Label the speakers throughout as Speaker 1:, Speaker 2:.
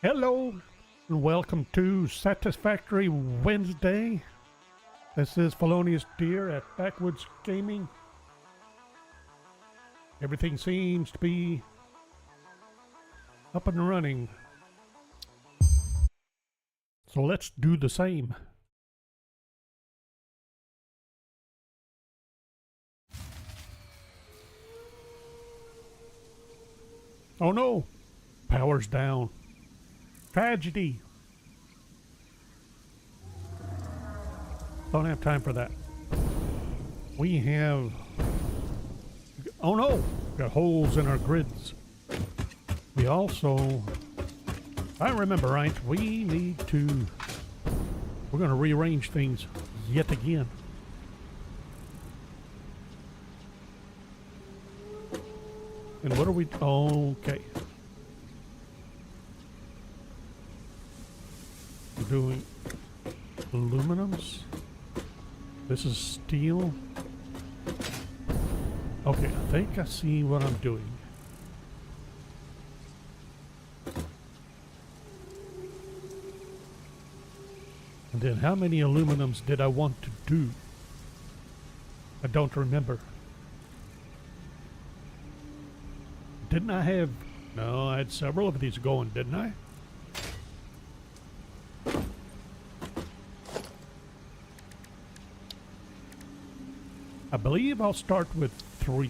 Speaker 1: Hello and welcome to Satisfactory Wednesday. This is Felonious Deer at Backwoods Gaming. Everything seems to be up and running. So let's do the same. Oh no! Power's down. Tragedy. Don't have time for that. We have... Oh no! Got holes in our grids. We also... If I remember right, we need to... We're going to rearrange things yet again. And what are we... Okay. We're doing aluminums. This is steel. Okay, I think I see what I'm doing. And then how many aluminums did I want to do? I don't remember. Didn't I have... No, I had several of these going, didn't I? I believe I'll start with 3.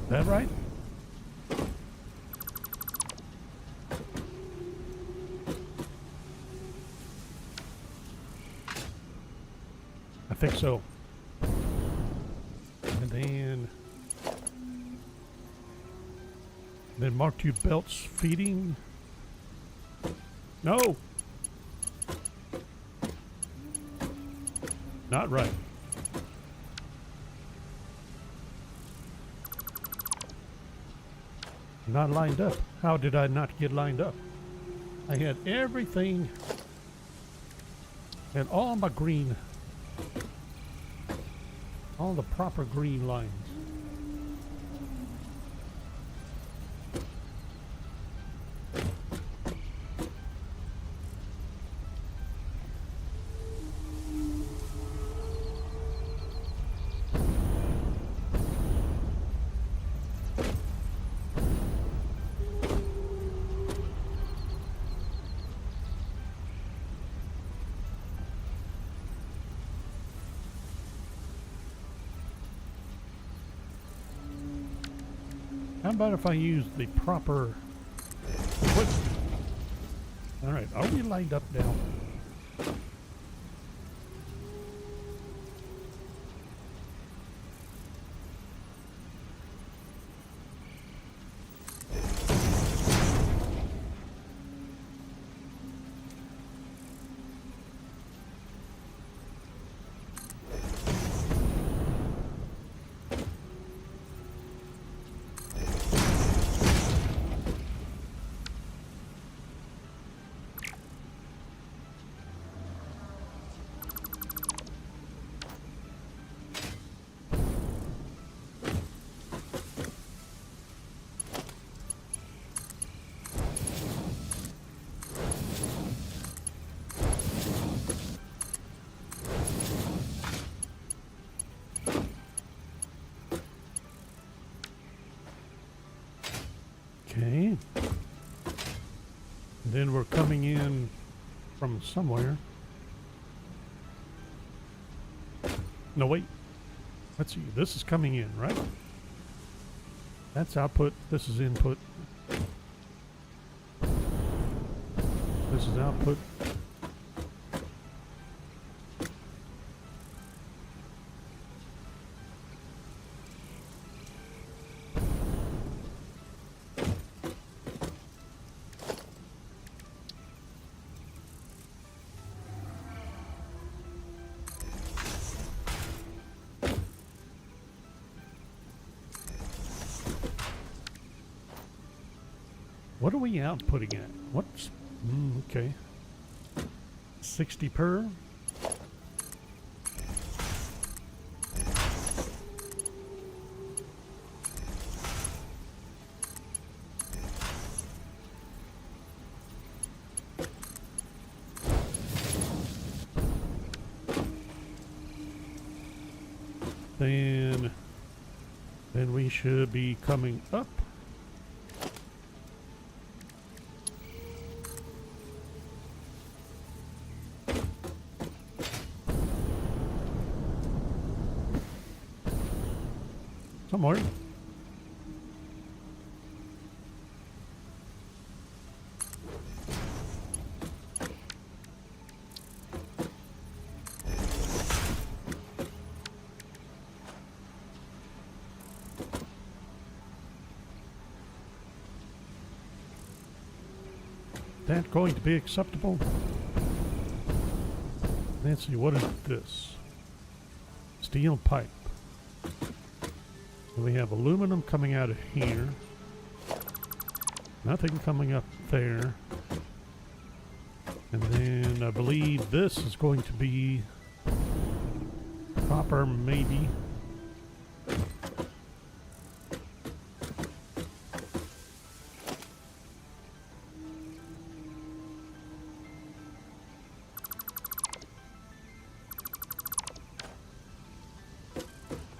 Speaker 1: Is that right? I think so. And then mark 2 belts feeding. No! Not right. Not lined up. How did I not get lined up? I had everything and all my green, all the proper green lines. How about if I use the proper equipment? Alright, are we lined up now? Okay. then we're coming in from somewhere. No, wait. Let's see. This is coming in, right? That's output. This is input. This is output. What are we outputting at? What's... okay. 60 per. Then we should be coming up. Somewhere. That going to be acceptable? Let's see, what is this? Steel pipe. We have aluminum coming out of here. Nothing coming up there. And then I believe this is going to be copper, maybe.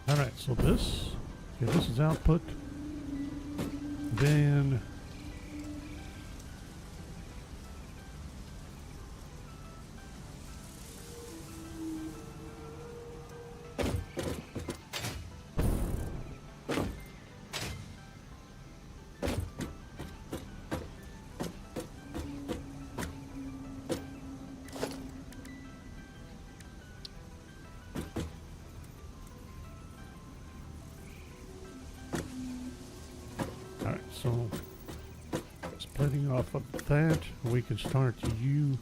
Speaker 1: All right, so this. Okay, this is output. Then so splitting off of that, we can start you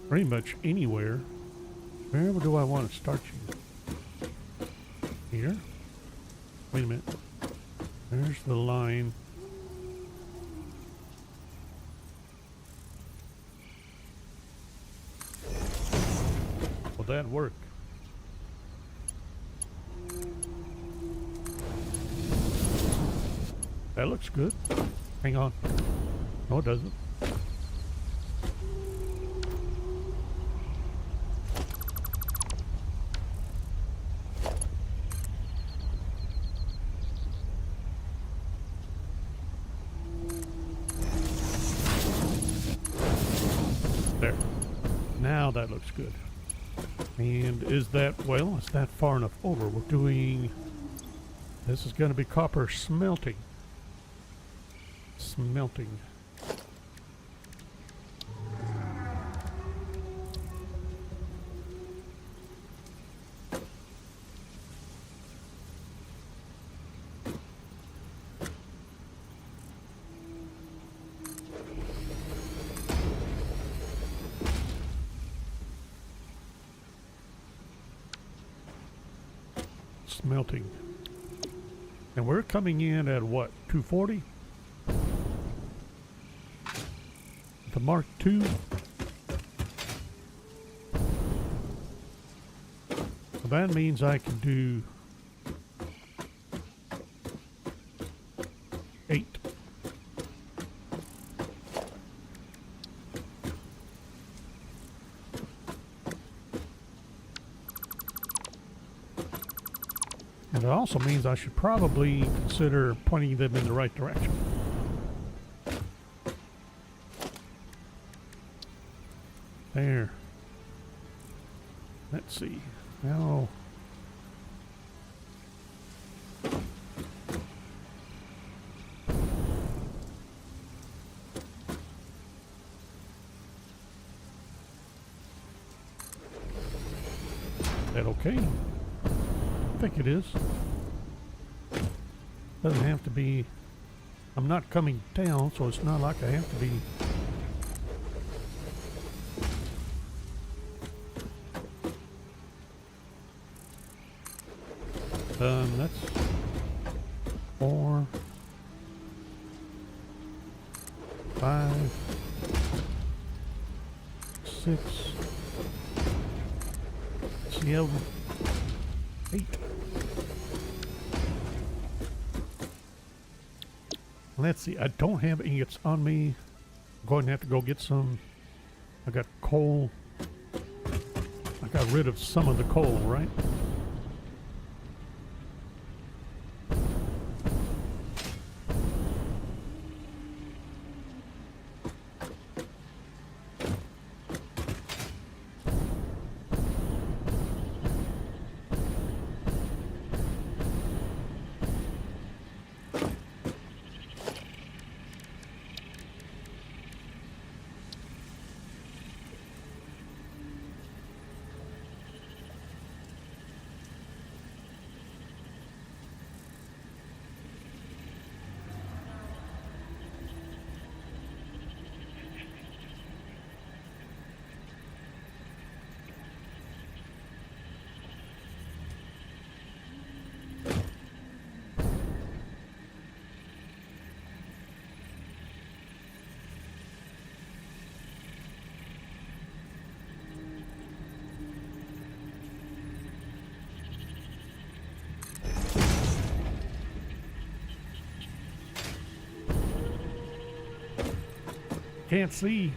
Speaker 1: pretty much anywhere. Where do I want to start you? Here? Wait a minute. There's the line. Will that work? That looks good. Hang on. No, it doesn't. There. Now that looks good. And is that, well, is that far enough over? We're doing, this is going to be copper smelting. Smelting. Smelting. And we're coming in at what, 240? The Mark II. So that means I can do 8. And it also means I should probably consider pointing them in the right direction. There. Let's see. Now. Is that okay? I think it is. Doesn't have to be. I'm not coming down, so it's not like I have to be. That's 4, 5, 6, 7, 8. Let's see, I don't have ingots on me. I'm going to have to go get some. I got coal. I got rid of some of the coal, right? Can't see.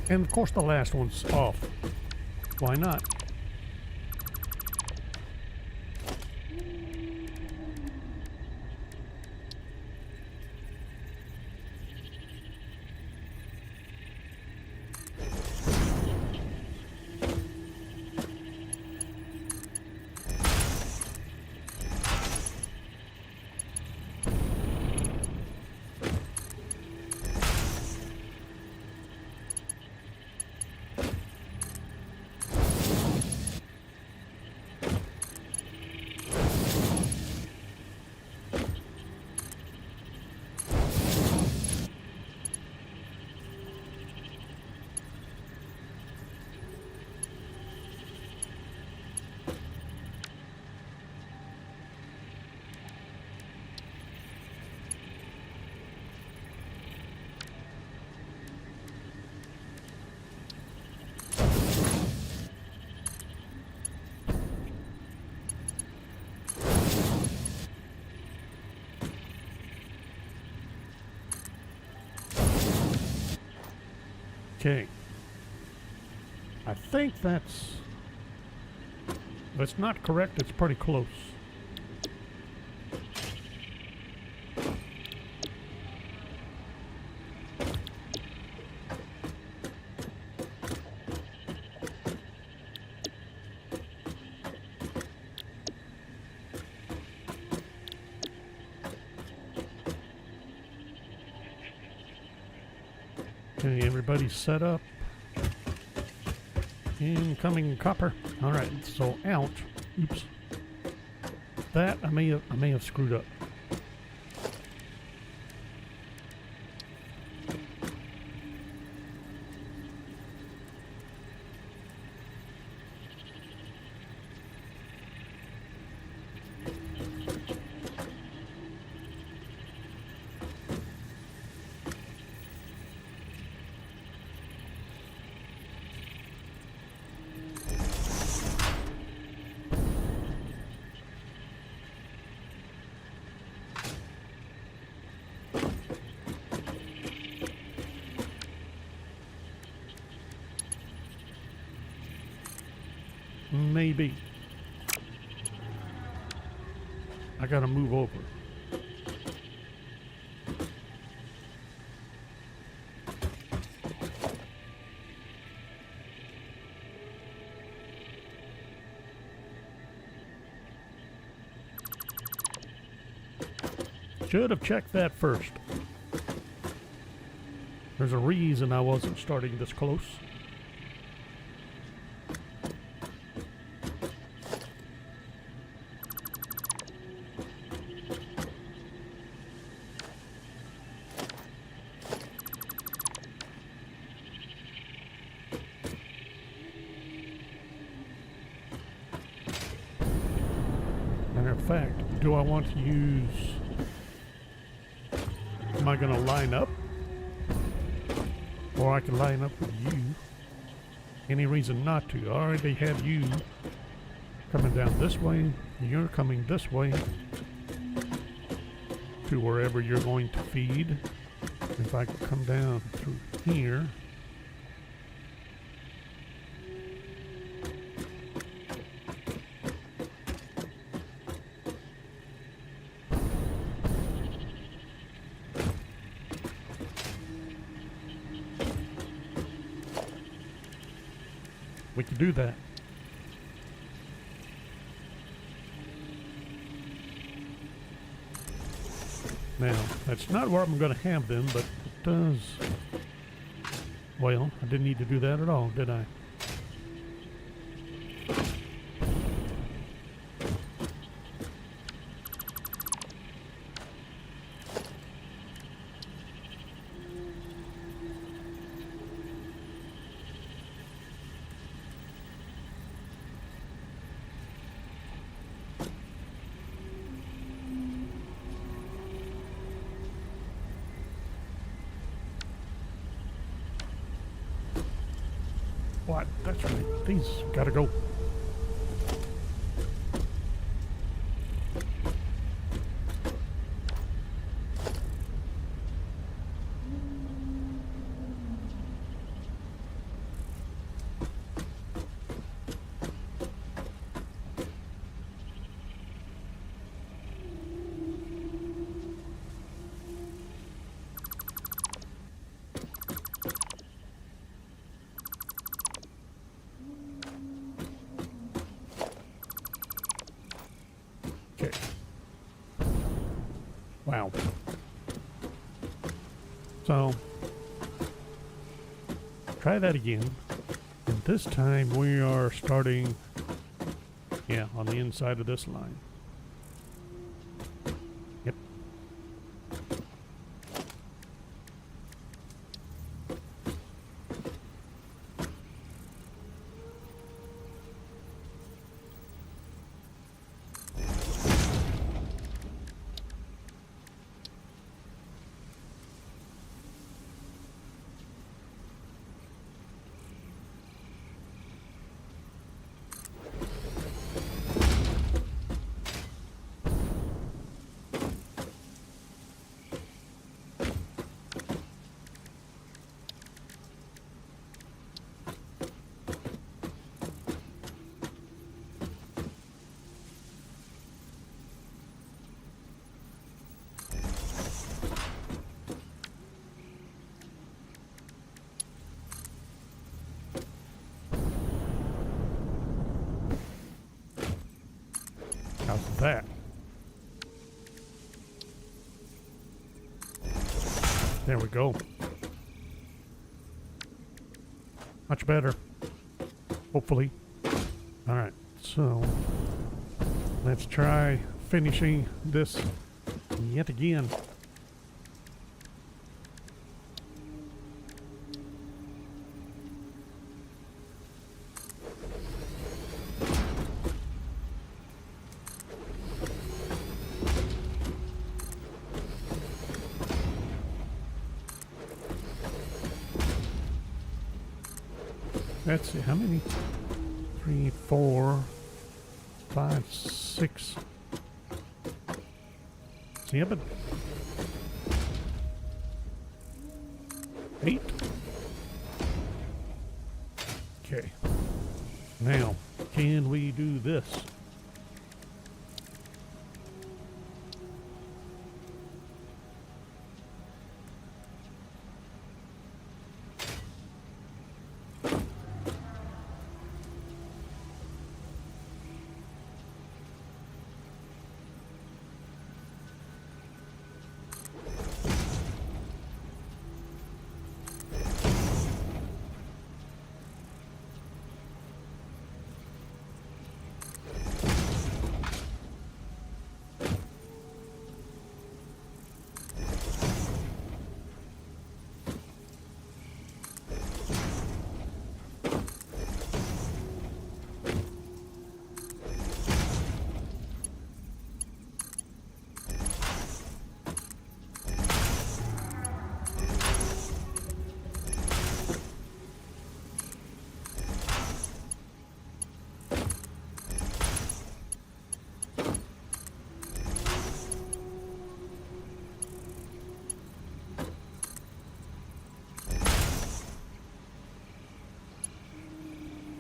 Speaker 1: And of course the last one's off. Why not? Okay. I think that's... If it's not correct, it's pretty close. Okay, everybody's set up. Incoming copper. All right, so out. Oops. That I may have screwed up. Maybe. I gotta move over. Should have checked that first. There's a reason I wasn't starting this close. Matter of fact, do I want to use... Am I going to line up? Or I can line up with you. Any reason not to? I already have you coming down this way. You're coming this way to wherever you're going to feed. If I could come down through here. We can do that. Now, that's not where I'm going to have them, but it does... Well, I didn't need to do that at all, did I? What? That's right. These gotta go. Wow. So, try that again. And this time we are starting, yeah, on the inside of this line. Yep. There we go. Much better. Hopefully. Alright, so let's try finishing this yet again. Let's see, how many? 3, 4, 5, 6. See, but 8. Okay. Now, can we do this?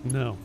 Speaker 1: No.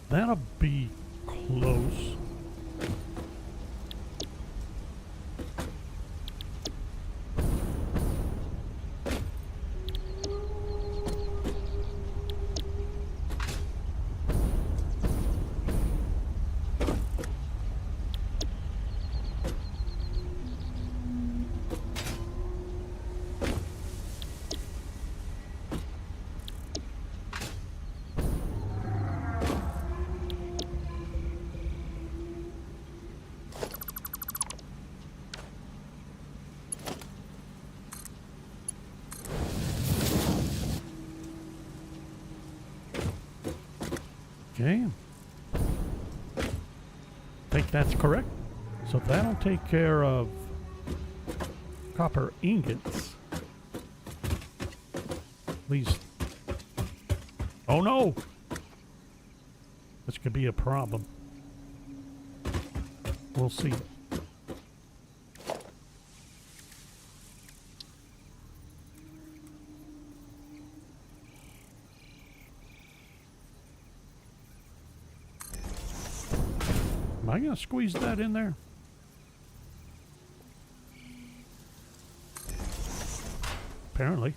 Speaker 1: That'll be close. Okay. Think that's correct. So that'll take care of copper ingots. At least. Oh no! This could be a problem. We'll see. Am I going to squeeze that in there? Apparently.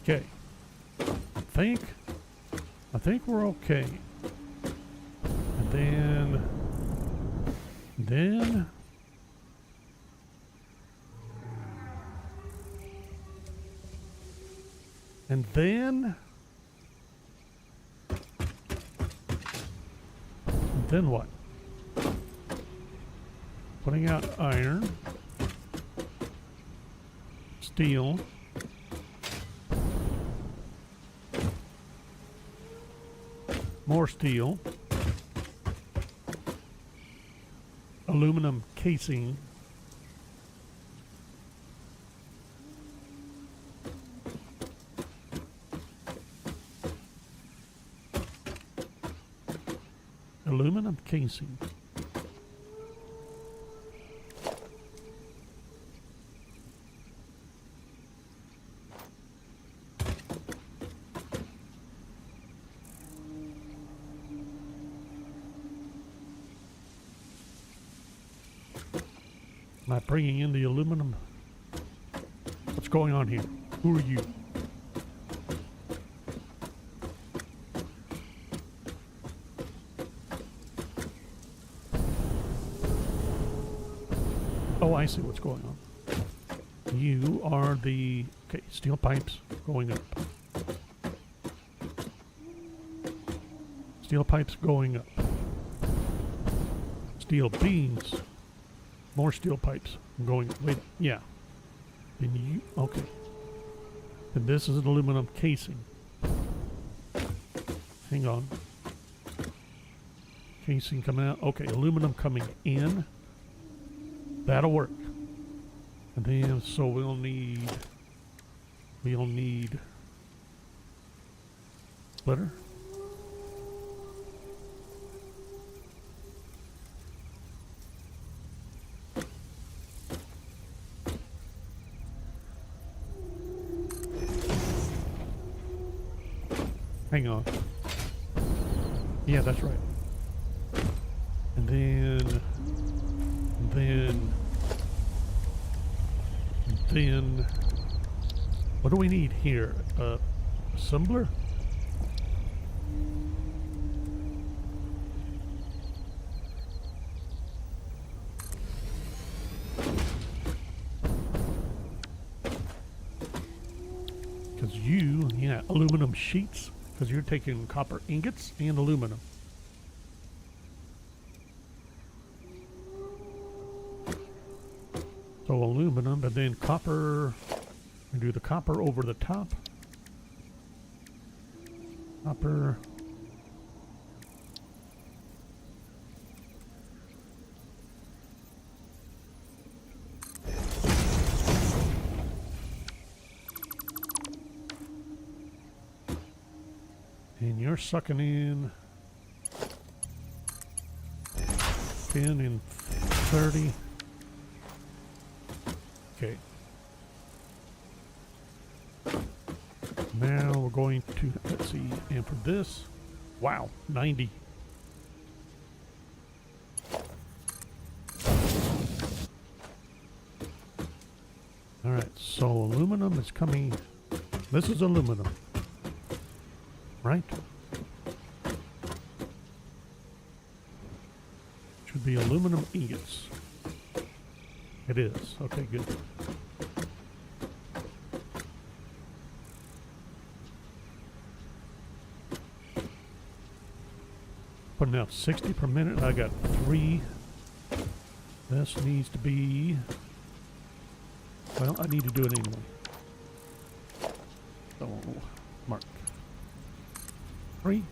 Speaker 1: Okay. I think we're okay. And then what? Putting out iron, steel, more steel, aluminum casing, aluminum casing. Am I bringing in the aluminum? What's going on here? Who are you? Oh, I see what's going on. You are the... Okay, steel pipes going up. Steel pipes going up. Steel beams. More steel pipes going... Wait, yeah. Then you... Okay. And this is an aluminum casing. Hang on. Casing coming out. Okay, aluminum coming in. That'll work. And then, so we'll need splitter. Hang on. Yeah, that's right. And then what do we need here? Assembler? Because yeah, aluminum sheets. Because you're taking copper ingots and aluminum. So aluminum, but then copper. We do the copper over the top. Copper. And you're sucking in 10 and 30. Okay. Now we're going to, let's see, and for this, wow, 90. All right, so aluminum is coming. This is aluminum, right? Should be aluminum ingots. It is. Okay, good. Putting out 60 per minute. I got 3. This needs to be... Well, I need to do it anyway. So, mark. 3.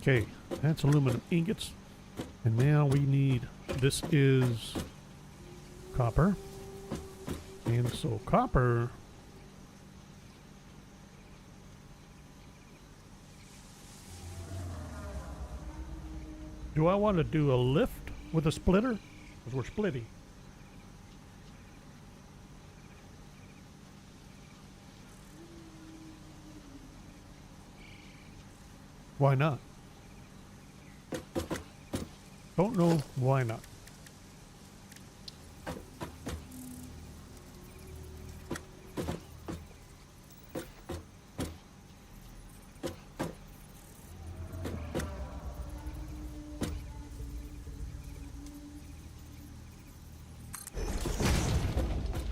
Speaker 1: Okay, that's aluminum ingots. And now we need, this is copper. And so copper, do I want to do a lift with a splitter? Because we're splitting. Why not? Don't know why not.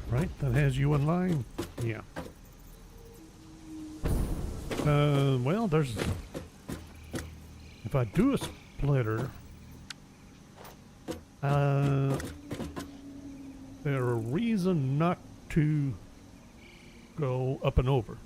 Speaker 1: Right, that has you in line. Yeah. Well, there's... If I do a splitter, there's a reason not to go up and over.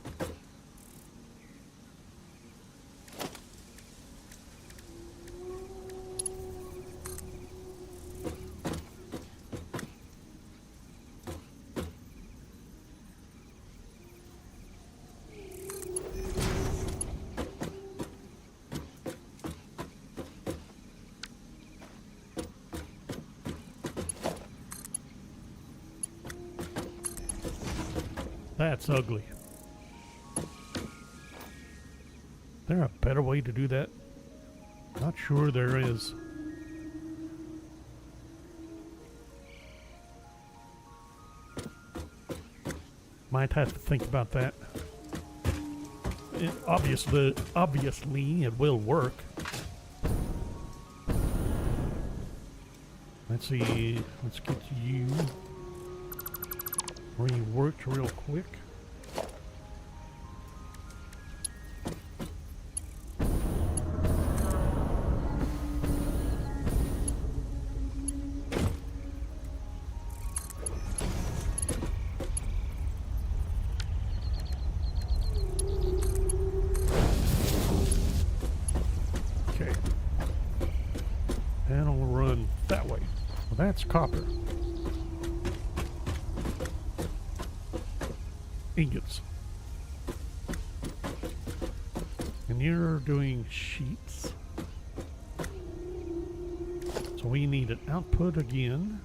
Speaker 1: That's ugly. There a better way to do that? Not sure there is. Might have to think about that. Obviously it will work. Let's see. Let's get you reworked real quick. Okay. And I'll run that way. Well, that's copper. Ingots. And you're doing sheets. So we need an output again.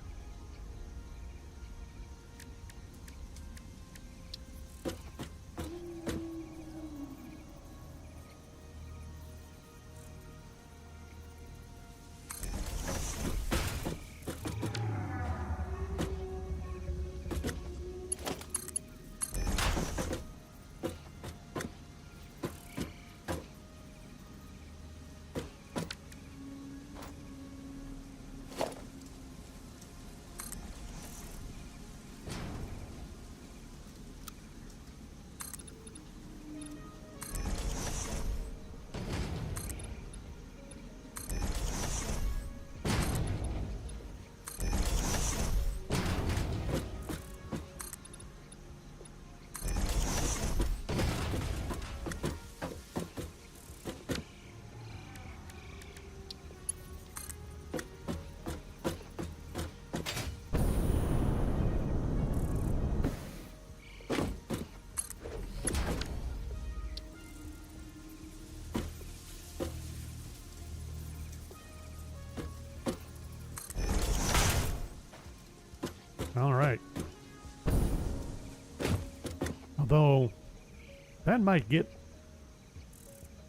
Speaker 1: All right. Although that might get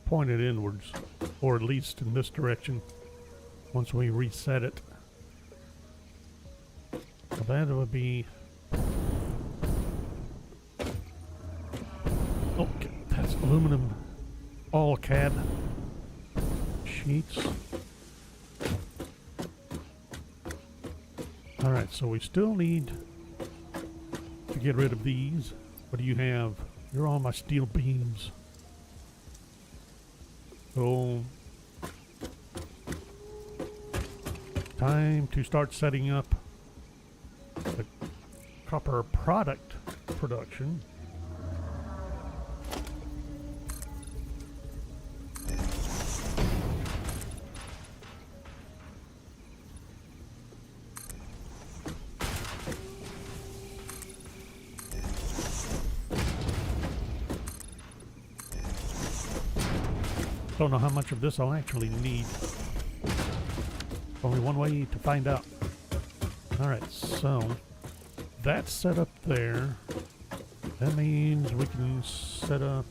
Speaker 1: pointed inwards, or at least in this direction, once we reset it. So that would be... Okay, that's aluminum all CAD sheets. Alright, so we still need to get rid of these. What do you have? You're all my steel beams. So, time to start setting up the copper product production. Don't know how much of this I'll actually need. Only one way to find out. Alright, so that's set up there. That means we can set up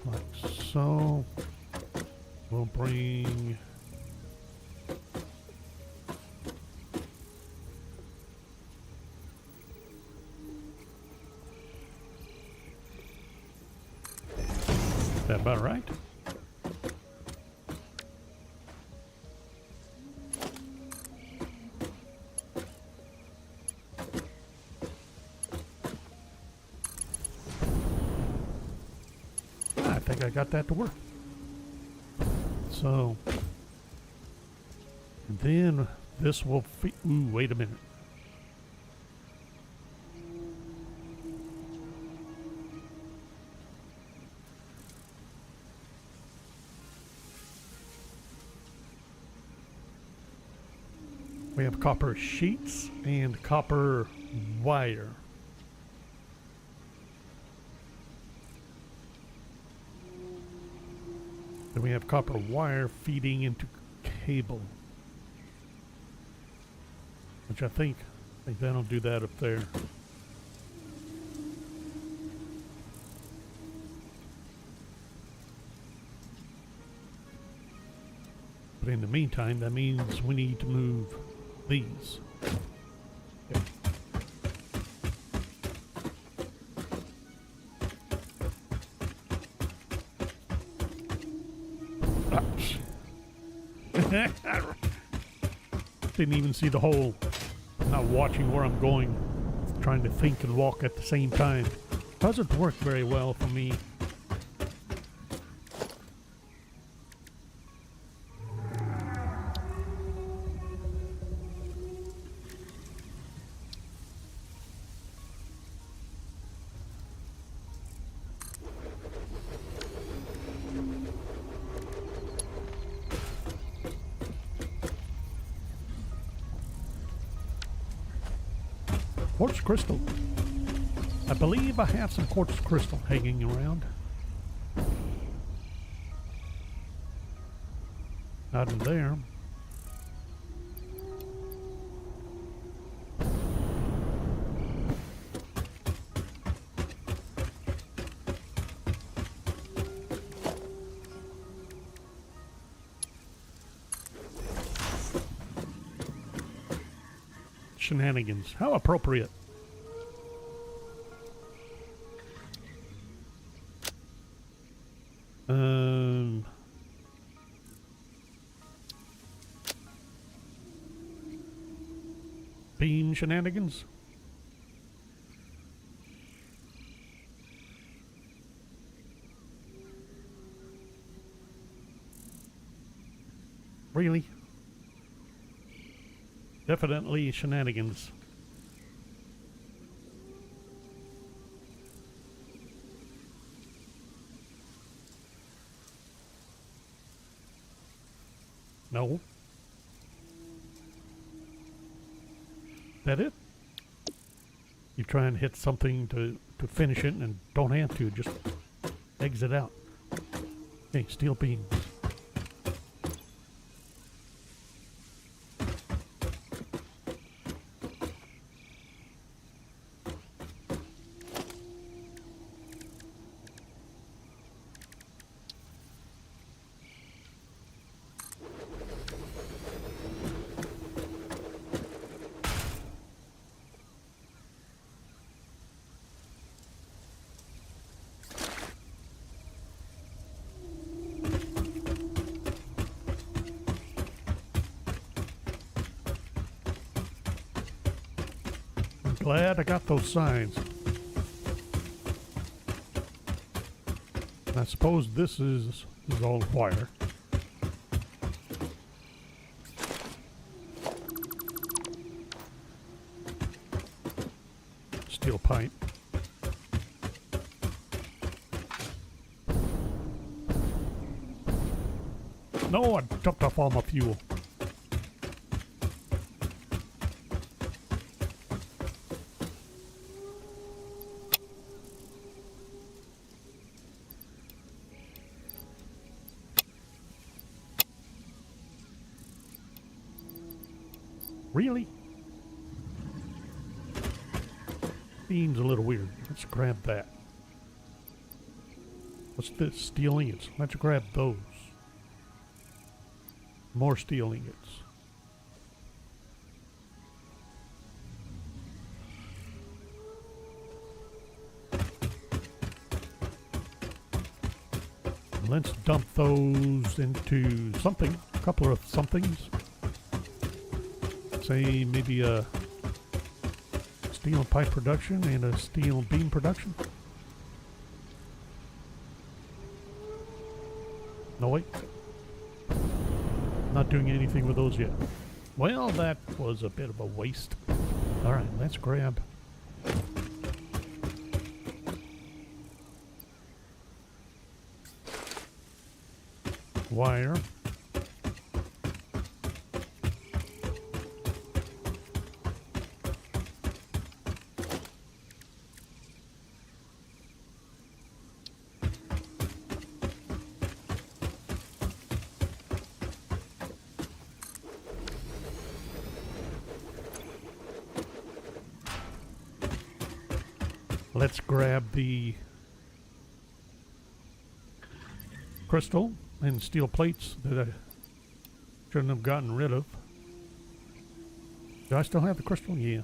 Speaker 1: like so. We'll bring that about right? I think I got that to work. So, and then this will ooh, wait a minute. We have copper sheets and copper wire. Then we have copper wire feeding into cable. Which I think that'll do that up there. But in the meantime, that means we need to move these. Yep. Didn't even see the hole. Not watching where I'm going. Trying to think and walk at the same time. Doesn't work very well for me. Quartz crystal. I believe I have some quartz crystal hanging around. Not in there. Shenanigans. How appropriate. Beam shenanigans. Really? Definitely shenanigans. No. That it? You try and hit something to finish it and don't have to, just exit out. Okay, steel beams. Glad I got those signs. I suppose this is all wire. Steel pipe. No, I dumped off all my fuel. Really? Seems a little weird. Let's grab that. What's this? Steel ingots. Let's grab those. More steel ingots. Let's dump those into something. A couple of somethings. Say maybe a steel pipe production and a steel beam production. No, wait. Not doing anything with those yet. Well, that was a bit of a waste. Alright, let's grab wire. Let's grab the crystal and steel plates that I shouldn't have gotten rid of. Do I still have the crystal? Yeah.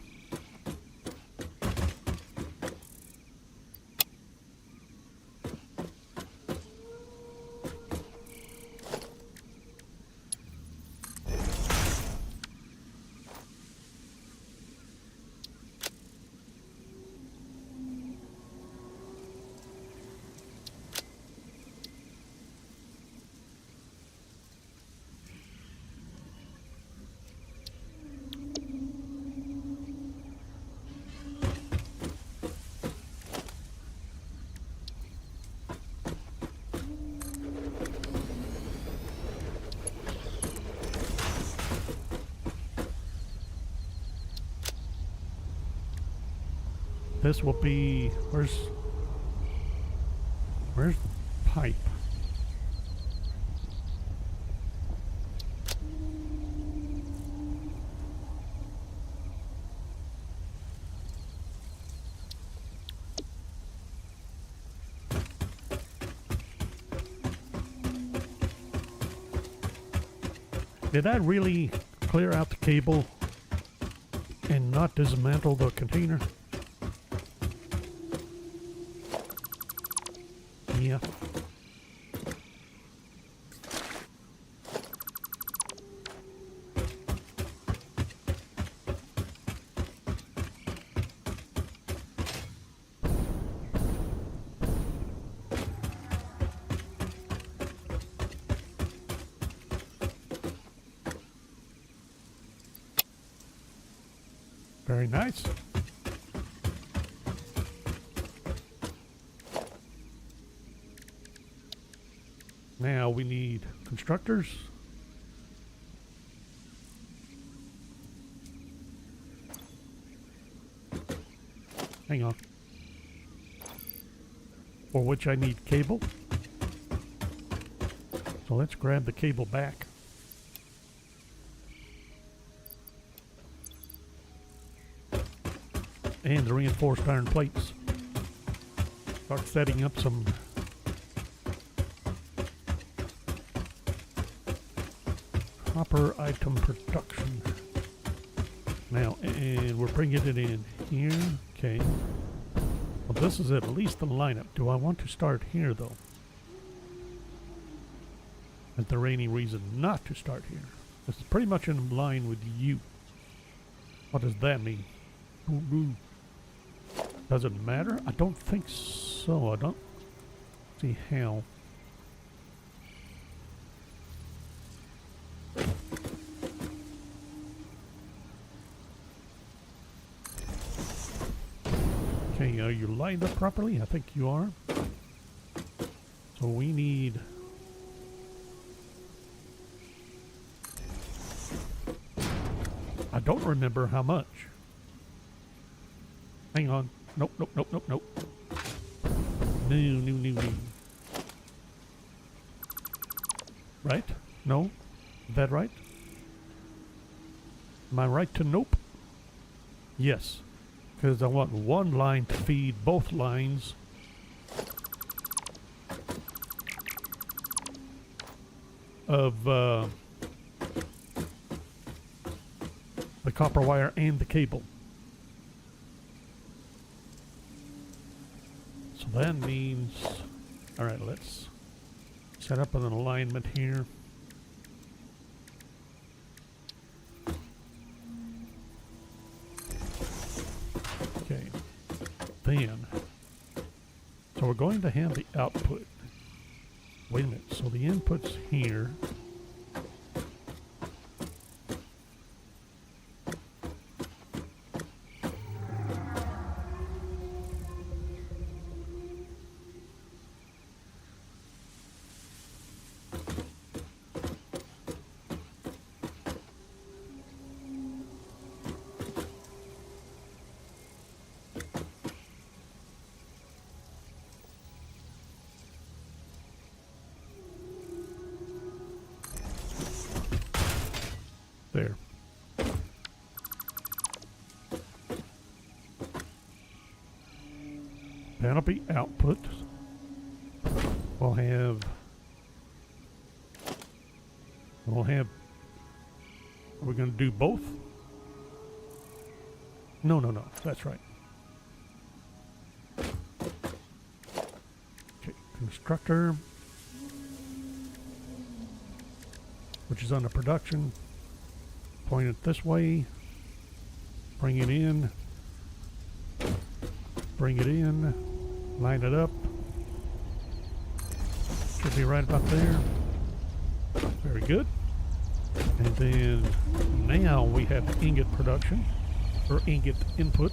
Speaker 1: This will be, where's pipe? Did I really clear out the cable and not dismantle the container? Yeah. Very nice. Now we need constructors. Hang on. For which I need cable. So let's grab the cable back. And the reinforced iron plates. Start setting up some copper item production. Now, and we're bringing it in here. Okay. Well, this is at least the lineup. Do I want to start here, though? Is there any reason not to start here? This is pretty much in line with you. What does that mean? Does it matter? I don't think so. I don't see how. Okay, are you lined up properly? I think you are. So we need... I don't remember how much. Hang on. Nope, nope, nope, nope, nope. No. Right? No? Is that right? Am I right to nope? Yes, because I want one line to feed both lines. Of the copper wire and the cable. So that means, all right, let's set up an alignment here. Okay, then, so we're going to have the output. Wait a minute, so the input's here. There. That'll be output. We'll have, are we going to do both? No, that's right. Okay, constructor, which is under production. Point it this way, bring it in, line it up. Should be right about there. Very good. And then now we have ingot production, or ingot input.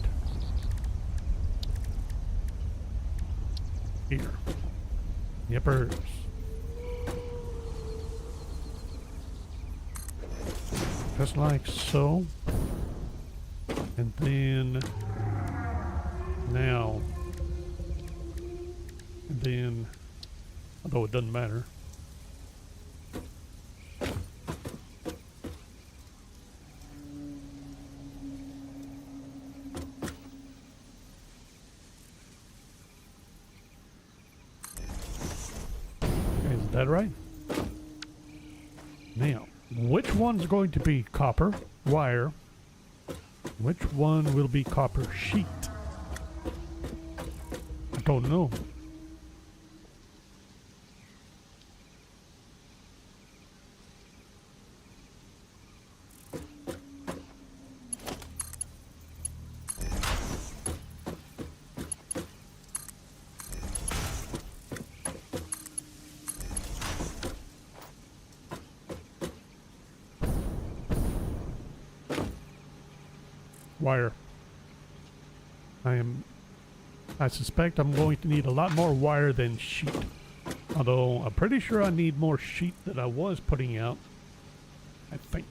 Speaker 1: Here. Yippers. Just like so. And then now, and then, although it doesn't matter. Okay, is that right? Now, which one's going to be copper wire? Which one will be copper sheet? I don't know. Wire. I suspect I'm going to need a lot more wire than sheet. Although I'm pretty sure I need more sheet than I was putting out. I think.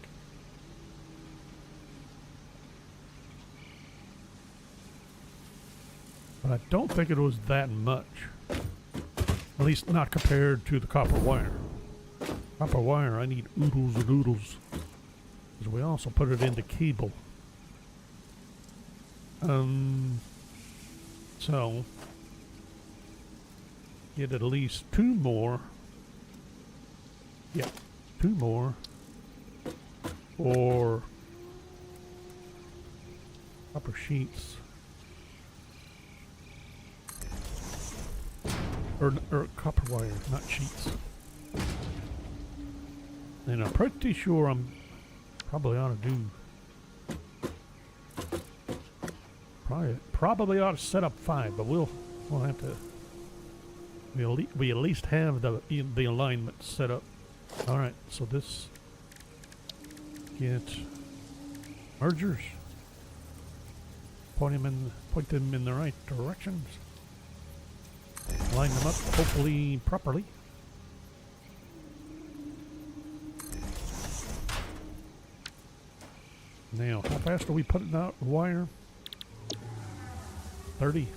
Speaker 1: But I don't think it was that much. At least not compared to the copper wire. Copper wire, I need oodles and oodles. Because we also put it into cable. So get at least 2 more. Yeah, 2 more. Or copper sheets. Or copper wire, not sheets. And I'm pretty sure I'm probably ought to do. Probably ought to set up 5, but we'll have to. We at least have the alignment set up. All right, so this get mergers. Point them in the right directions. Line them up, hopefully properly. Now, how fast are we putting out the wire? 30.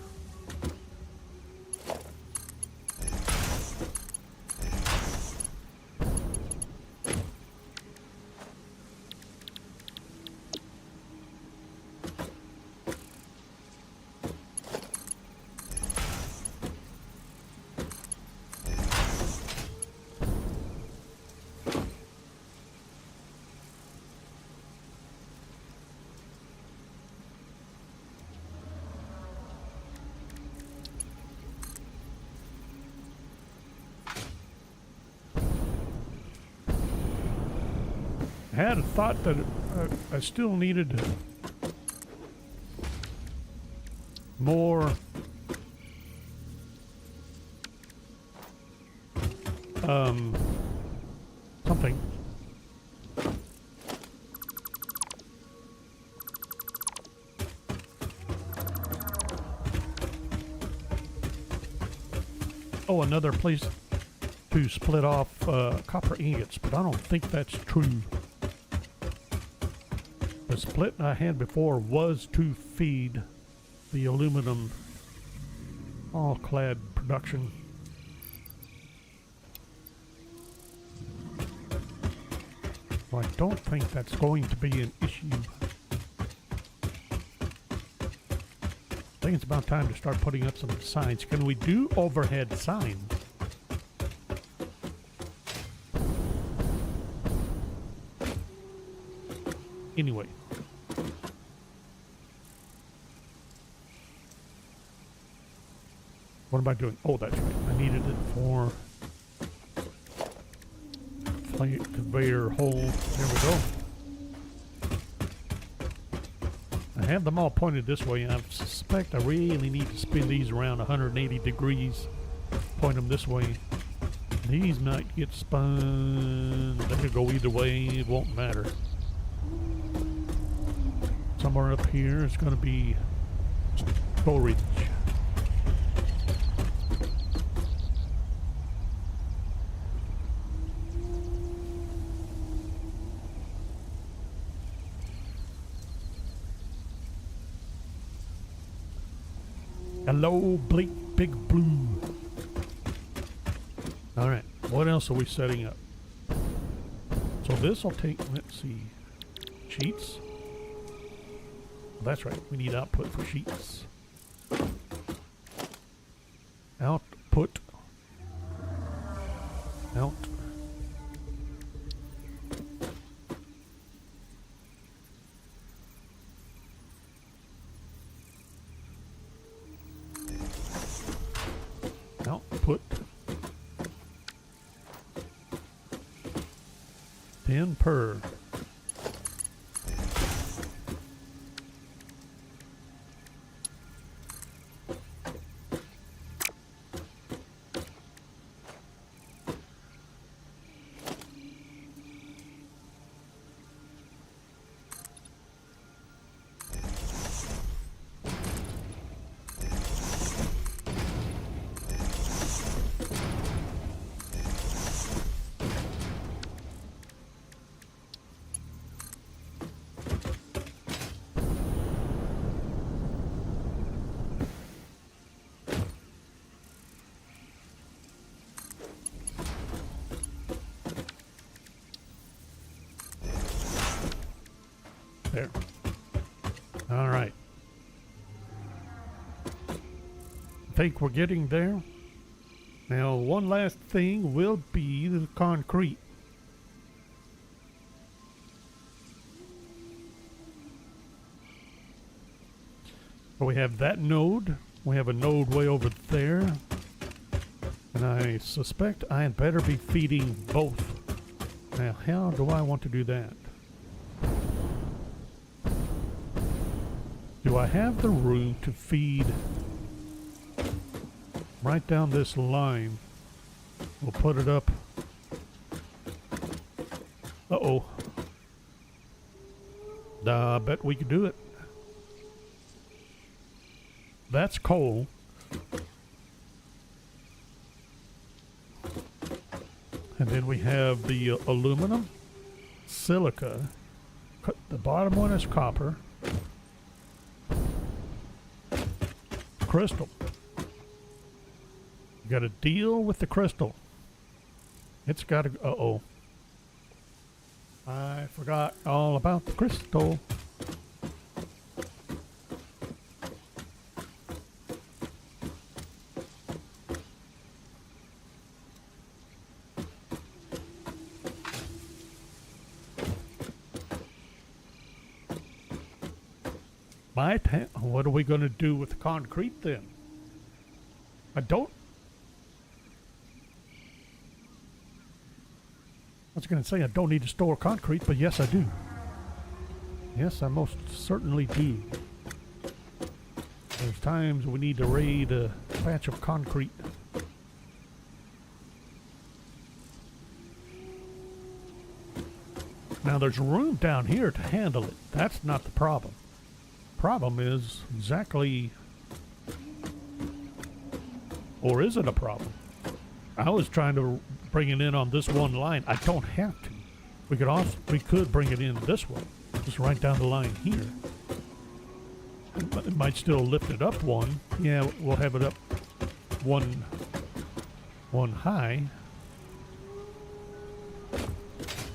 Speaker 1: had a thought that I still needed more something. Oh, another place to split off copper ingots, but I don't think that's true. The split I had before was to feed the aluminum all-clad production. Well, I don't think that's going to be an issue. I think it's about time to start putting up some signs. Can we do overhead signs? Anyway. What am I doing? Oh, that's right. I needed it for conveyor hole. There we go. I have them all pointed this way. I suspect I really need to spin these around 180 degrees. Point them this way. These might get spun. They could go either way. It won't matter. Somewhere up here is going to be storage. Hello, Big Blue. All right, what else are we setting up? So this will take, let's see, sheets. That's right, we need output for sheets. Output. Out. Output. 10 per. There. All right. I think we're getting there. Now, one last thing will be the concrete. So we have that node. We have a node way over there. And I suspect I had better be feeding both. Now, how do I want to do that? Do I have the room to feed right down this line? We'll put it up. Uh-oh. I bet we could do it. That's coal. And then we have the aluminum, silica. The bottom one is copper. Crystal. You got to deal with the crystal. It's got to. Uh-oh. I forgot all about the crystal. What are we going to do with the concrete then? I was going to say I don't need to store concrete, but yes, I do. Yes, I most certainly do. There's times we need to raid a patch of concrete. Now there's room down here to handle it. That's not the problem. Problem is exactly, or is it a problem? I was trying to bring it in on this one line. I don't have to. We could bring it in this way, just right down the line here. It might still lift it up one. Yeah, we'll have it up one high.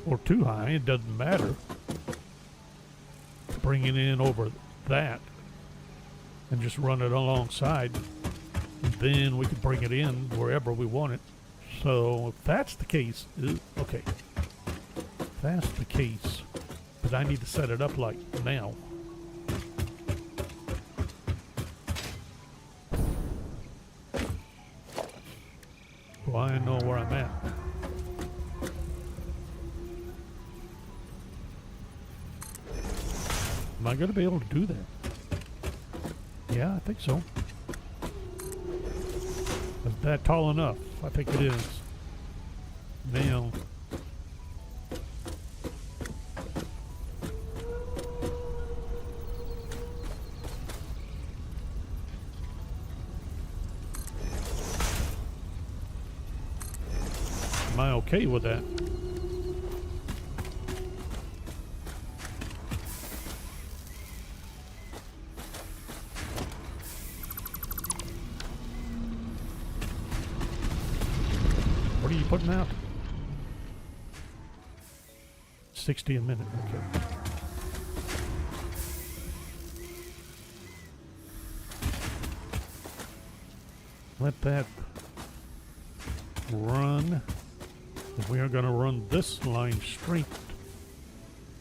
Speaker 1: Or too high, it doesn't matter. Bring it in over that and just run it alongside. And then we can bring it in wherever we want it. So if that's the case, okay. If that's the case, because I need to set it up like now. So I know where I'm at. Am I going to be able to do that? Yeah, I think so. Is that tall enough? I think it is. Now, am I okay with that? What are you putting out? 60 a minute, okay. Let that run. We are going to run this line straight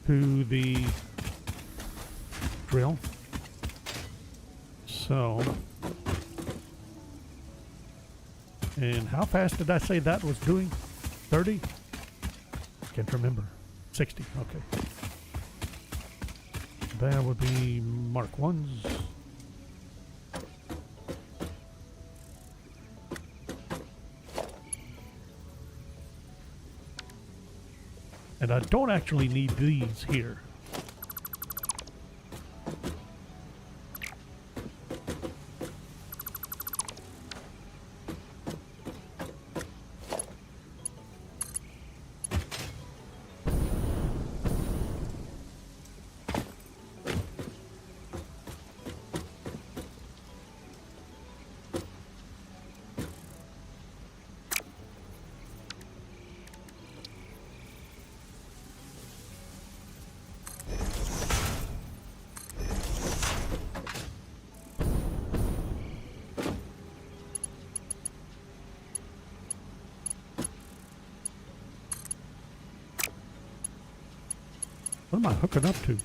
Speaker 1: to the drill. So, and how fast did I say that was doing? 30? Can't remember. 60, okay. That would be Mark 1s. And I don't actually need these here. What am I hooking up to?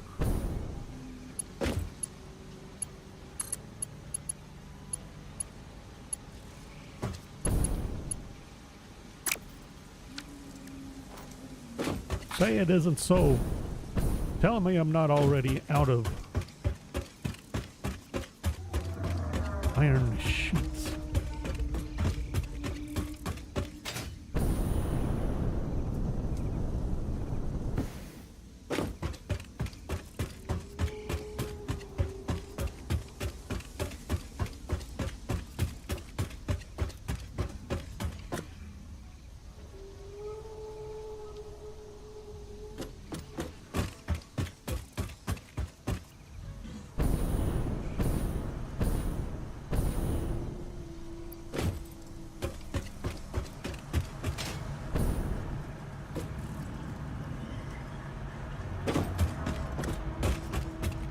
Speaker 1: Say it isn't so. Telling me I'm not already out of iron sheets.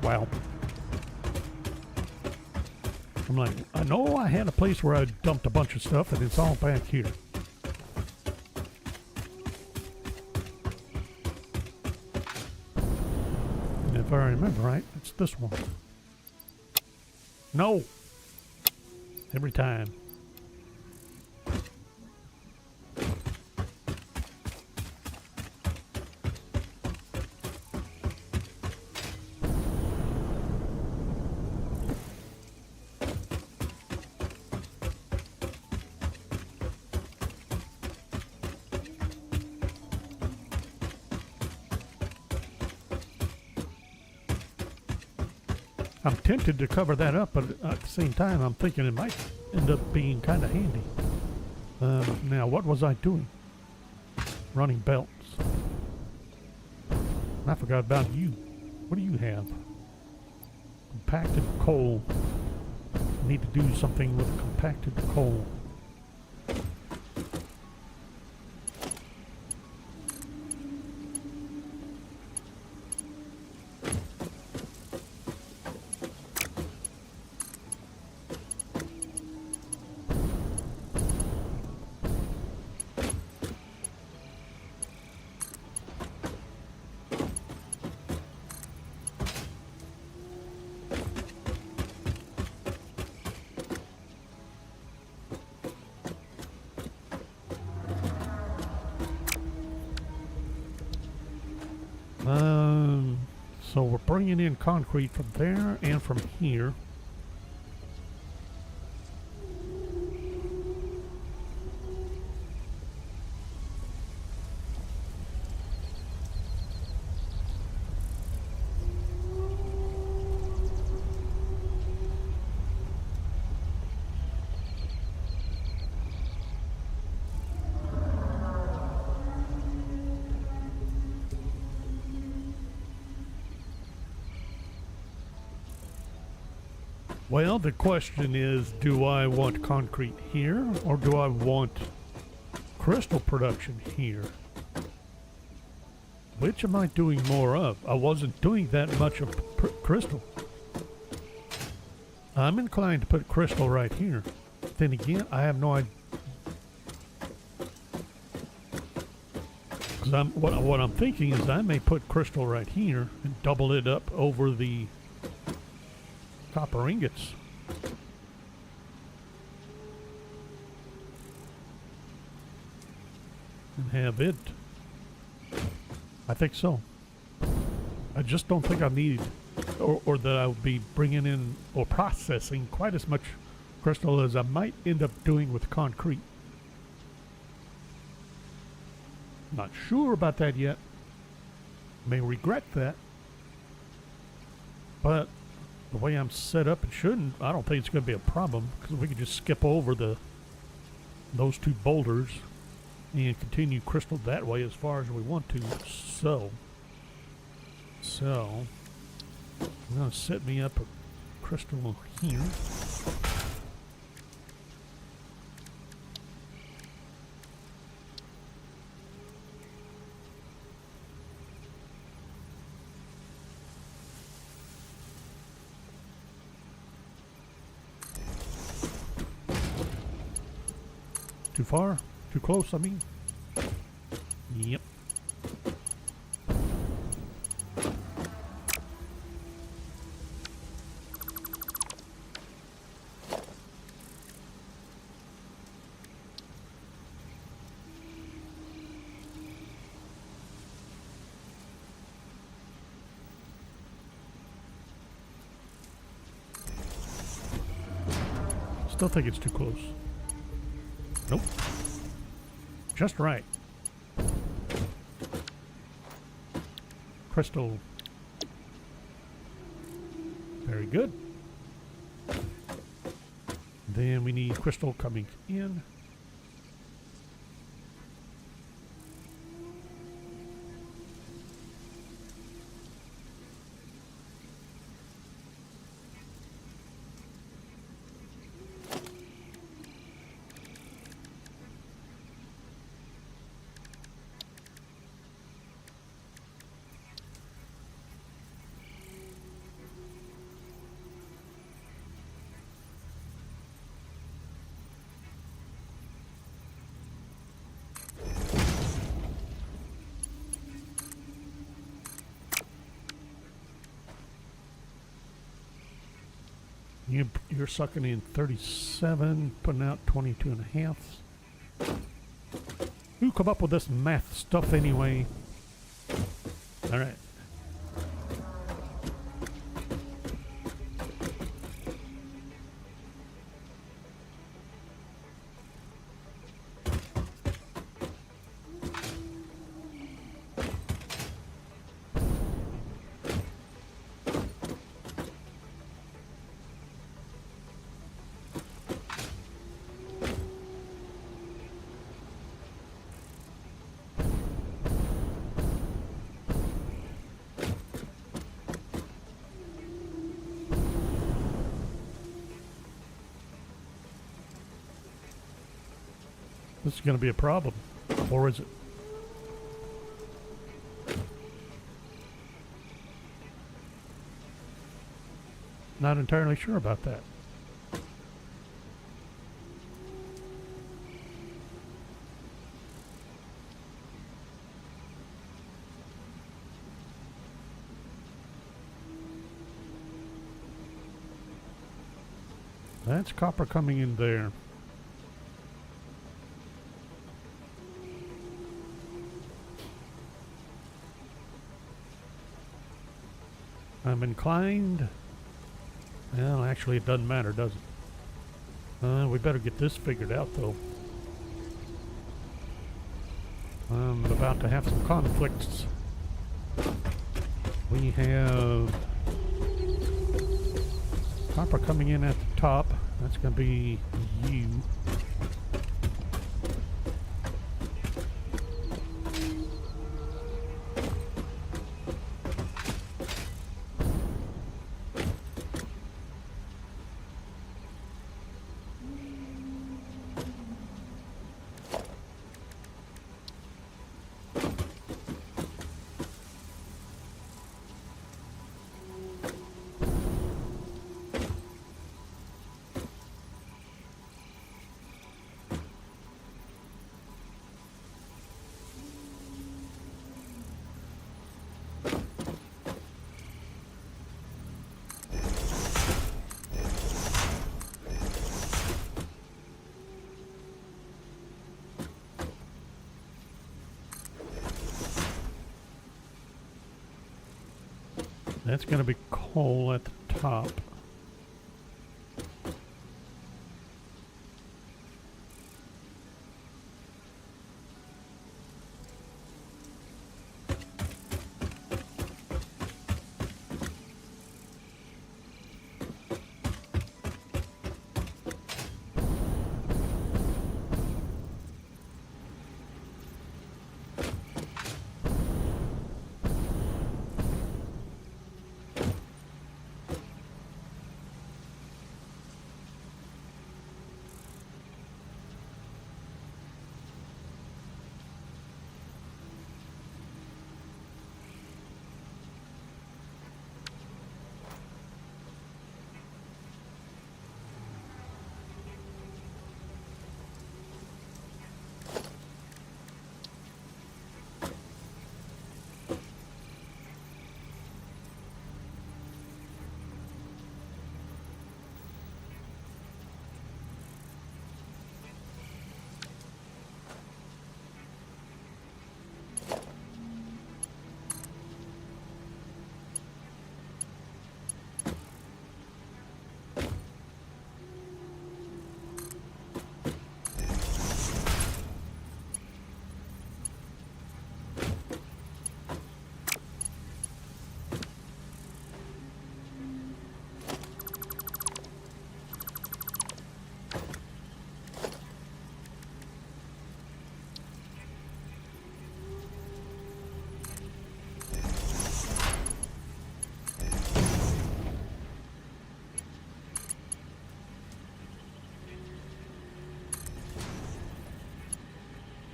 Speaker 1: Wow. I'm like, I know I had a place where I dumped a bunch of stuff and it's all back here. And if I remember right, it's this one. No! Every time. I'm tempted to cover that up, but at the same time, I'm thinking it might end up being kind of handy. Now, what was I doing? Running belts. I forgot about you. What do you have? Compacted coal. I need to do something with compacted coal. So we're bringing in concrete from there and from here. Well, the question is, do I want concrete here, or do I want crystal production here? Which am I doing more of? I wasn't doing that much of crystal. I'm inclined to put crystal right here. Then again, I have no idea. Because what I'm thinking is I may put crystal right here and double it up over the copper ingots. And have it. I think so. I just don't think I need, or that I would be bringing in or processing quite as much crystal as I might end up doing with concrete. Not sure about that yet. May regret that. But the way I'm set up, it shouldn't. I don't think it's going to be a problem, because we can just skip over those two boulders and continue crystal that way as far as we want to. So I'm going to set me up a crystal here. Too far? Too close, I mean? Yep. Still think it's too close. Nope. Just right. Crystal. Very good. Then we need crystal coming in. You're sucking in 37, putting out 22 and a half. Who come up with this math stuff anyway? All right. This is going to be a problem. Or is it? Not entirely sure about that. That's copper coming in there. I'm inclined. Well, actually, it doesn't matter, does it? We better get this figured out, though. I'm about to have some conflicts. We have copper coming in at the top. That's going to be you. That's going to be coal at the top.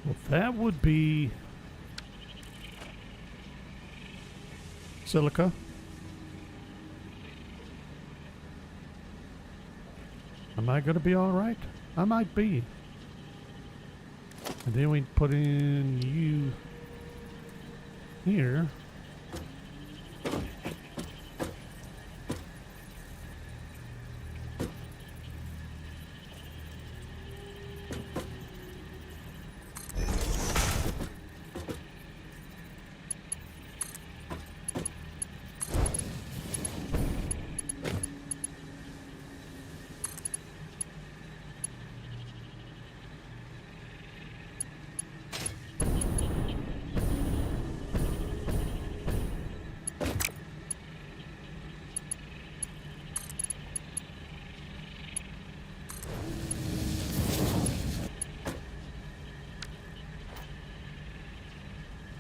Speaker 1: Well, that would be silica. Am I going to be all right? I might be. And then we put in you here.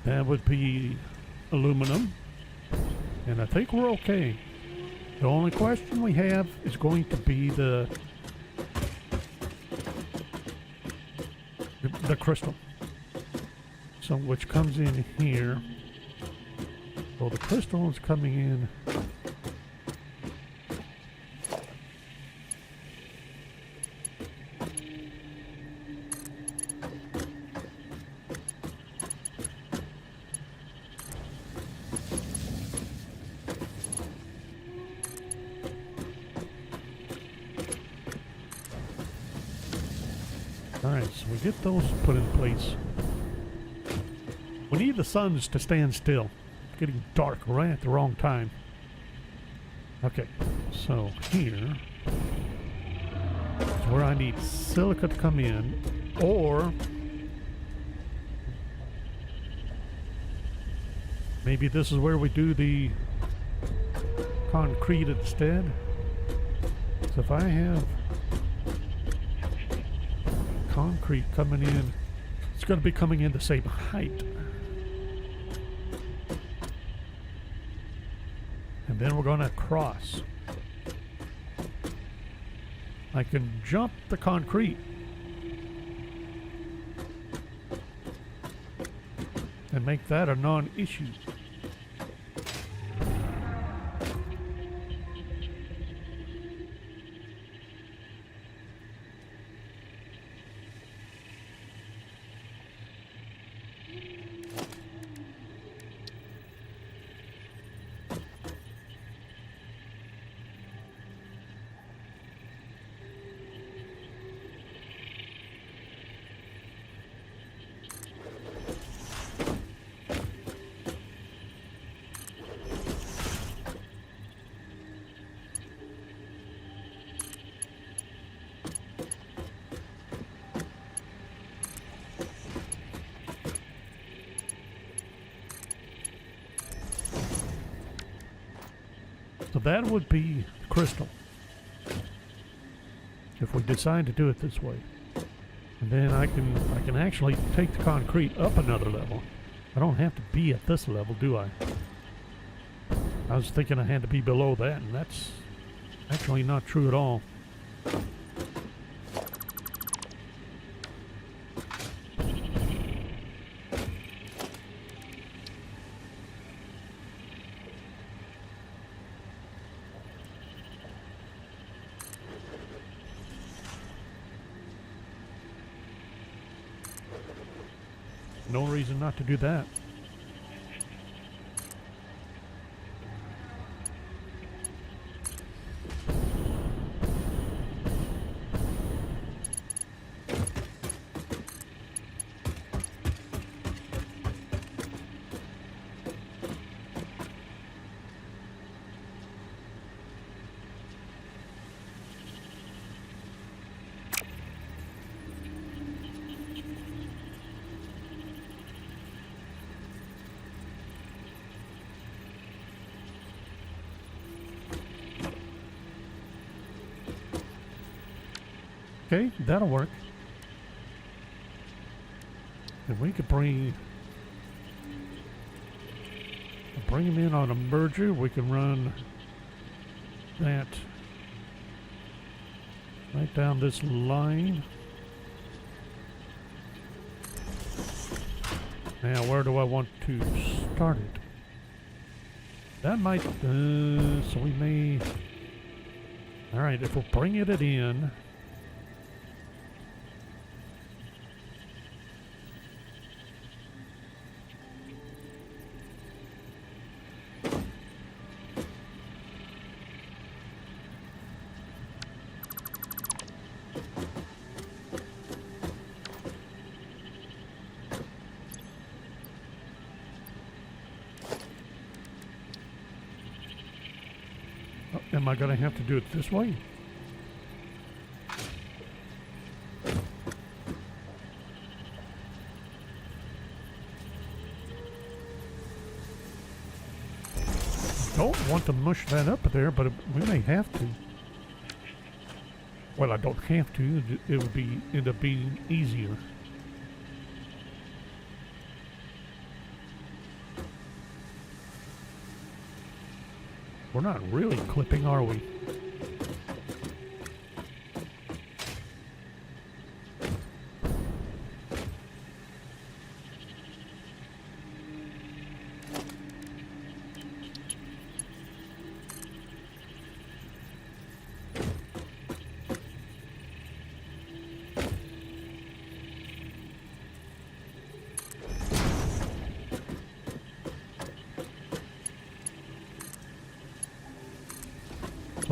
Speaker 1: That would be aluminum, and I think we're okay. The only question we have is going to be the the crystal. So which comes in here. So the crystal is coming in. Alright, so we get those put in place. We need the suns to stand still. It's getting dark right at the wrong time. Okay, so here is where I need silica to come in, or maybe this is where we do the concrete instead. So if I have concrete coming in, it's going to be coming in the same height. And then we're going to cross. I can jump the concrete and make that a non-issue. So that would be crystal, if we decide to do it this way. And then I can actually take the concrete up another level. I don't have to be at this level, do I? I was thinking I had to be below that, and that's actually not true at all. No reason not to do that. Okay, that'll work. And we could bring them in on a merger. We can run that right down this line. Now, where do I want to start it? That might, so we may, all right, if we're bringing it in, am I going to have to do it this way? Don't want to mush that up there, but we may have to. Well, I don't have to. It would end up being easier. We're not really clipping, are we?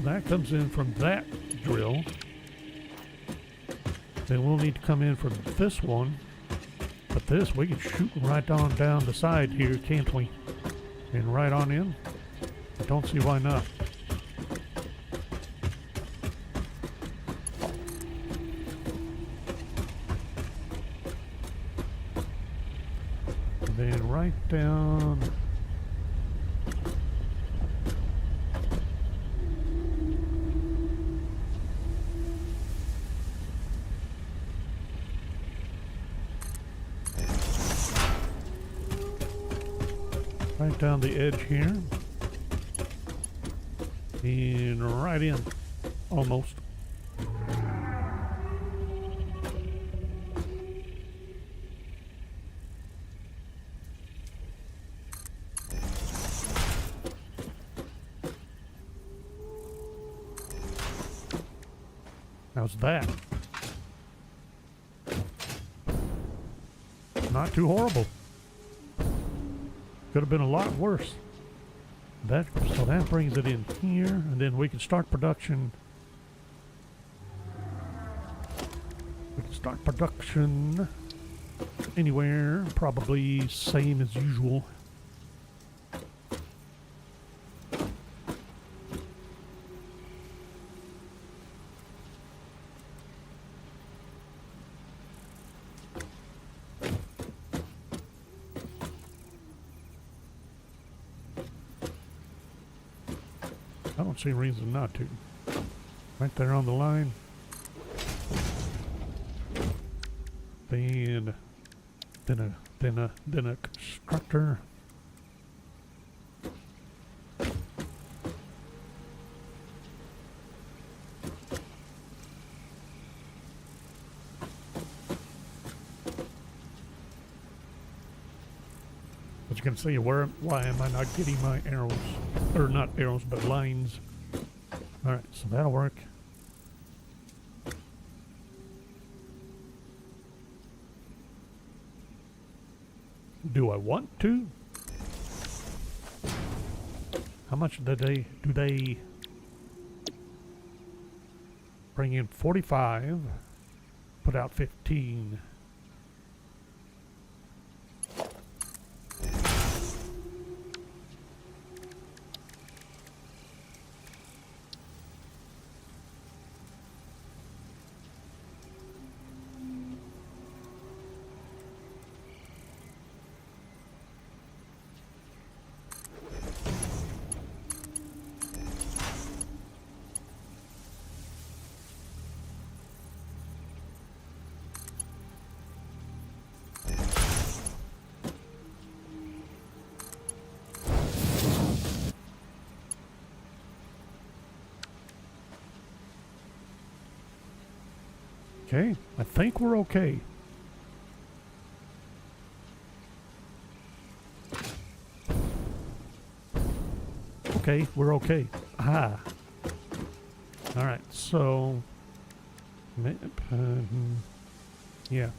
Speaker 1: that comes in from that drill. Then we'll need to come in from this one. But this, we can shoot right on down the side here, can't we? And right on in. I don't see why not. And then right down. Right down the edge here. And right in. Almost. How's that? Not too horrible. Could have been a lot worse. So that brings it in here, and then we can start production. We can start production anywhere, probably same as usual. I don't see a reason not to. Right there on the line. Then a constructor. As you can see, why am I not getting my arrows? Or not arrows, but lines. Alright, so that'll work. Do I want to? How much do they bring in? 45, put out 15. Okay, I think we're okay. Okay, we're okay. Ah. Alright, so... yeah.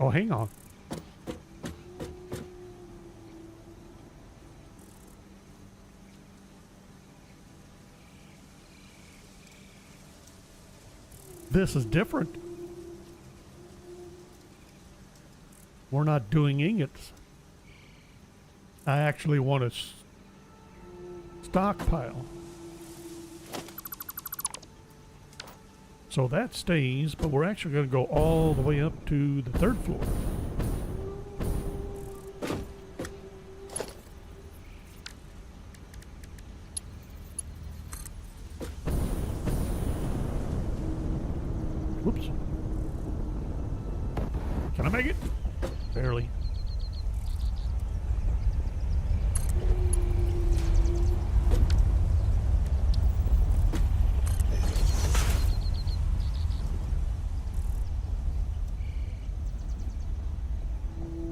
Speaker 1: Oh, hang on. This is different. We're not doing ingots. I actually want to stockpile. So that stays, but we're actually going to go all the way up to the 3rd floor. Whoops. Can I make it? Barely.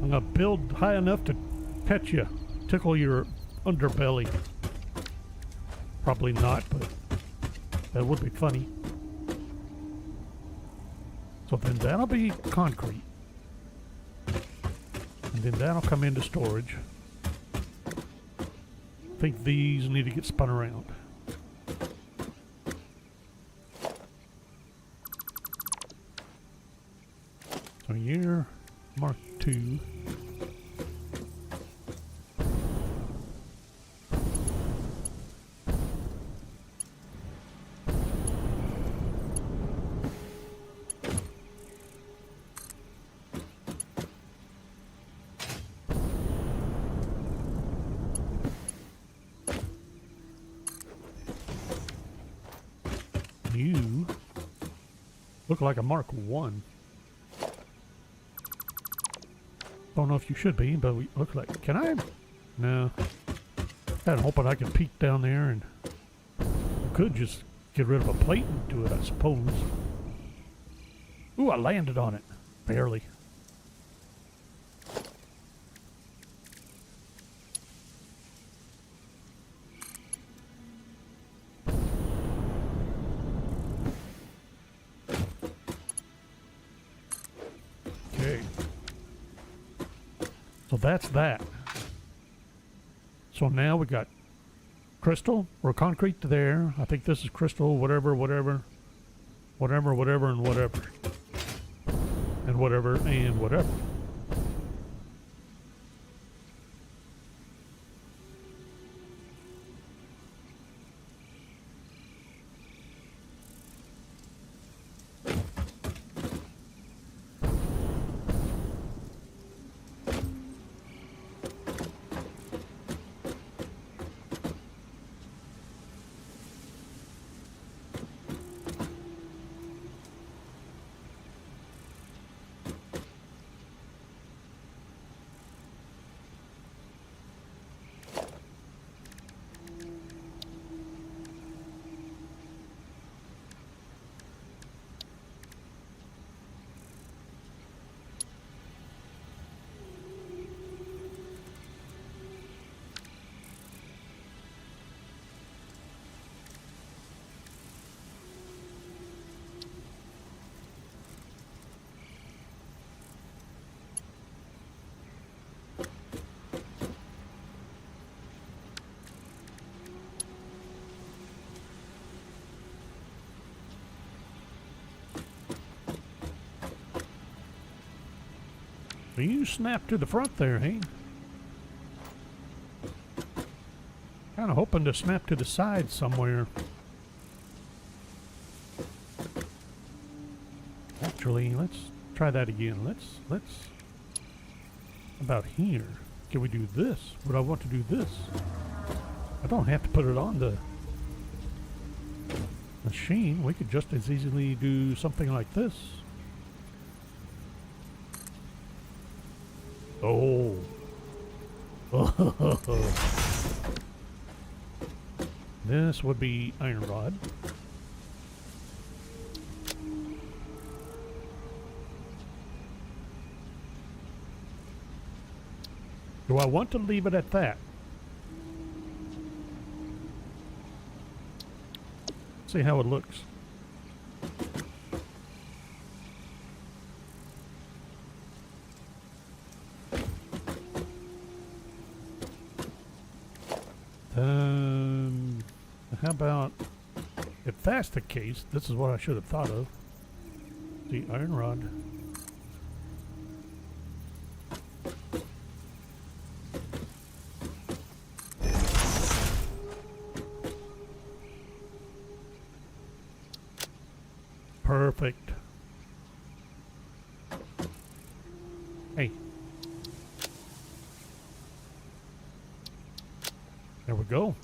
Speaker 1: I'm gonna build high enough to pet you, tickle your underbelly. Probably not, but that would be funny. So then that'll be concrete. And then that'll come into storage. I think these need to get spun around. So you're Mark II. You look like a Mark One. Don't know if you should be, but we look like. Can I? No. I'm hoping I can peek down there, and I could just get rid of a plate and do it, I suppose. Ooh, I landed on it. Barely. So that's that. So now we got crystal or concrete to there. I think this is crystal, whatever, whatever, whatever, whatever, and whatever. And whatever, and whatever. You snap to the front there, hey? Kind of hoping to snap to the side somewhere. Actually, let's try that again. Let's about here. Can we do this? Would I want to do this? I don't have to put it on the machine. We could just as easily do something like this. Oh. This would be iron rod. Do I want to leave it at that? See how it looks. How about, if that's the case, this is what I should have thought of. The iron rod. Perfect. Hey. There we go.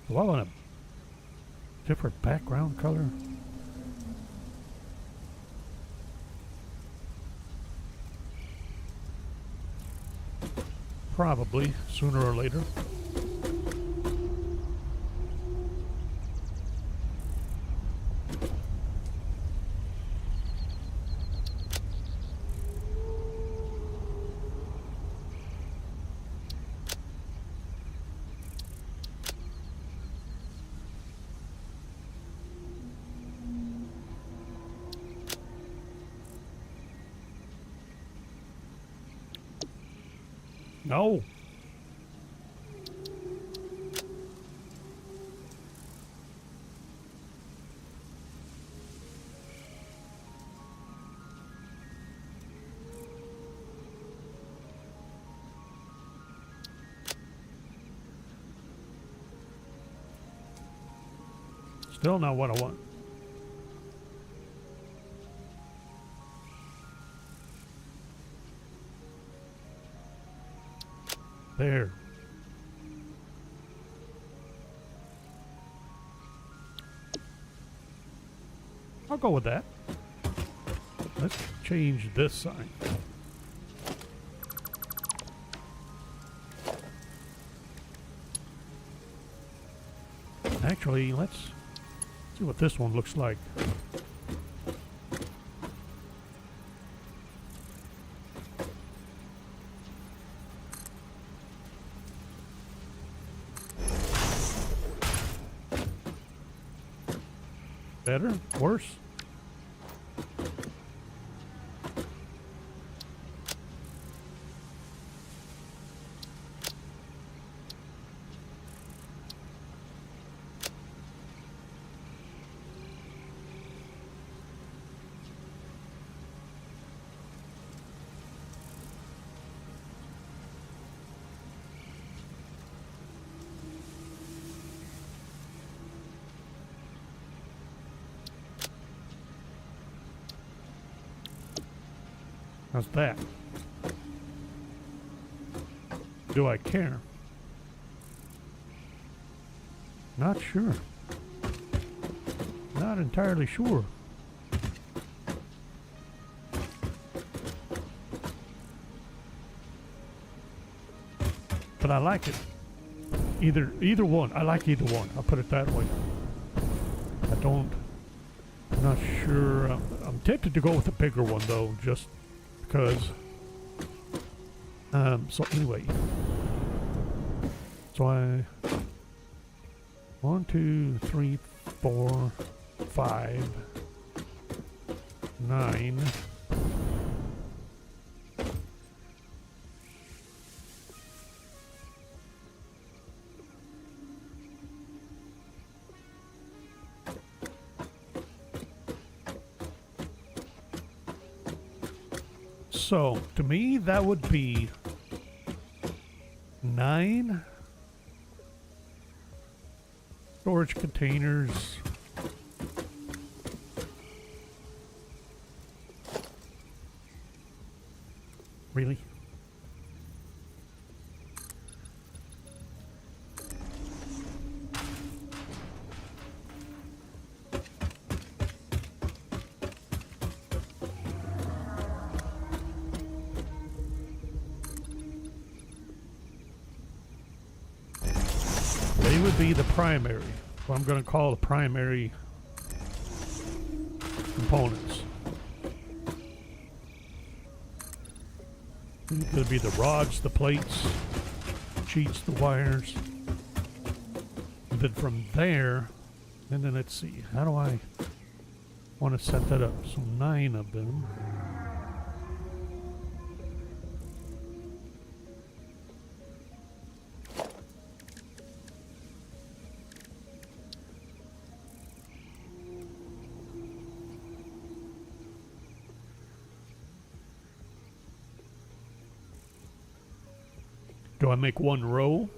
Speaker 1: Do I want a different background color? Probably, sooner or later. No. Still not what I want. There. I'll go with that. Let's change this sign. Actually, let's see what this one looks like. Better? Worse? How's that? Do I care? Not sure. Not entirely sure. But I like it. Either one. I like either one. I'll put it that way. I'm not sure. I'm tempted to go with the bigger one though, just because. So anyway. So 1, 2, 3, 4, 5, 9. So, to me, that would be 9 storage containers. Really? They would be the primary, what I'm going to call the primary components. These could be the rods, the plates, sheets, the wires. And then from there, and then let's see, how do I want to set that up? So 9 of them. Do I make one row?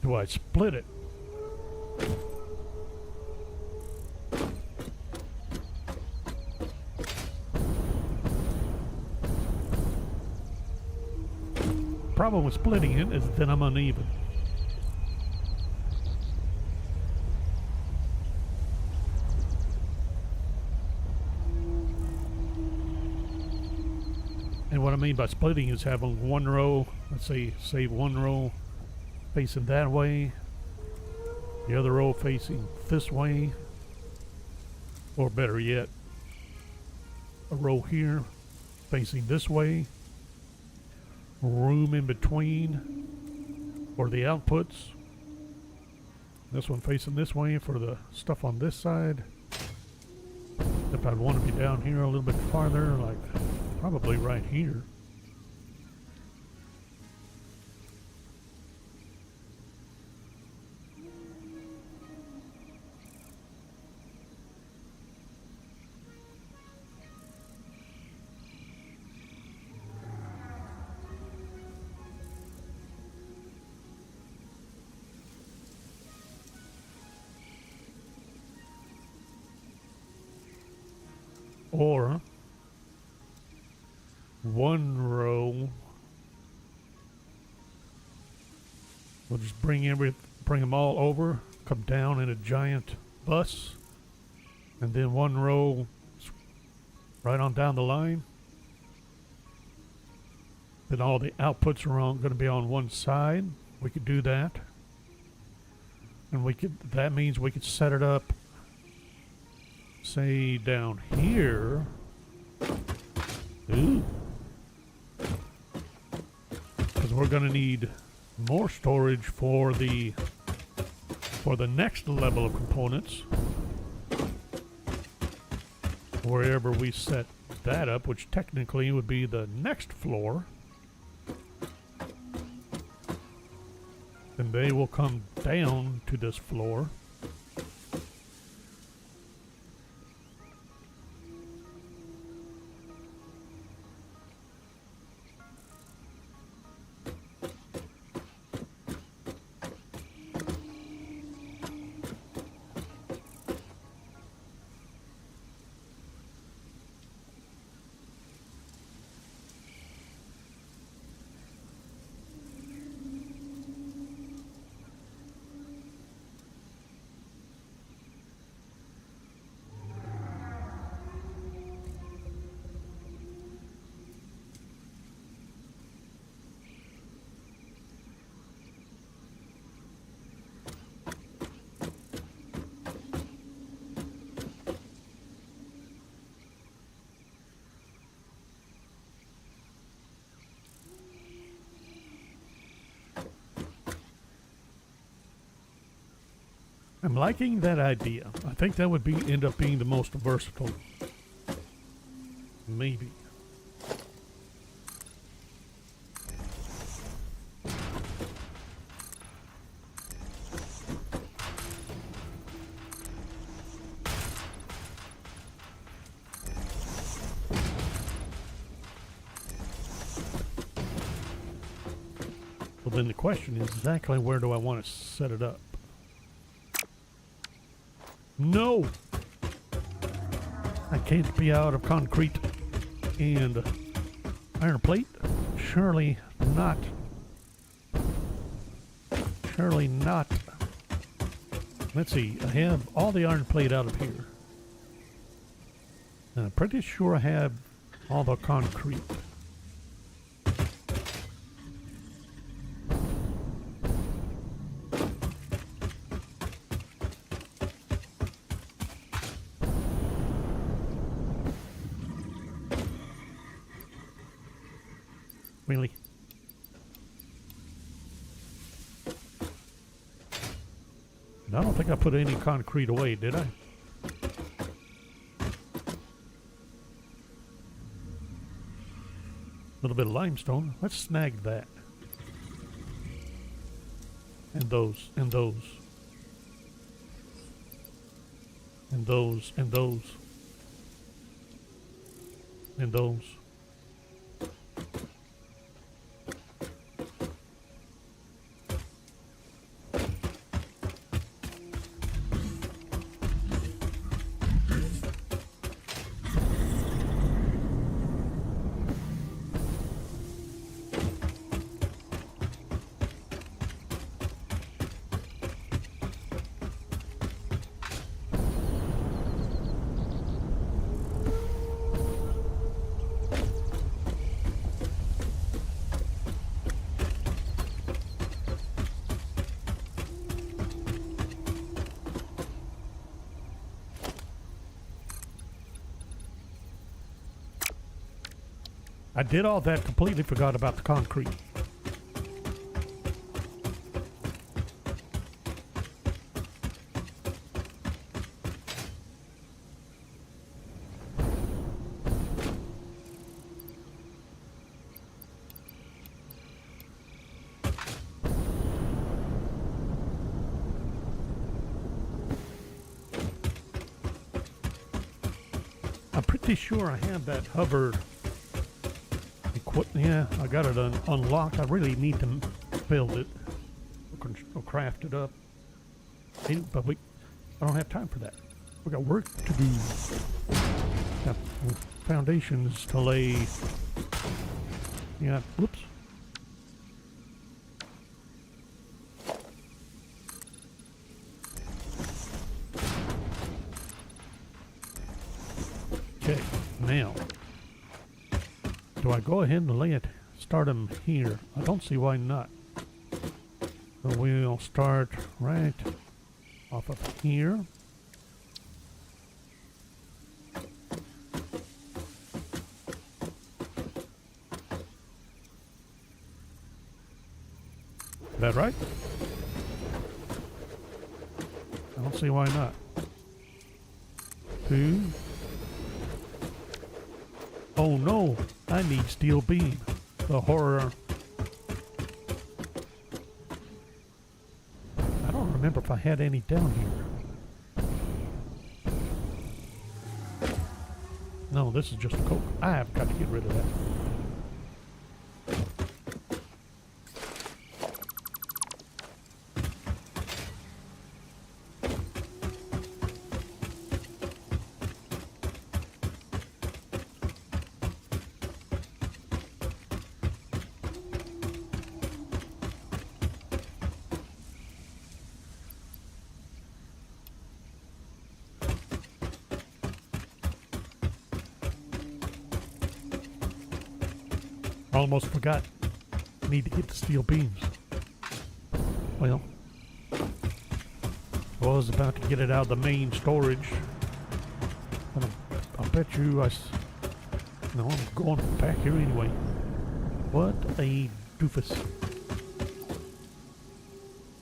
Speaker 1: Do I split it? Problem with splitting it is then I'm uneven. And what I mean by splitting is having one row, let's say one row facing that way, the other row facing this way, or better yet, a row here facing this way, room in between for the outputs, this one facing this way for the stuff on this side. If I'd want to be down here a little bit farther, like probably right here. Or one row, we'll just bring them all over, come down in a giant bus, and then one row right on down the line. Then all the outputs are going to be on one side. We could do that, and that means we could set it up, say down here. Ooh. Because we're going to need more storage for the next level of components. Wherever we set that up, which technically would be the next floor. Then they will come down to this floor. I'm liking that idea. I think that would end up being the most versatile. Maybe. Well, then the question is exactly where do I want to set it up? No! I can't be out of concrete and iron plate. Surely not. Surely not. Let's see. I have all the iron plate out of here. And I'm pretty sure I have all the concrete. Really? And I don't think I put any concrete away, did I? A little bit of limestone. Let's snag that. And those, and those. And those, and those. And those. I did all that, completely forgot about the concrete. I'm pretty sure I have that hover equipment. Yeah, I got it unlocked. I really need to build it or craft it up. But I don't have time for that. We got work to do. Got foundations to lay. Yeah, whoops. Okay, now, do I go ahead and start them here? I don't see why not. So we'll start right off of here. Is that right? I don't see why not. 2. Oh no, I need steel beam. The horror. I don't remember if I had any down here. No, this is just a coke. I have got to get rid of that. Almost forgot. Need to get the steel beams. Well, I was about to get it out of the main storage. And I bet you no, I'm going back here anyway. What a doofus.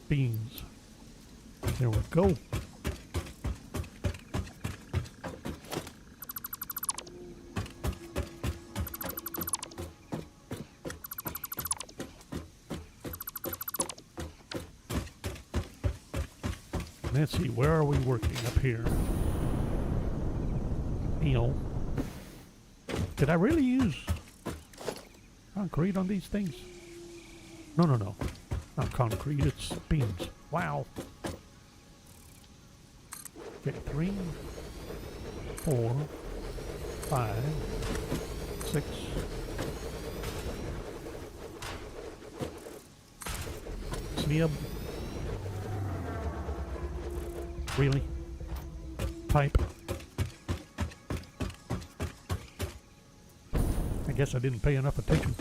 Speaker 1: Beams. There we go. Let's see, where are we working up here? Did I really use concrete on these things? No. Not concrete, it's beams. Wow. Okay, 3, 4, 5, 6. Snib. Really? Pipe. I guess I didn't pay enough attention.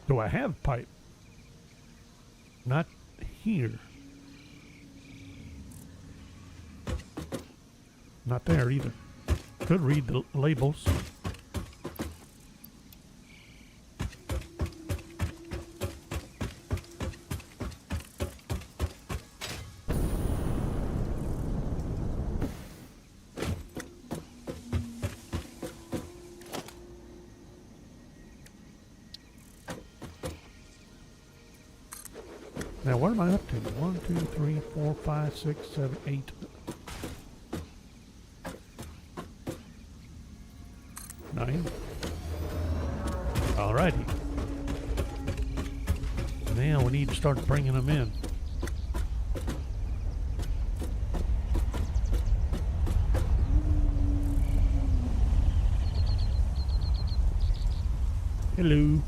Speaker 1: Do I have pipe? Not here. Not there either. Could read the labels. Now, what am I up to? 1, 2, 3, 4, 5, 6, 7, 8. 9. Alrighty. Now we need to start bringing them in. Hello.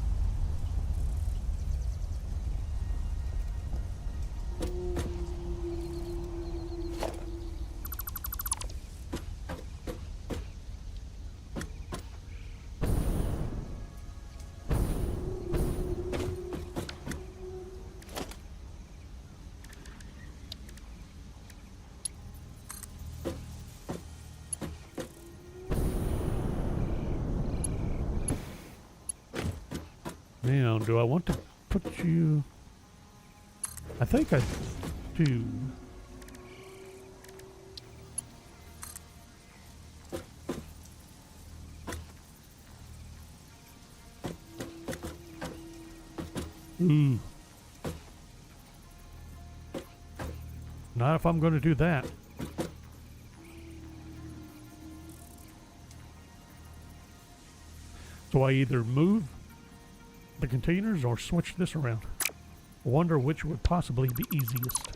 Speaker 1: Now, do I want to put you... I think I do. Ooh. Not if I'm going to do that. So I either move the containers or switch this around. I wonder which would possibly be easiest.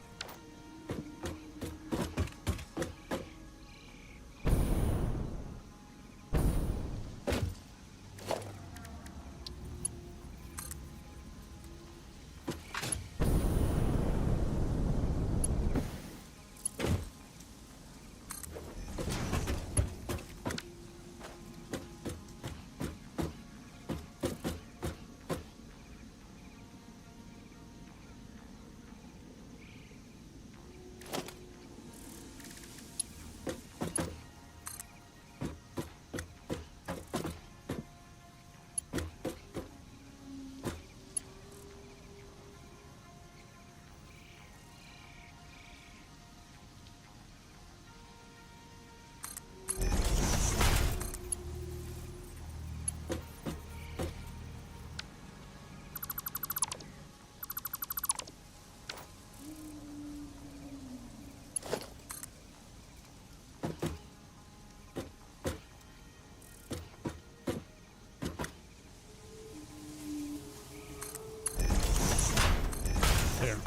Speaker 1: There.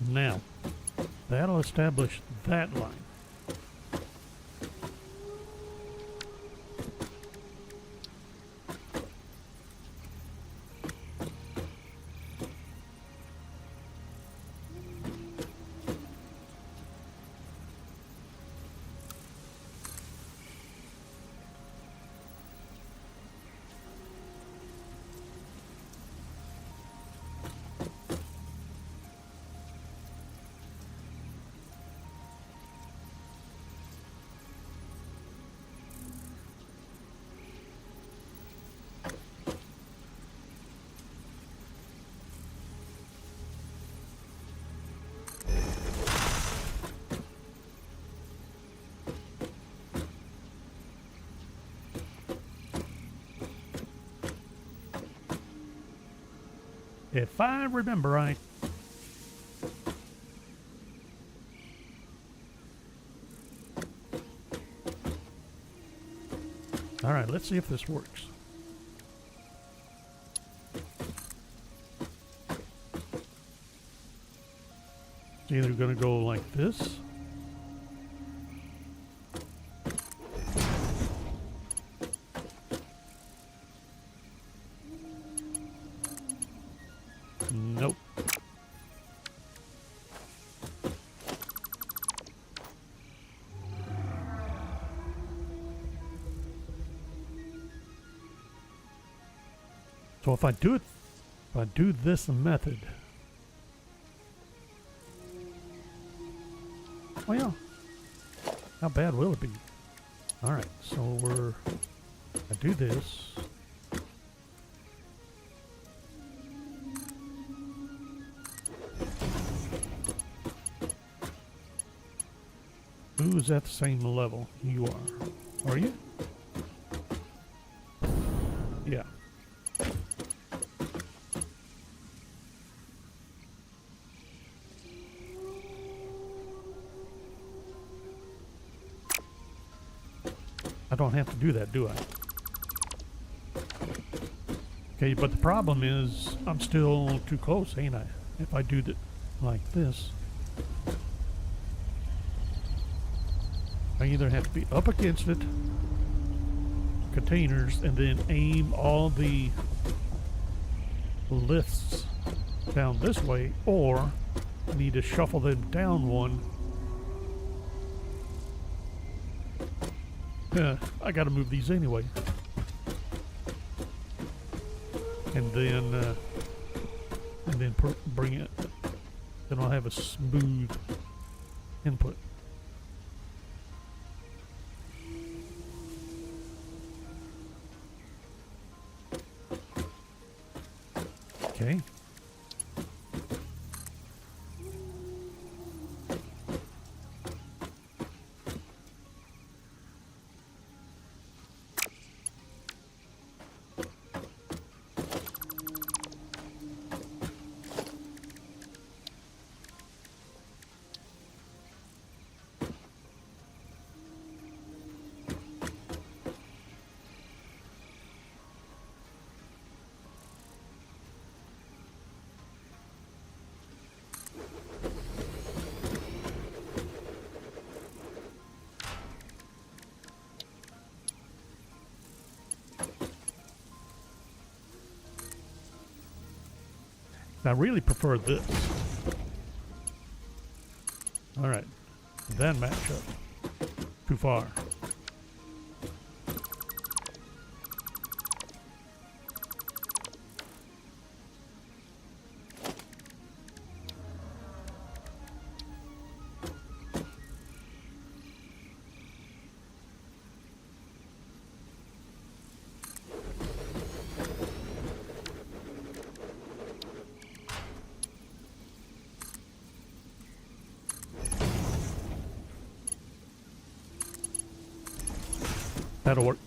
Speaker 1: Now, that'll establish that line. If I remember right. All right, let's see if this works. It's either going to go like this. Nope. So if I do this method, well, yeah, how bad will it be? All right, so I do this. Who's at the same level you are? Are you? Yeah. I don't have to do that, do I? Okay, but the problem is I'm still too close, ain't I? If I do it like this, I either have to be up against it, containers, and then aim all the lifts down this way, or I need to shuffle them down one. I gotta move these anyway. And then bring it, then I'll have a smooth input. Okay. I really prefer this. All right. Then match up. Too far. That'll work.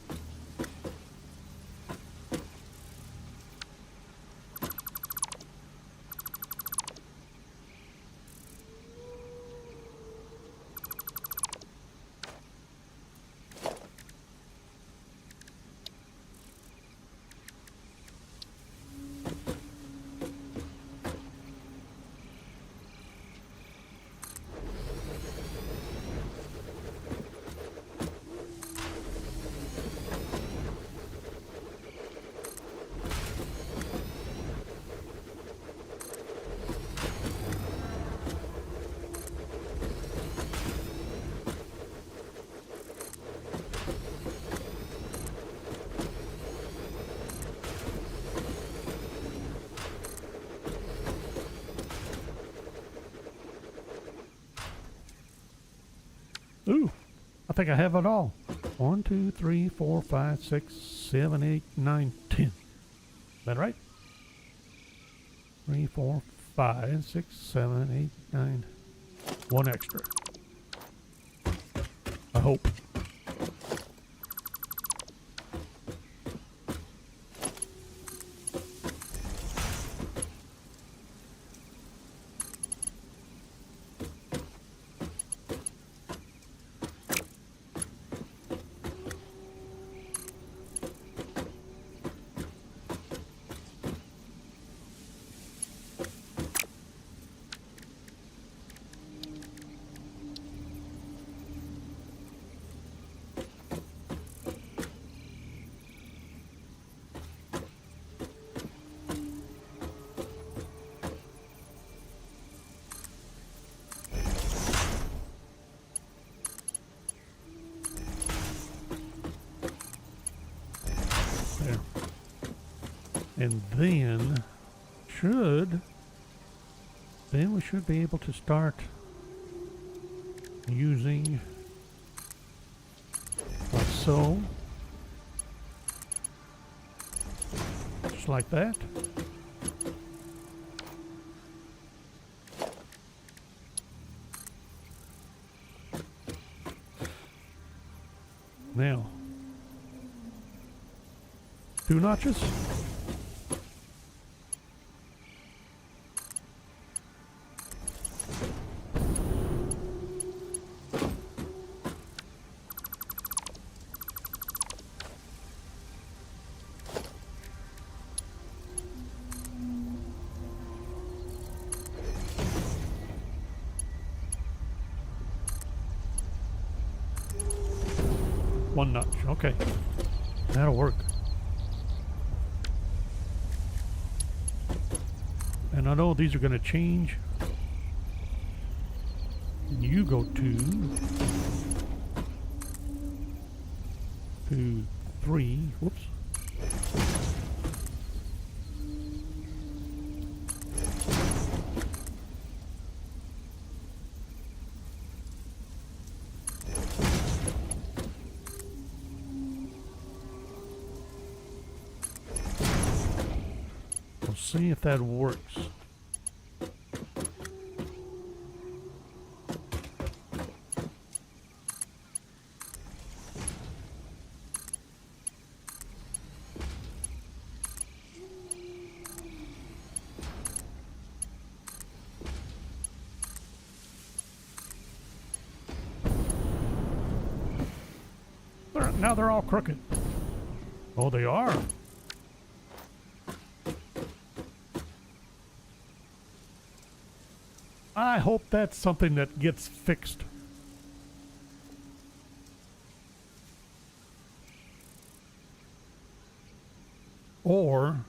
Speaker 1: Ooh, I think I have it all. 1, 2, 3, 4, 5, 6, 7, 8, 9, 10. Is that right? 3, 4, 5, 6, 7, 8, 9. One extra. I hope. And then we should be able to start using like so, just like that. Now, 2 notches. One notch, okay. That'll work. And I know these are going to change. And you go 2, 3, whoops. see if that works. Now they're all crooked. Oh, they are. I hope that's something that gets fixed. Or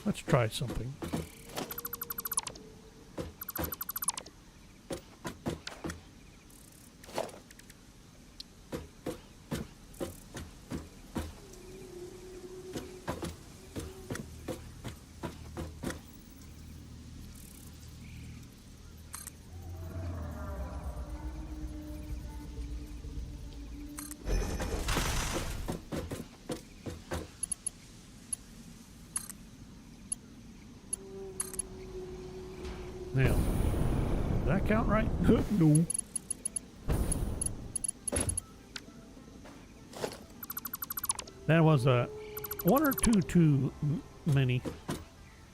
Speaker 1: let's try something. Now, did that count right? No. That was a one or two too many.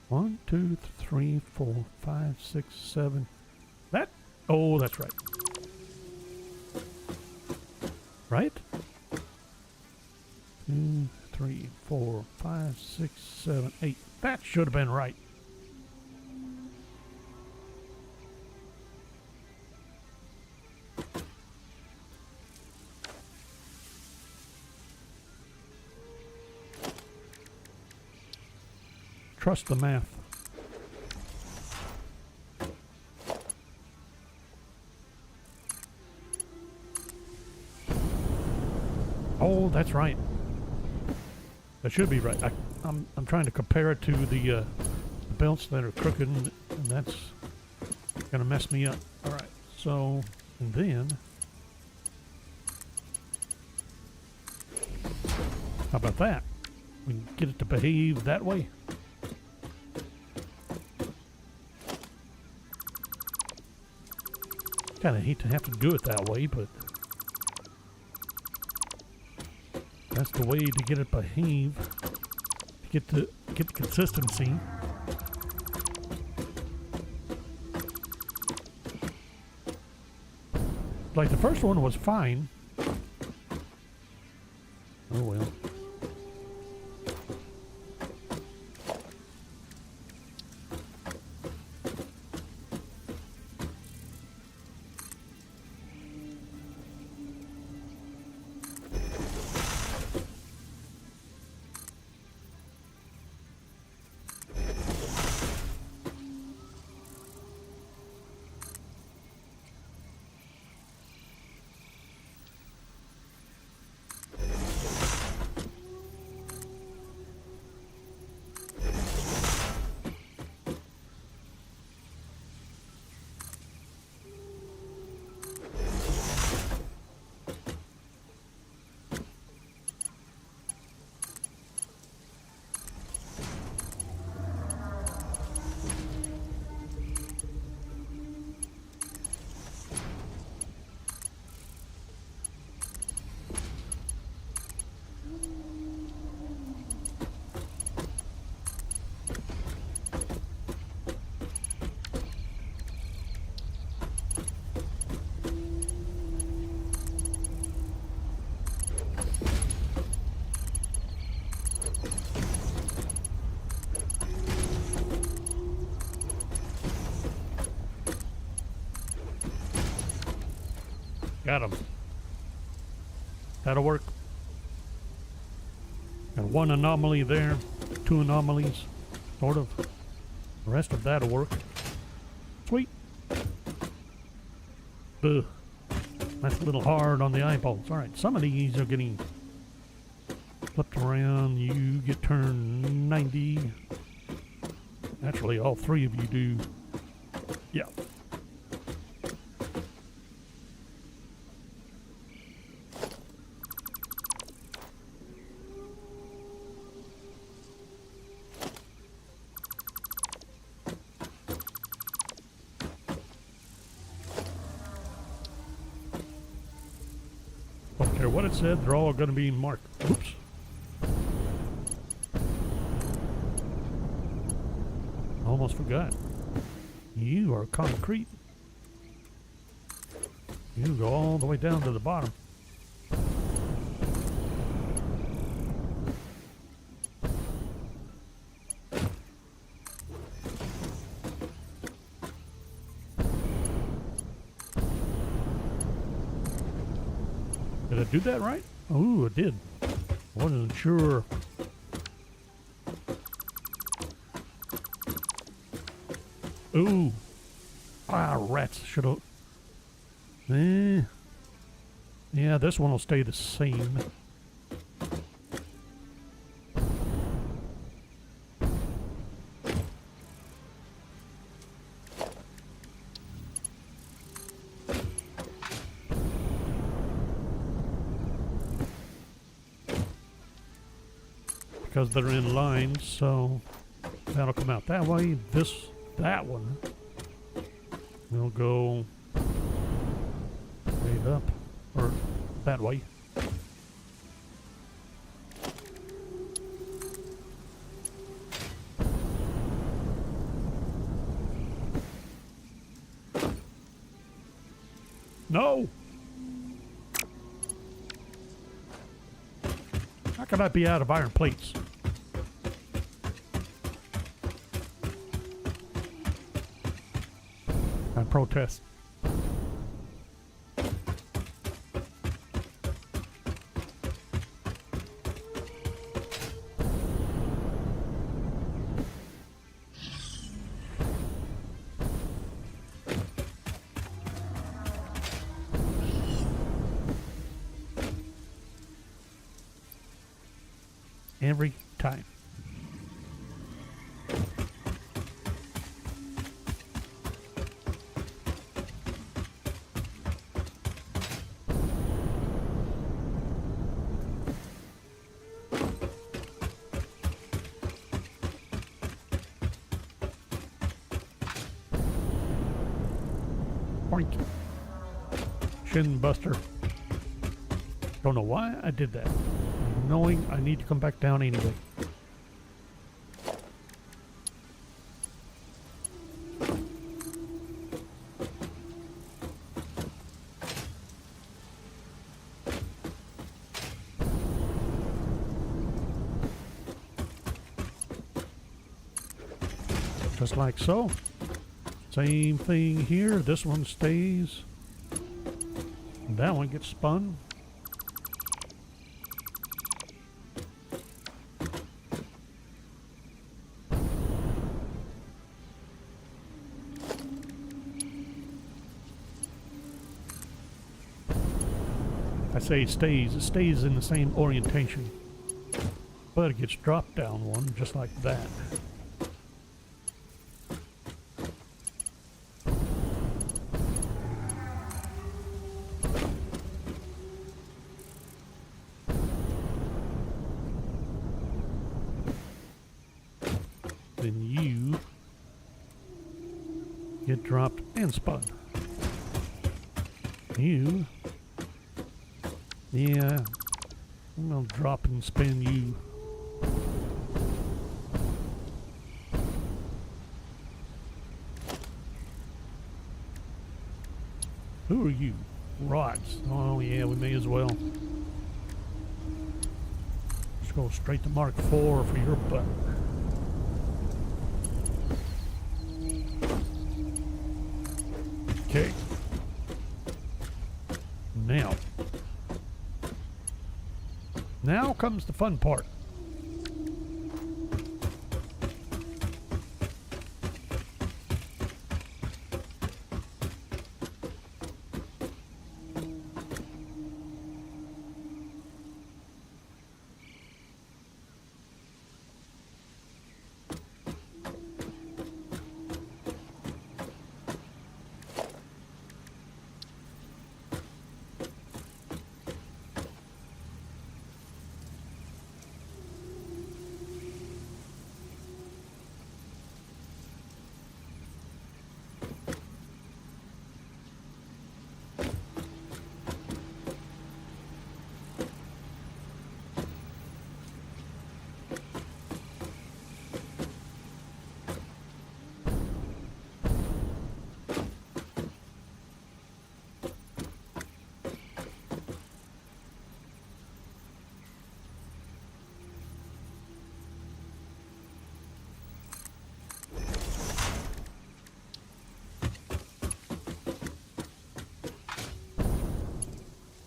Speaker 1: 1, 2, 3, 4, 5, 6, 7. That? Oh, that's right. Right? 2, 3, 4, 5, 6, 7, 8. That should have been right. Trust the math. Oh, that's right. That should be right. I'm trying to compare it to the belts that are crooked, and that's gonna mess me up. All right. So, and then, how about that? We can get it to behave that way. Kind of hate to have to do it that way, but that's the way to get it behave, to get the consistency. Like the first one was fine. Oh well. Got him. That'll work. Got one anomaly there, 2 anomalies, sort of. The rest of that'll work. Sweet. Ugh. That's a little hard on the eyeballs. Alright, some of these are getting a flipped around. You get turned 90. Actually, all three of you do. Yeah. Don't care what it said, they're all going to be marked. Oops. Almost forgot. You are concrete. You go all the way down to the bottom. Did I do that right? Oh, I did. Wasn't sure. Ooh. Ah, rats. Should have. Yeah, this one will stay the same. Because they're in lines, so that'll come out that way. That one will go straight up, or that way. No! How can I be out of iron plates? I protest. Every time. Boink. Shin buster. Don't know why I did that. Knowing I need to come back down anyway. Just like so. Same thing here. This one stays. That one gets spun. I say it stays in the same orientation, but it gets dropped down one just like that. Then you get dropped and spun. You, yeah, I'm gonna drop and spin you. Who are you? Rods. Oh yeah, we may as well. Let's go straight to Mark 4 for your butt. Okay. Now comes the fun part.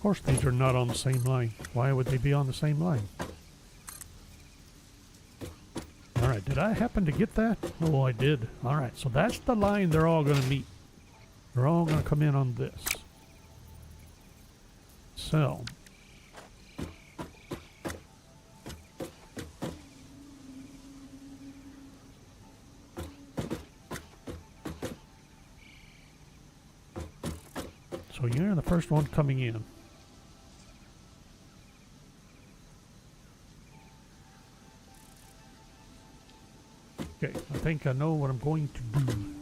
Speaker 1: Of course, these are not on the same line. Why would they be on the same line? All right, did I happen to get that? Oh, I did. All right, so that's the line they're all going to meet. They're all going to come in on this. So. So you're the first one coming in. Okay, I think I know what I'm going to do.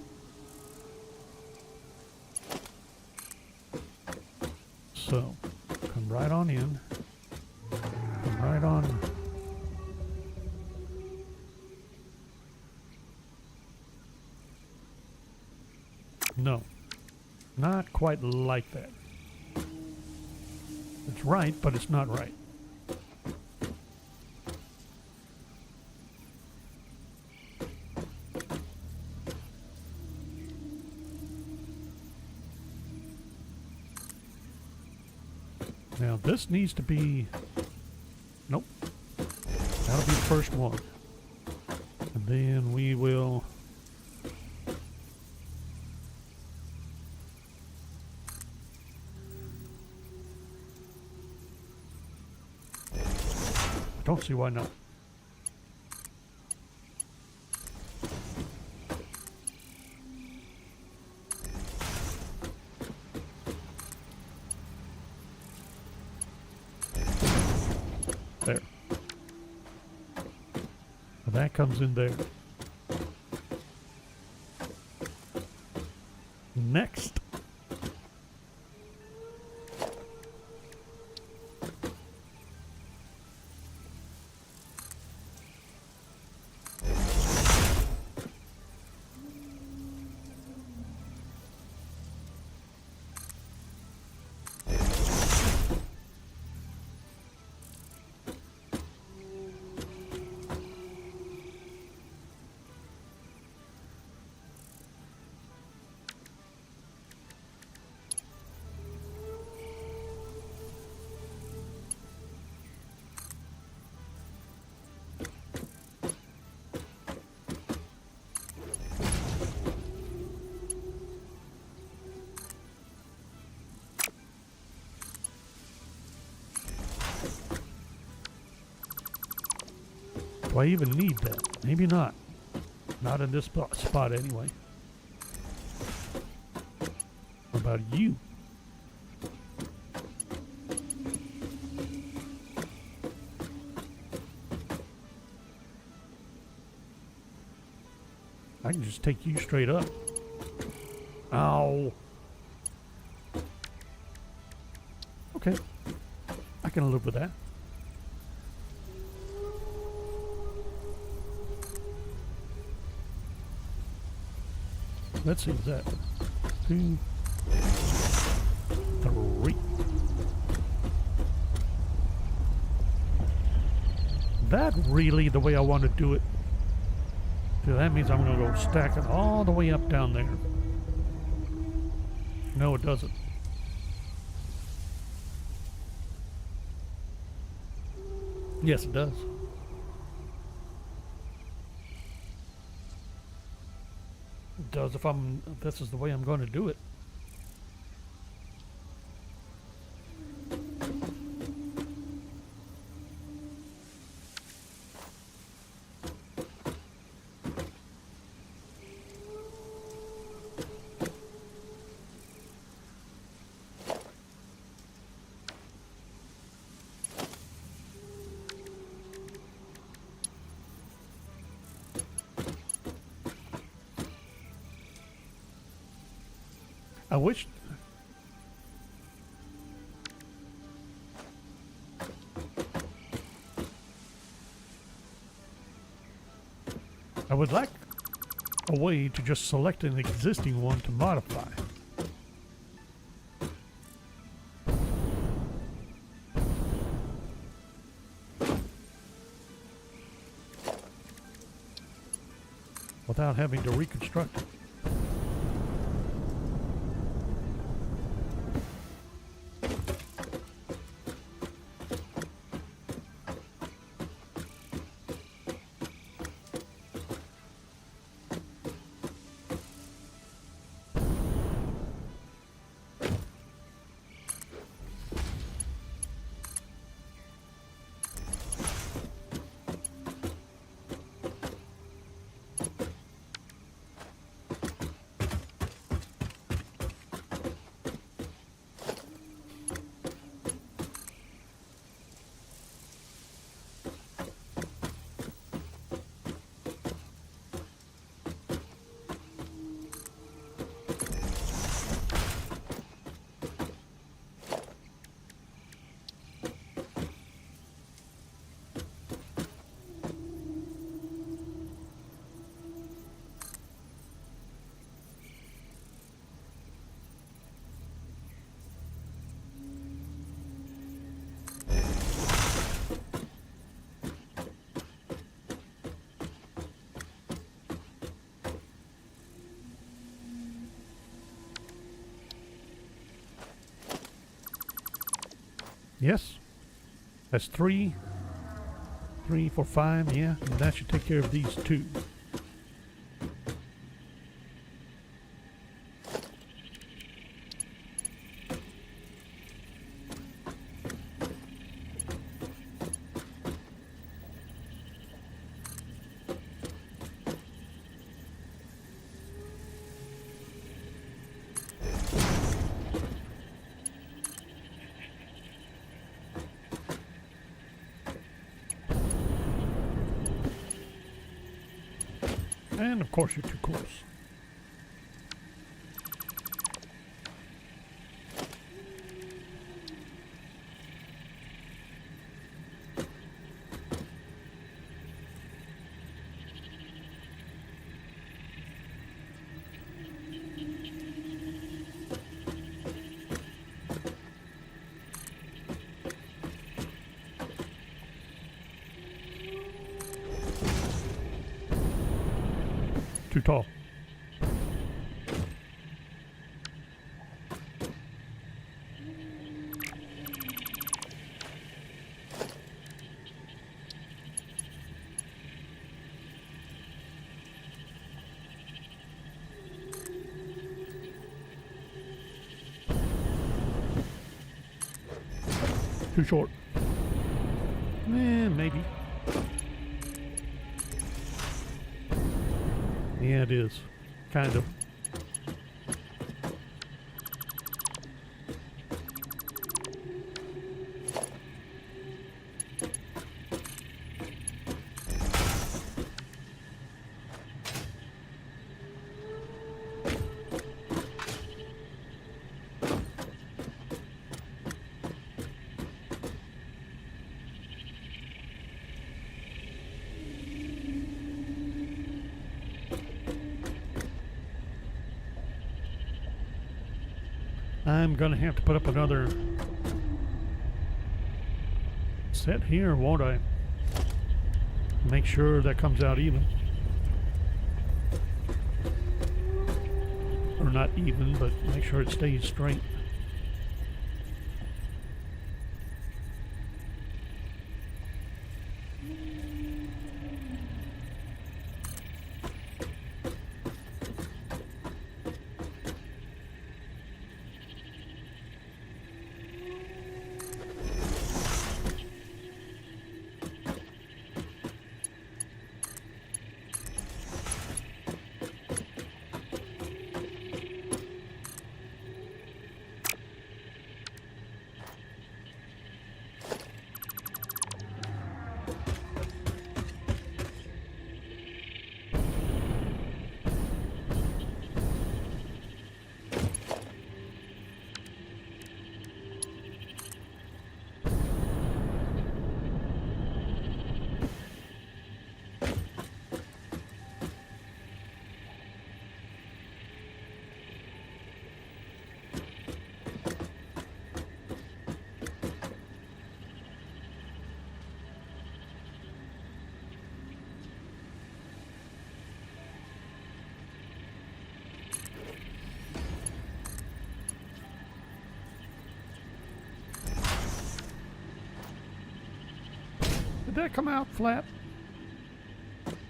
Speaker 1: So, come right on in. Come right on. No, not quite like that. It's right, but it's not right. Now this needs to be, nope, that'll be the first one. And then we will, don't see why not. There. And that comes in there. Next. Do I even need that? Maybe not. Not in this spot anyway. What about you? I can just take you straight up. Ow. Okay. I can live with that. Let's see, is that 2, 3. That really the way I want to do it. So that means I'm going to go stack it all the way up down there. No, it doesn't. Yes, it does. It does if this is the way I'm going to do it. I wish. I would like a way to just select an existing one to modify. Without having to reconstruct it. Yes. That's 3, 3, 4, 5. Yeah, and that should take care of these 2. And of course you're too close. Too tall. Too short. Maybe. Yeah, it is. Kind of. I'm gonna have to put up another set here, won't I? Make sure that comes out even. Or not even, but make sure it stays straight. Did that come out flat?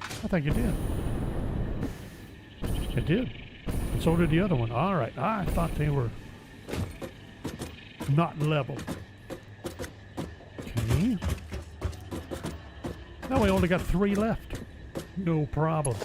Speaker 1: I think it did. It did. And so did the other one. All right. I thought they were not level. Okay. Now we only got 3 left. No problem.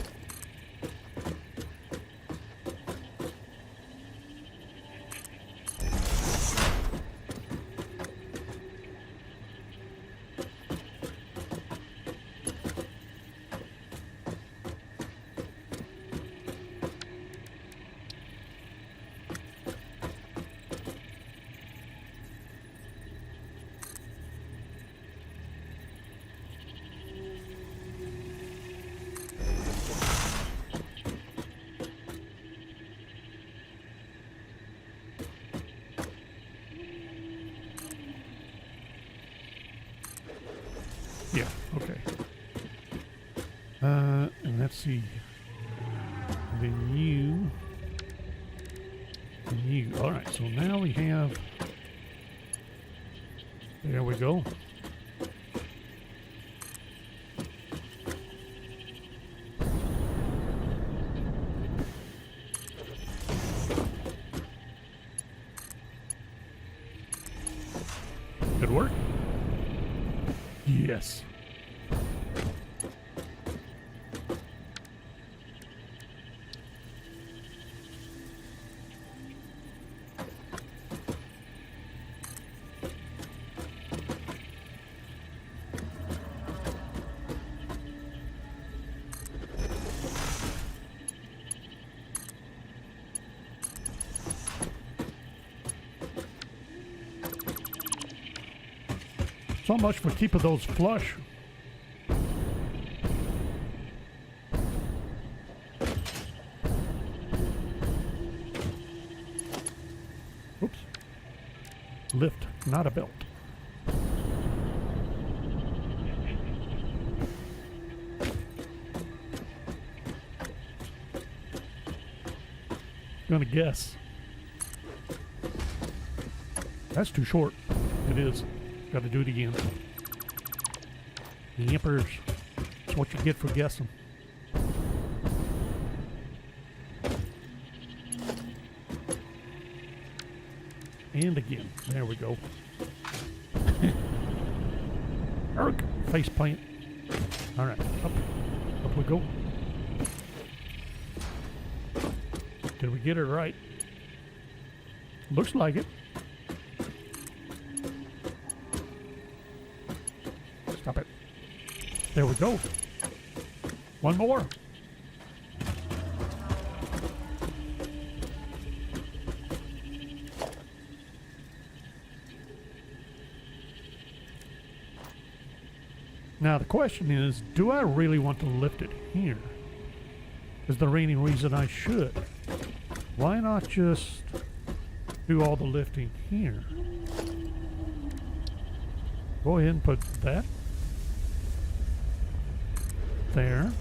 Speaker 1: Yeah, okay. And let's see. Then you. And you. Alright, so now we have There we go. Good work. Yes. So much for keeping those flush. Oops. Lift, not a belt. Gonna guess. That's too short. It is. Got to do it again. The Emperors. That's what you get for guessing. And again. There we go. Erk! Face plant. Alright. Up. Up we go. Did we get it right? Looks like it. Stop it. There we go. One more. Now the question is, do I really want to lift it here? Is the only reason I should. Why not just do all the lifting here? Go ahead and put that there.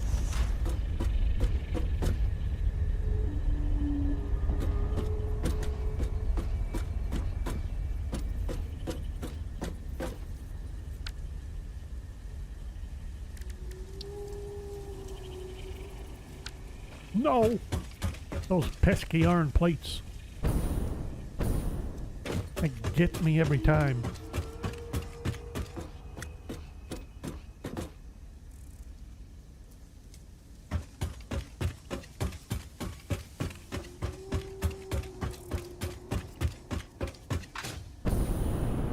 Speaker 1: No! Those pesky iron plates. They get me every time.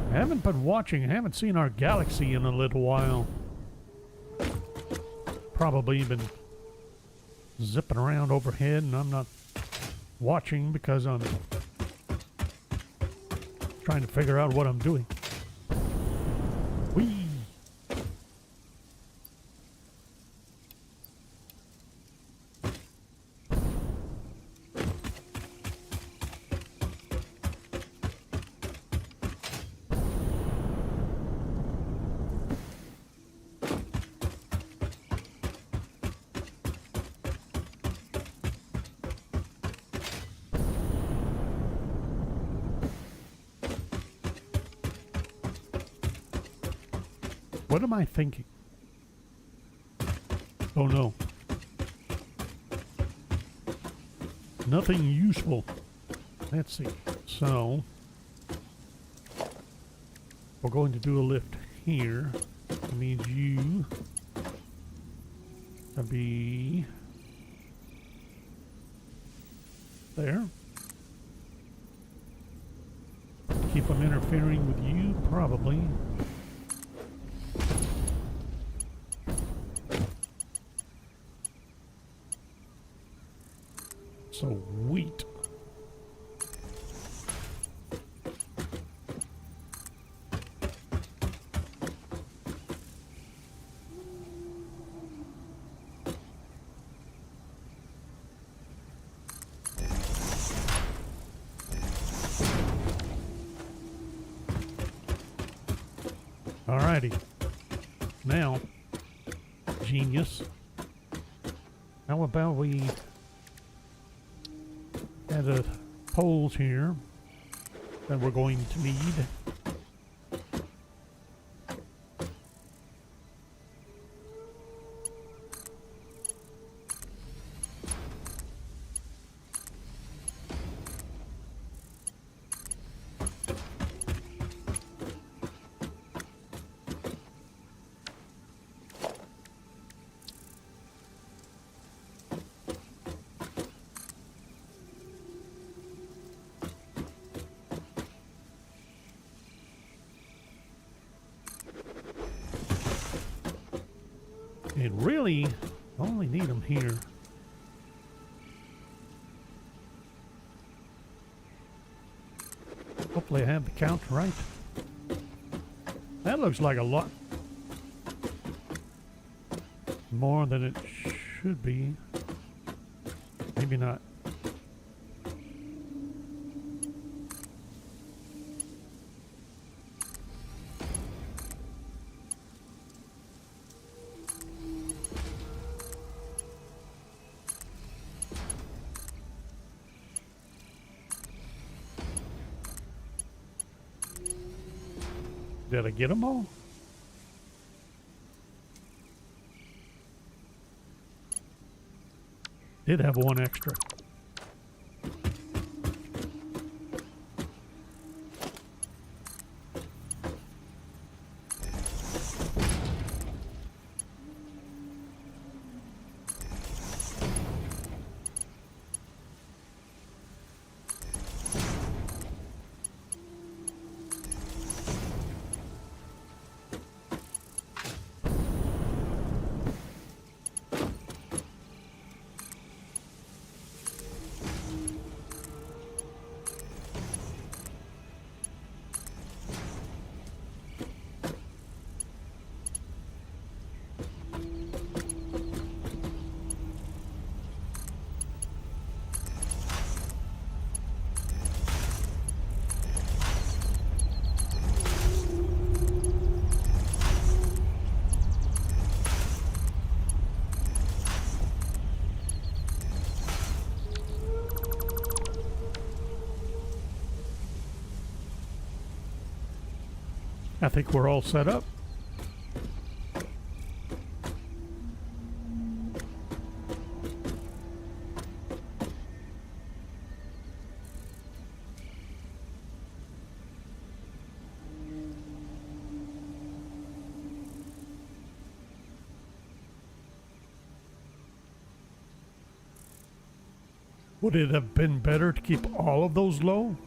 Speaker 1: I haven't been watching, I haven't seen our galaxy in a little while. Probably been zipping around overhead and I'm not watching because I'm trying to figure out what I'm doing. Whee! What am I thinking? Oh no. Nothing useful. Let's see. So, we're going to do a lift here. That means you to be there. Keep them interfering with you, probably. So wheat. Alrighty. Now, genius. How about we add the poles here that we're going to need. And really, I only need them here. Hopefully I have the count right. That looks like a lot more than it should be. Maybe not. Did I get them all? Did have one extra. I think we're all set up. Would it have been better to keep all of those low?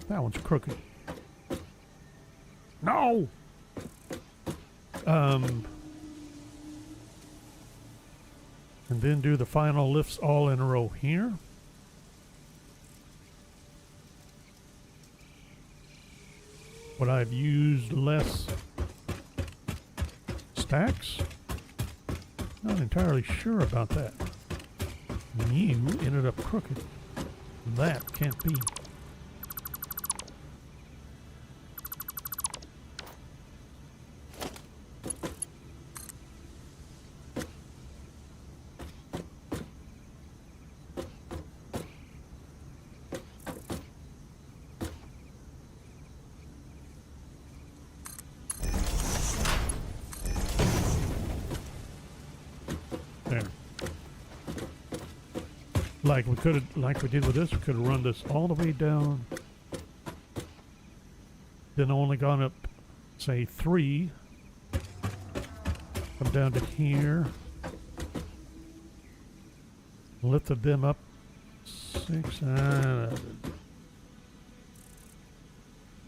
Speaker 1: That one's crooked. No! And then do the final lifts all in a row here. Would I have used less stacks? Not entirely sure about that. You ended up crooked. That can't be. Like we could have, like we did with this, we could have run this all the way down. Then only gone up, say 3. Come down to here. Lifted them up 6.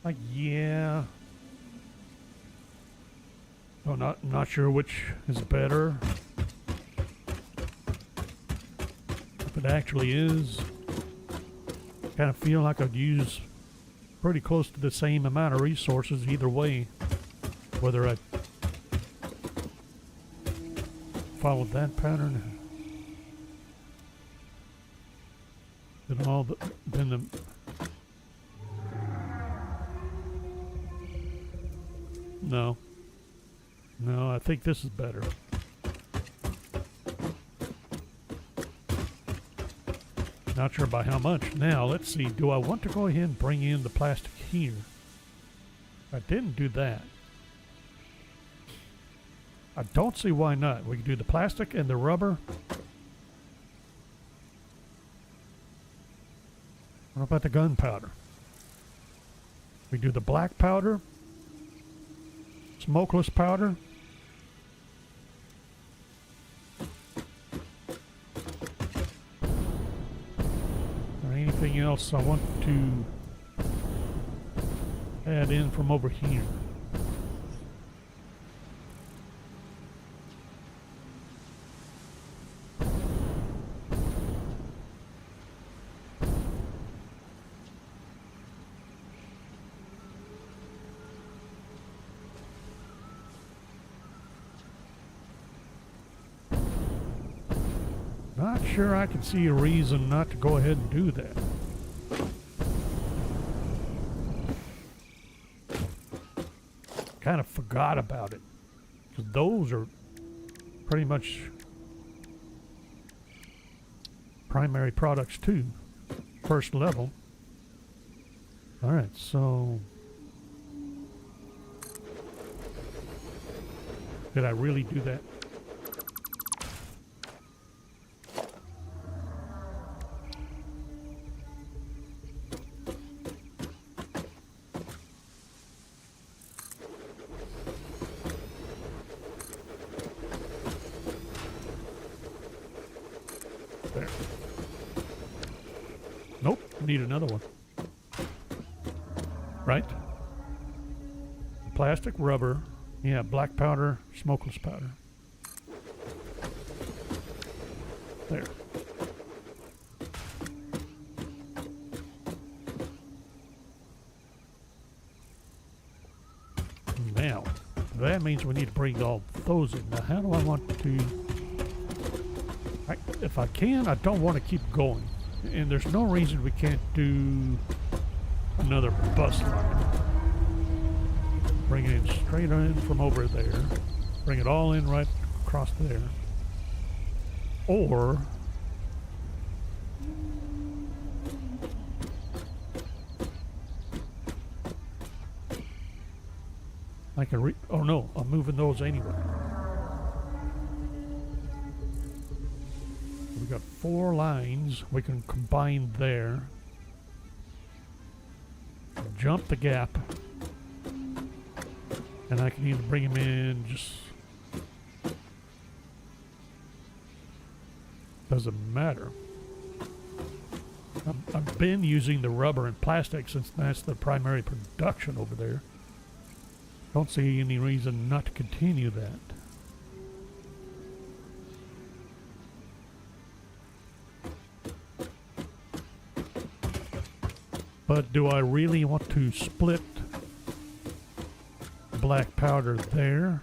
Speaker 1: Like yeah. Oh, not sure which is better. It actually is. Kind of feel like I'd use pretty close to the same amount of resources either way, whether I followed that pattern. No, I think this is better. Not sure by how much. Now, let's see. Do I want to go ahead and bring in the plastic here? I didn't do that. I don't see why not. We can do the plastic and the rubber. What about the gunpowder? We do the black powder, smokeless powder. Anything else I want to add in from over here? Not sure I can see a reason not to go ahead and do that. Kind of forgot about it. Because those are pretty much primary products too. First level. Alright, so... Did I really do that? There. Nope, need another one. Right? Plastic, rubber, yeah, black powder, smokeless powder. There. Now, that means we need to bring all those in. Now, how do I want to... if I can, I don't want to keep going. And there's no reason we can't do another bus line. Bring it in straight in from over there. Bring it all in right across there. Or... I can oh no, I'm moving those anyway. We've got 4 lines we can combine there. Jump the gap. And I can either bring them in just... Doesn't matter. I've been using the rubber and plastic since that's the primary production over there. Don't see any reason not to continue that. But do I really want to split black powder there?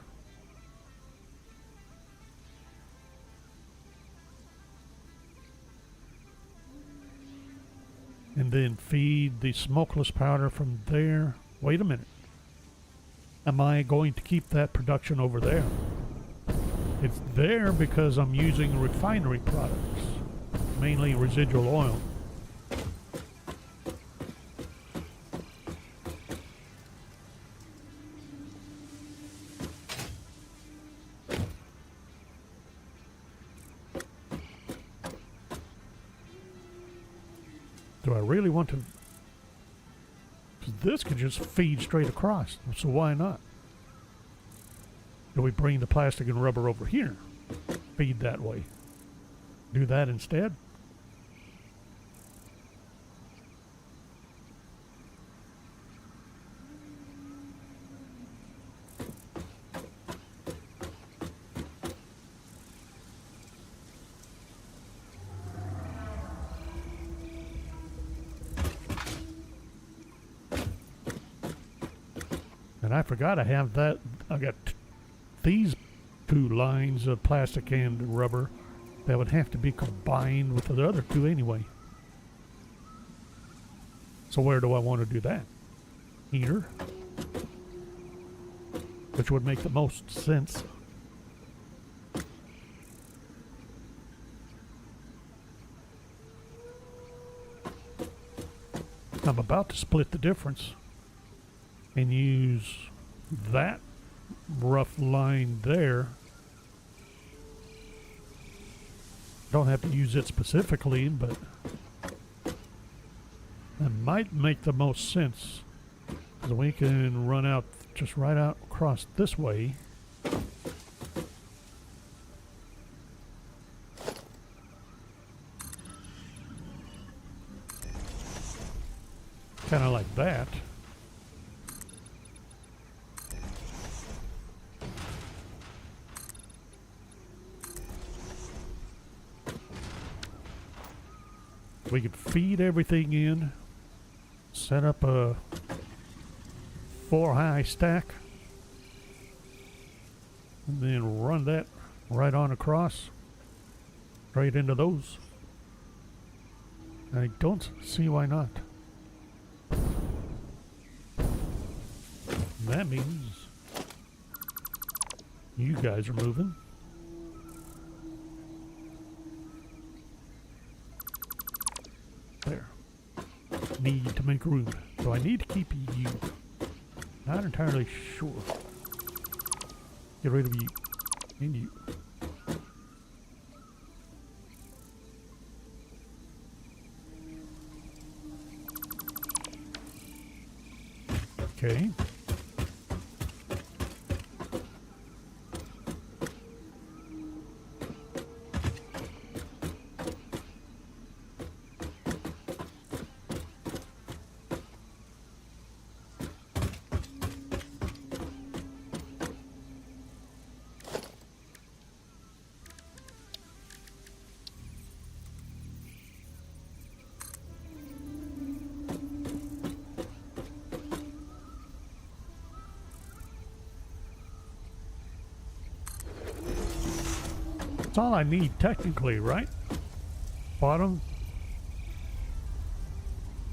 Speaker 1: And then feed the smokeless powder from there? Wait a minute. Am I going to keep that production over there? It's there because I'm using refinery products, mainly residual oil. Do I really want to? This could just feed straight across, so why not? Do we bring the plastic and rubber over here? Feed that way. Do that instead? And I forgot I have that. I got these 2 lines of plastic and rubber that would have to be combined with the other 2 anyway. So where do I want to do that? Here? Which would make the most sense. I'm about to split the difference and use that rough line there. Don't have to use it specifically, but that might make the most sense. So we can run out just right out across this way. Kind of like that. We could feed everything in, set up a 4-high stack, and then run that right on across. Straight into those. I don't see why not. That means you guys are moving. There. Need to make room. So I need to keep you. Not entirely sure. Get rid of you. And you. Okay. That's all I need technically, right? Bottom.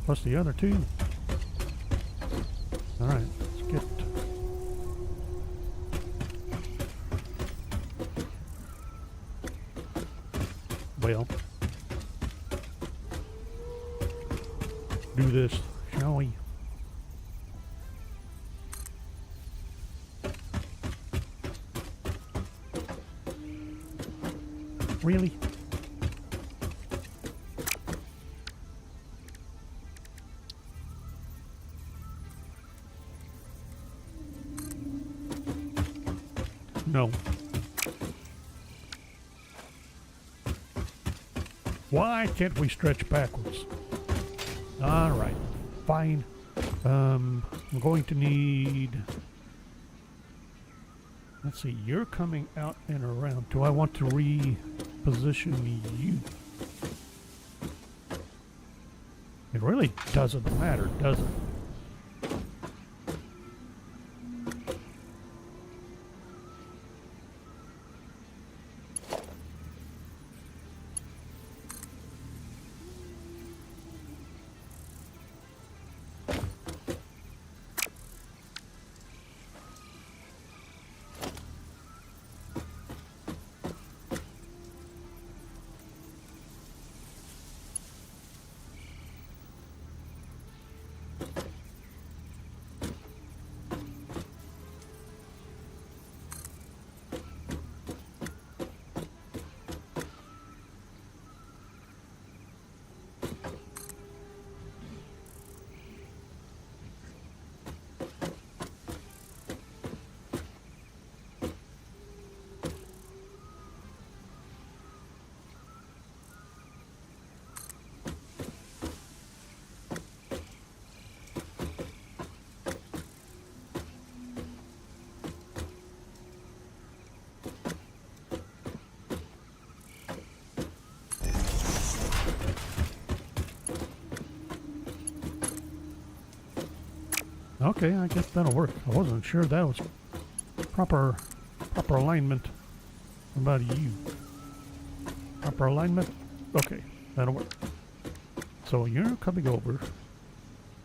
Speaker 1: Plus the other two. Alright, let's get... Well. Do this, shall we? Really? No. Why can't we stretch backwards? All right, fine. I'm going to need... Let's see, you're coming out and around. Do I want to reposition you? It really doesn't matter, does it? Okay, I guess that'll work. I wasn't sure that was proper alignment. What about you? Proper alignment? Okay, that'll work. So you're coming over.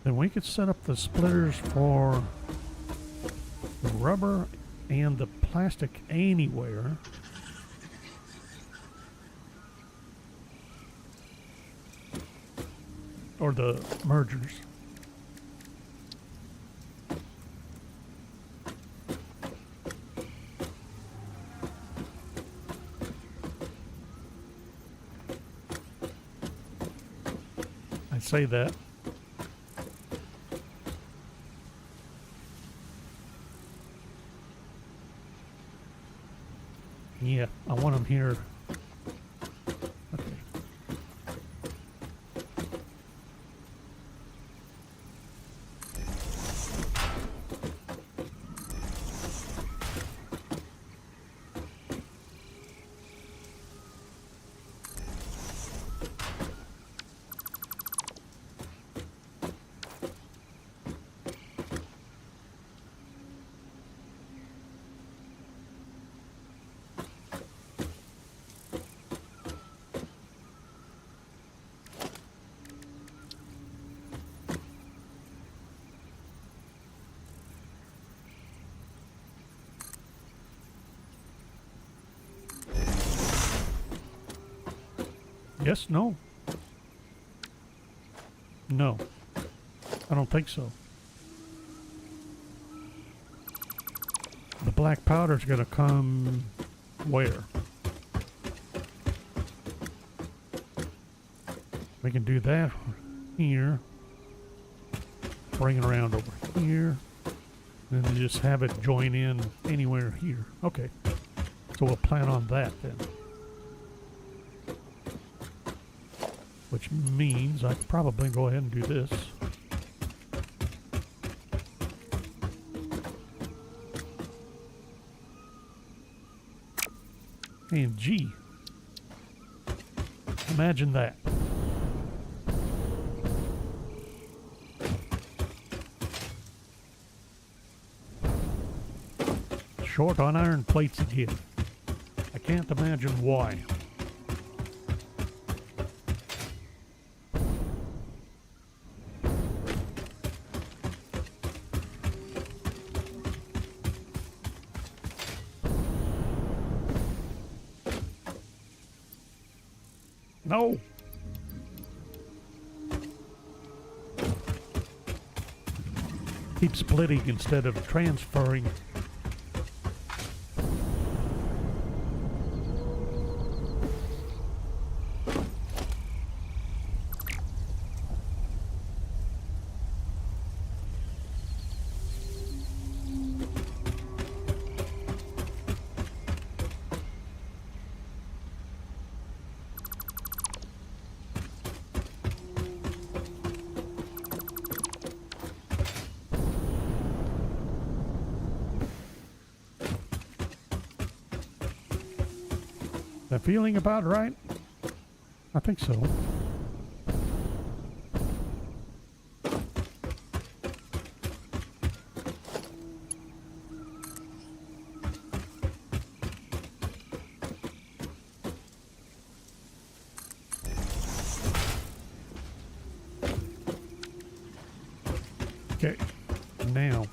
Speaker 1: Then we could set up the splitters for the rubber and the plastic anywhere. Or the mergers. Say that. Yeah, I want them here. Okay. Yes? No? No. I don't think so. The black powder's gonna come where? We can do that here. Bring it around over here. And then just have it join in anywhere here. Okay. So we'll plan on that then. Which means I could probably go ahead and do this. And G. Imagine that. Short on iron plates again. I can't imagine why. No. Keep splitting instead of transferring. That feeling about right? I think so. Okay, now.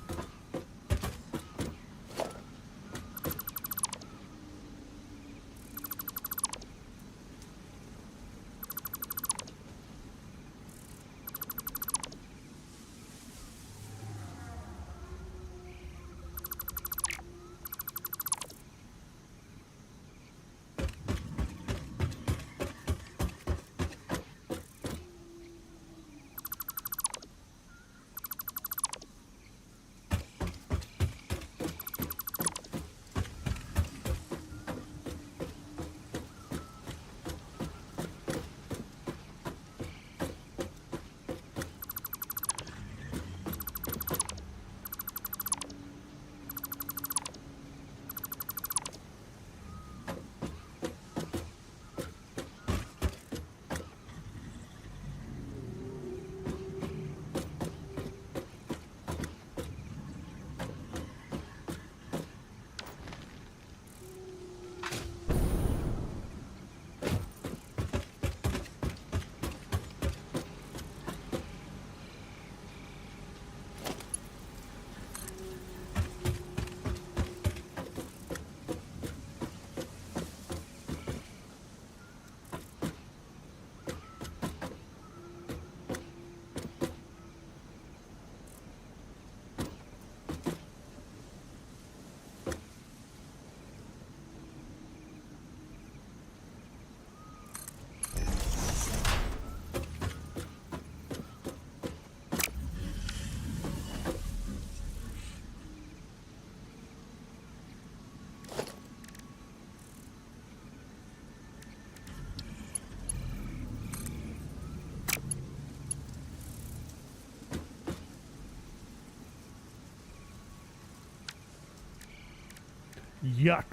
Speaker 1: Yuck.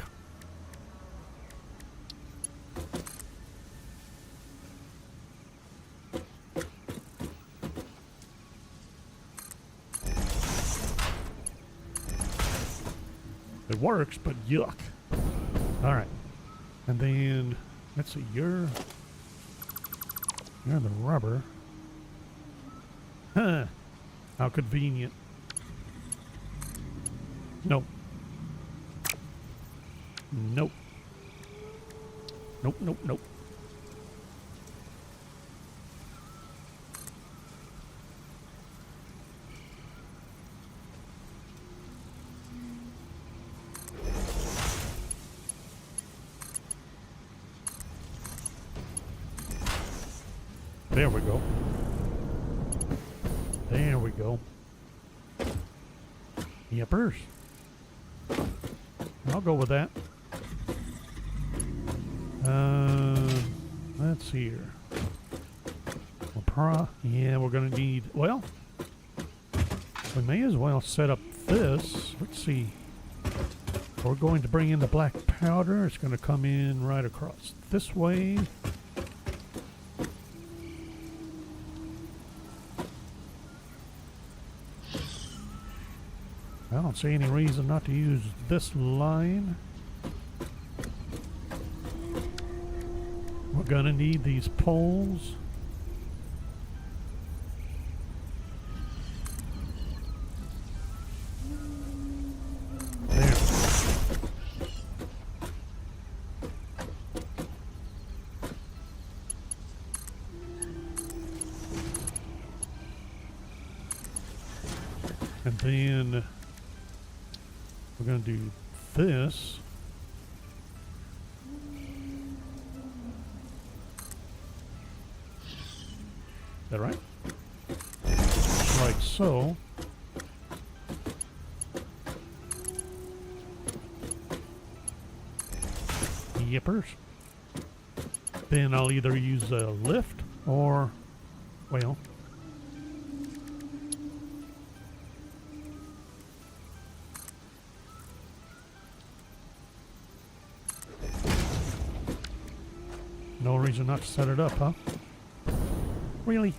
Speaker 1: It works, but yuck. All right. And then, let's see, you're the rubber. Huh. How convenient. Nope. Nope. Nope, nope, nope. there we go. There we go. Yippers. I'll go with that. Let's see here. Yeah, we're gonna need, well, we may as well set up this. Let's see. We're going to bring in the black powder. It's going to come in right across this way. I don't see any reason not to use this line. We're going to need these poles. There. And then we're going to do this. Is that right? Like so. Yippers. Then I'll either use a lift or, well, no reason not to set it up, huh? Really?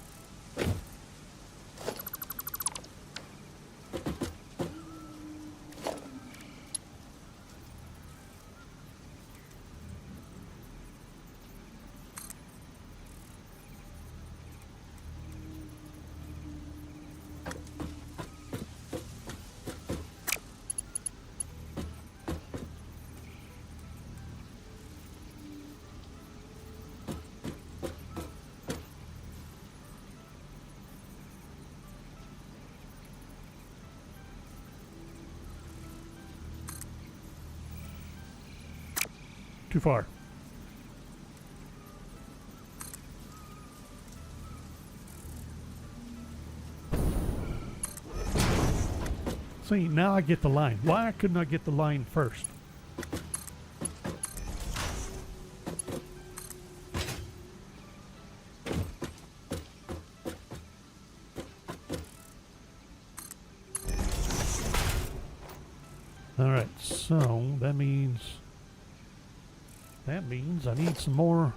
Speaker 1: Too far. See, now I get the line. Why couldn't I get the line first? All right, so that means I need some more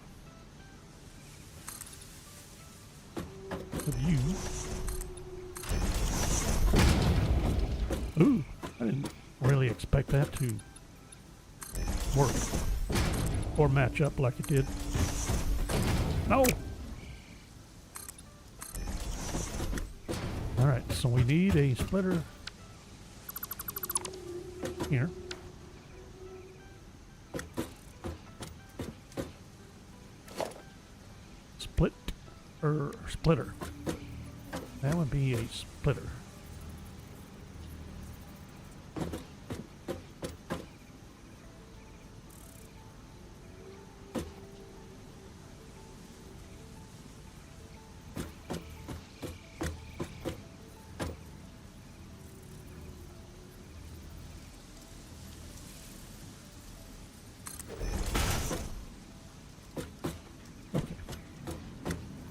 Speaker 1: of you. Ooh, I didn't really expect that to work or match up like it did. No! Alright, so we need a splitter here. Splitter. That would be a splitter.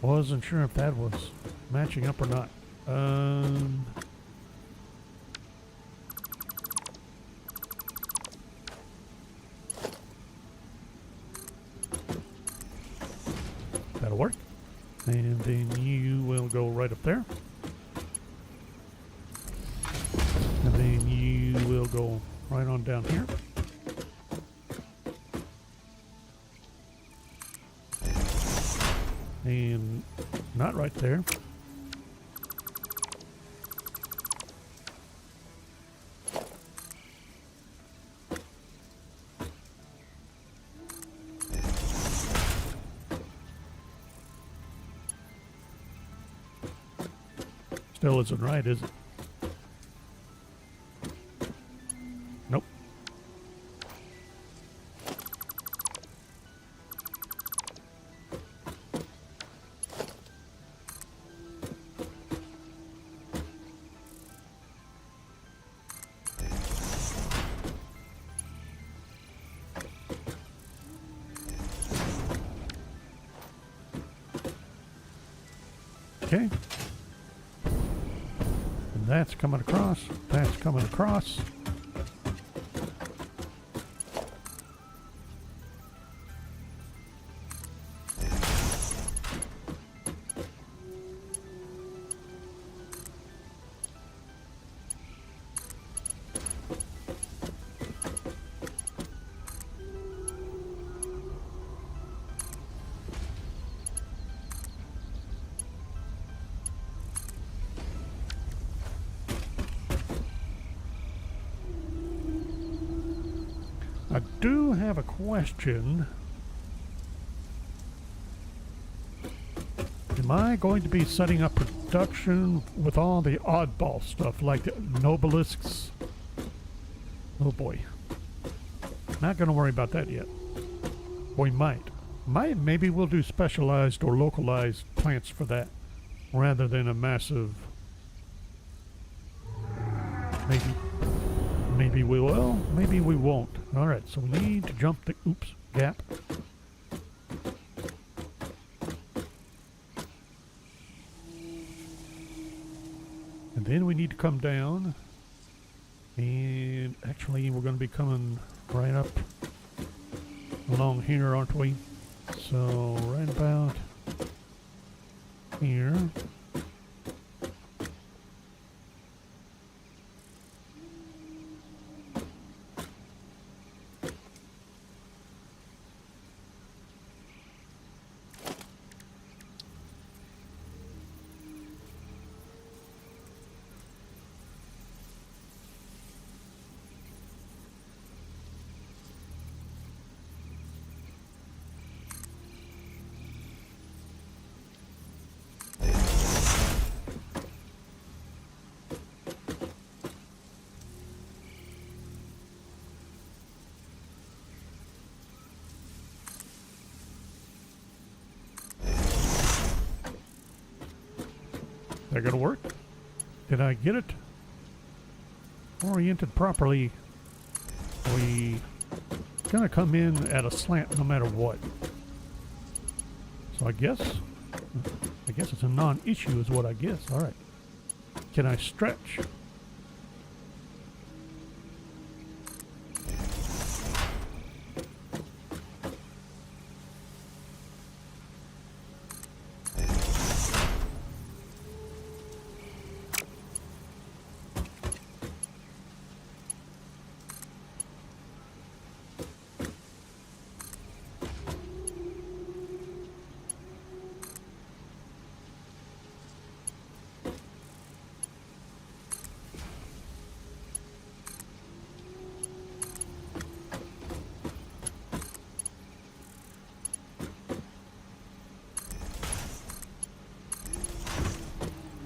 Speaker 1: Wasn't sure if that was matching up or not. That'll work. And then you will go right up there. And then you will go right on down here. And not right there. Still isn't right, is it? Nope. Okay. And that's coming across. That's coming across. I do have a question. Am I going to be setting up production with all the oddball stuff like the nobelisks? Oh boy. Not going to worry about that yet. We might. Maybe we'll do specialized or localized plants for that rather than a massive... Maybe we will, maybe we won't. Alright, so we need to jump the gap. And then we need to come down. And actually we're going to be coming right up along here, aren't we? So right about here. Is that gonna work? Did I get it oriented properly? We gonna come in at a slant no matter what. So I guess it's a non-issue is what I guess. All right. Can I stretch?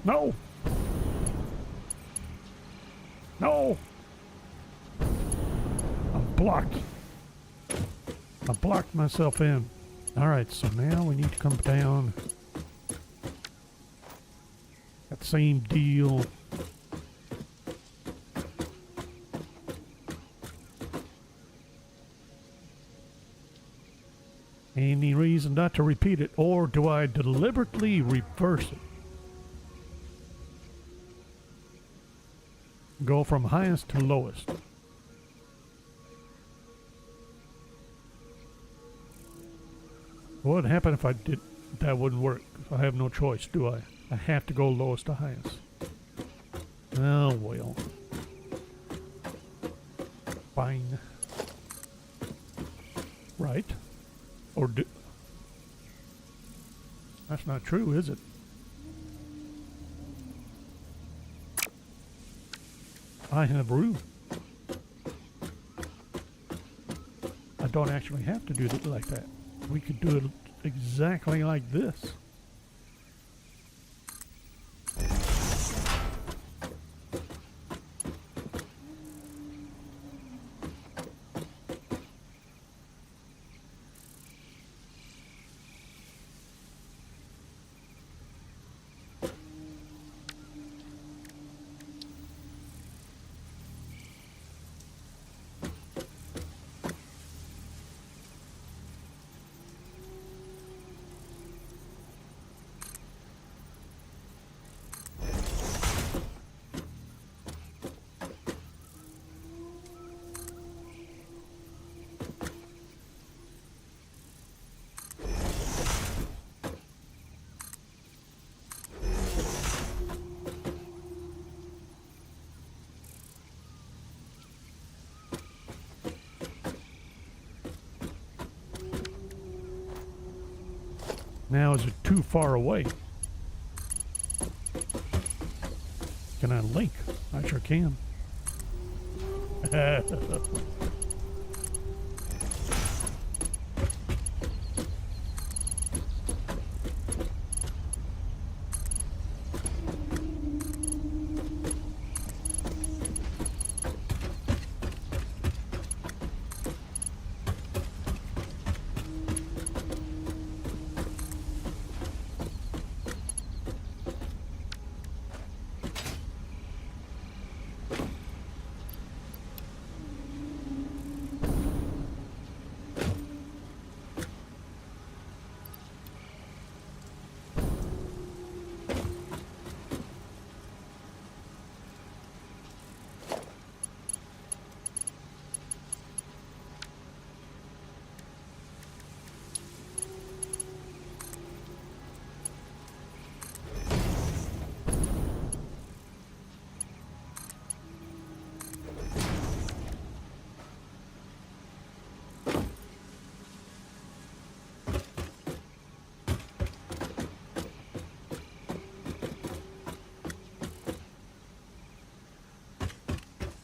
Speaker 1: No! No! I'm blocked. I blocked myself in. Alright, so now we need to come down. That same deal. Any reason not to repeat it, or do I deliberately reverse it? Go from highest to lowest. What would happen if I did? That wouldn't work. I have no choice, do I? I have to go lowest to highest. Oh well. Fine. Right? Or do... That's not true, is it? I have room. I don't actually have to do it like that. We could do it exactly like this. Now, is it too far away? Can I link? I sure can.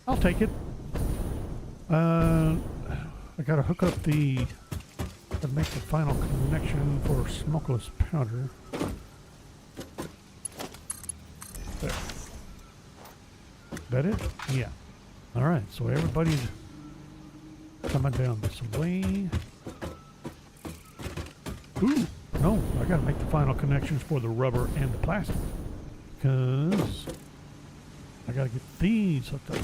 Speaker 1: I'll take it. I gotta hook up the... Gotta make the final connection for smokeless powder. There. That it? Yeah. Alright, so everybody's coming down this way. Ooh, no, I gotta make the final connections for the rubber and the plastic. Because I gotta get these hooked up.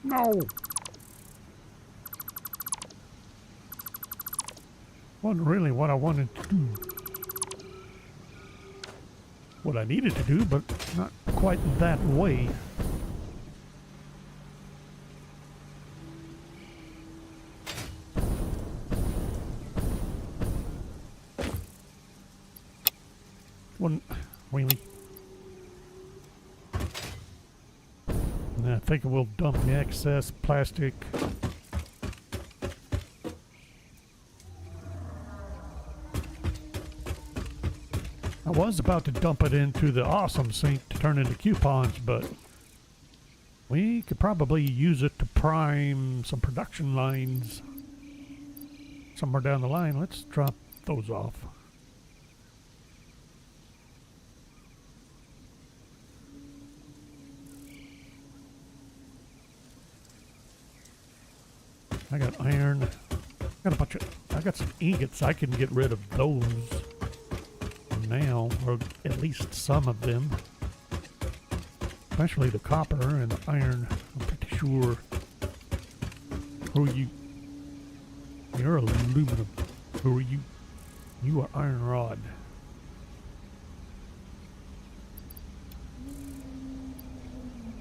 Speaker 1: No! Wasn't really what I wanted to do. What I needed to do, but not quite that way. Wasn't really. I think we'll dump the excess plastic. I was about to dump it into the awesome sink to turn into coupons, but we could probably use it to prime some production lines somewhere down the line. Let's drop those off. I got iron. I got some ingots. I can get rid of those now, or at least some of them. Especially the copper and the iron. I'm pretty sure. Who are you? You're aluminum. Who are you? You are iron rod.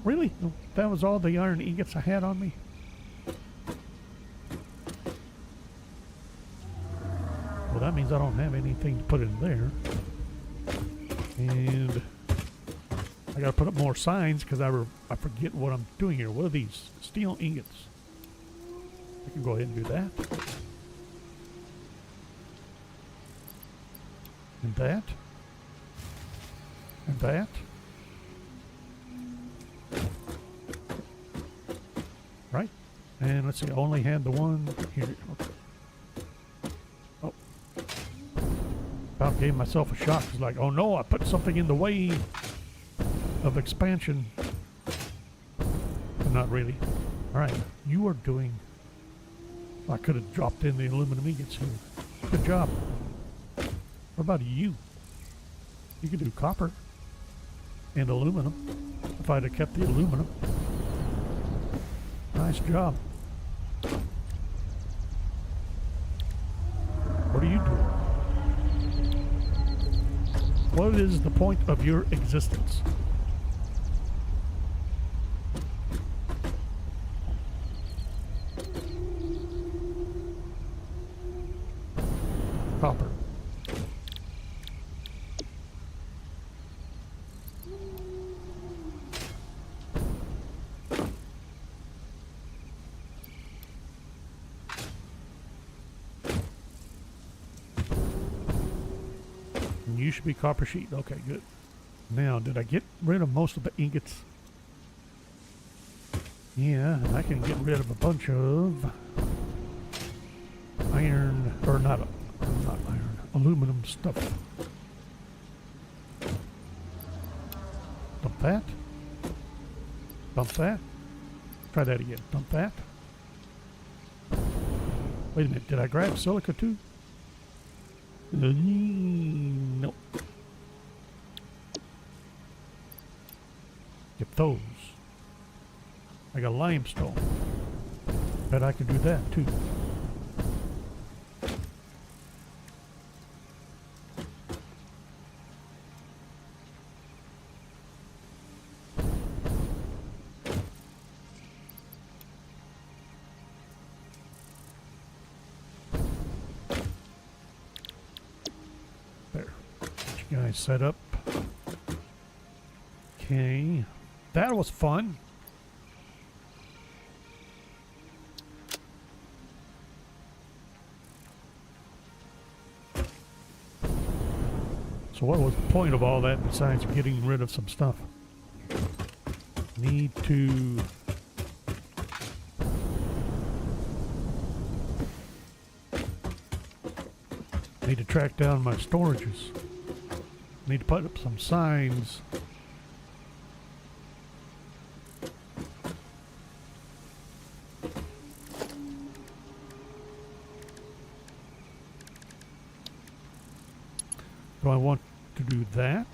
Speaker 1: Really? That was all the iron ingots I had on me? Well, that means I don't have anything to put in there. And I gotta put up more signs because I forget what I'm doing here. What are these? Steel ingots. I can go ahead and do that. And that. And that. Right? And let's see, I only had the one here. Okay. Oh. About gave myself a shock. It's like, oh no, I put something in the way of expansion. But not really. Alright, you are doing... I could have dropped in the aluminum ingots here. Good job. What about you? You could do copper and aluminum. if I'd have kept the aluminum. Nice job. What are you doing? What is the point of your existence? Copper. You should be copper sheet. Okay, good. Now, did I get rid of most of the ingots? Yeah, I can get rid of a bunch of iron, or not iron, aluminum stuff. Dump that. Dump that. Try that again. Dump that. Wait a minute, did I grab silica too? No. Get those. I got limestone. Bet I could do that too. Guys set up. Okay, that was fun. So what was the point of all that besides getting rid of some stuff? Need to track down my storages. Need to put up some signs. Do I want to do that?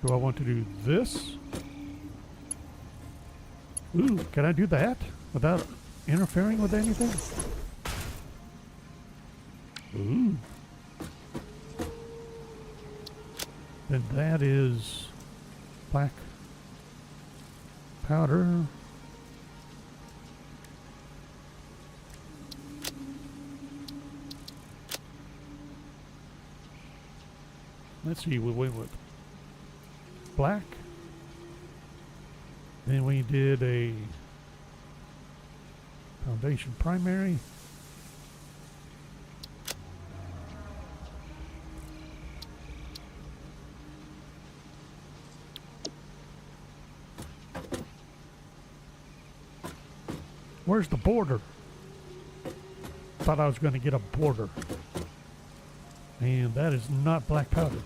Speaker 1: Do I want to do this? Ooh, can I do that without interfering with anything? Ooh. Then that is black powder. Let's see, we went with black. Then we did a foundation primary. Where's the border? Thought I was going to get a border. And that is not black powder.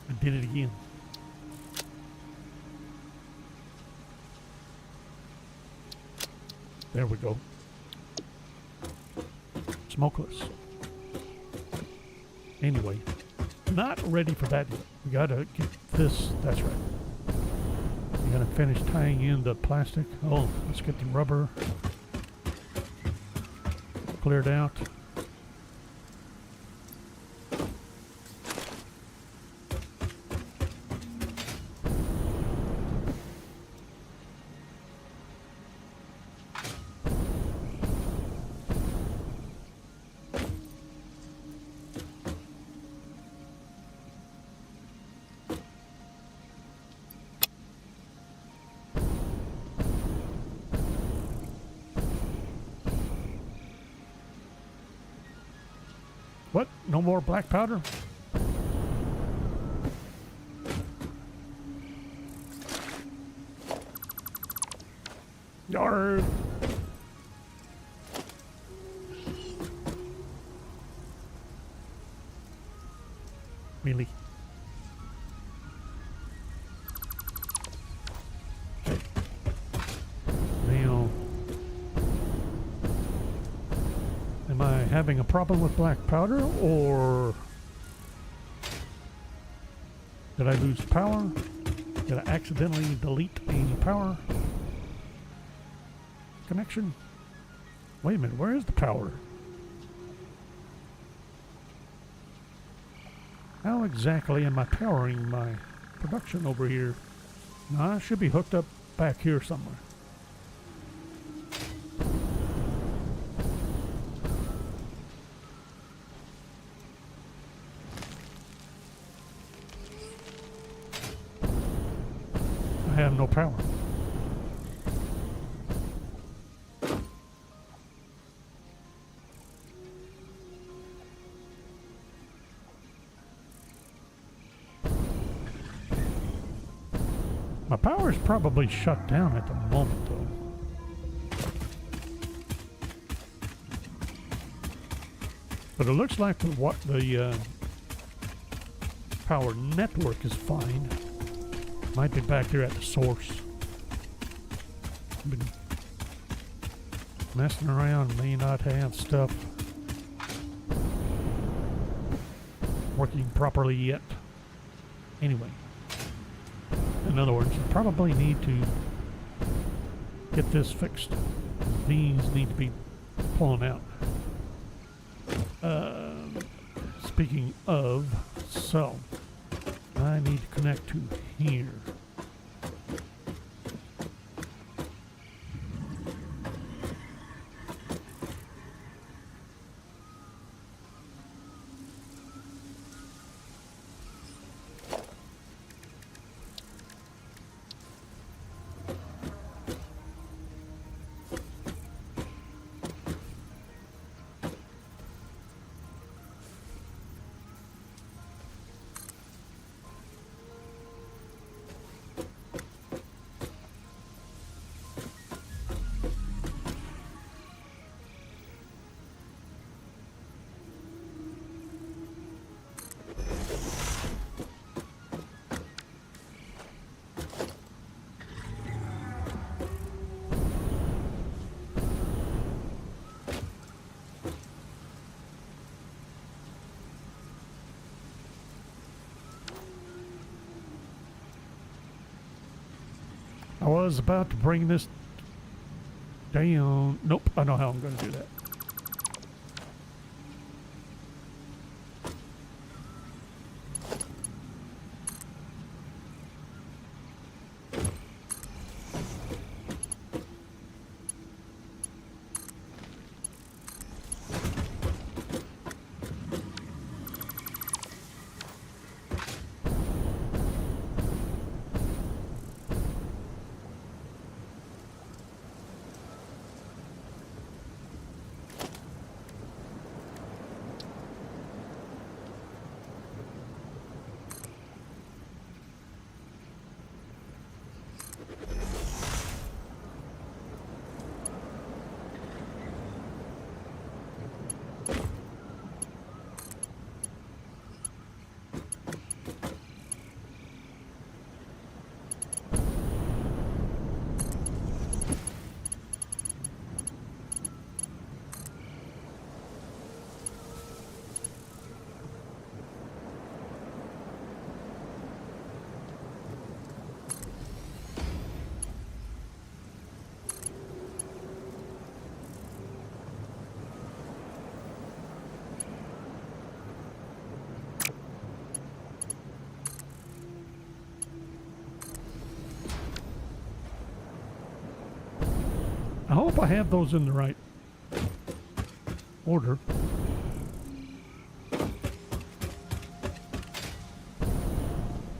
Speaker 1: I did it again. There we go. Smokeless. Anyway, not ready for that yet. We gotta get this. That's right. We gotta finish tying in the plastic. Oh, let's get the rubber cleared out. What? No more black powder? Yarr! Really? Okay. Now, having a problem with black powder, or did I lose power? Did I accidentally delete a power connection? Wait a minute, where is the power? How exactly am I powering my production over here? No, I should be hooked up back here somewhere. I have no power. My power is probably shut down at the moment, though. But it looks like the power network is fine. Might be back there at the source. Been messing around, may not have stuff working properly yet. Anyway. In other words, you probably need to get this fixed. These need to be pulling out. Speaking of, so I need to connect to here. I was about to bring this down. Nope, I know how I'm going to do that. I hope I have those in the right order.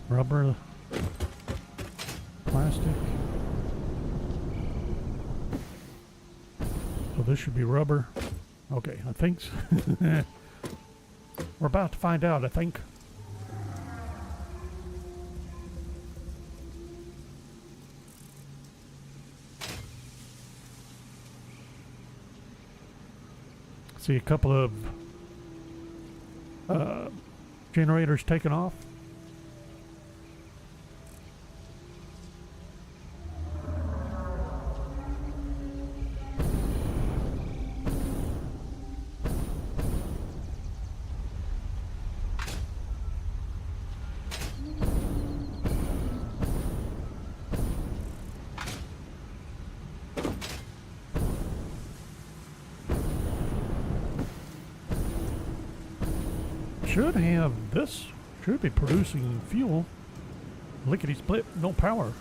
Speaker 1: Rubber, plastic. So this should be rubber. Okay, I think so. We're about to find out, I think. See a couple of generators taken off. should have this. Should be producing fuel. Lickety split, no power.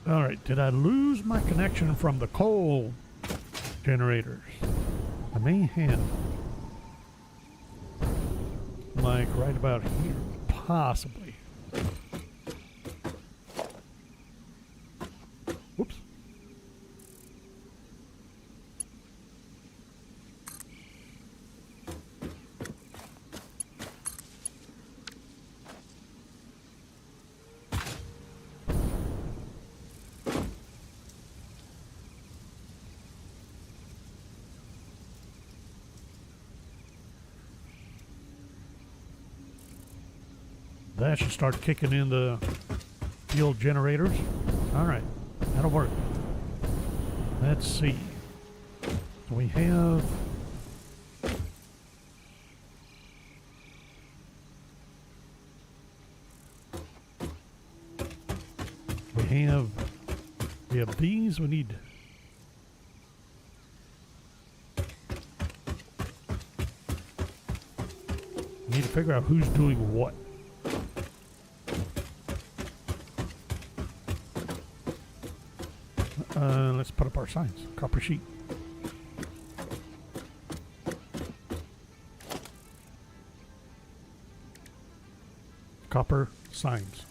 Speaker 1: All right, did I lose my connection from the coal generators? I may have. Like right about here, possibly. Whoops. That should start kicking in the fuel generators. All right, that'll work. Let's see. We have we have these. We need to figure out who's doing what. Let's put up our signs. Copper sheet. Copper signs.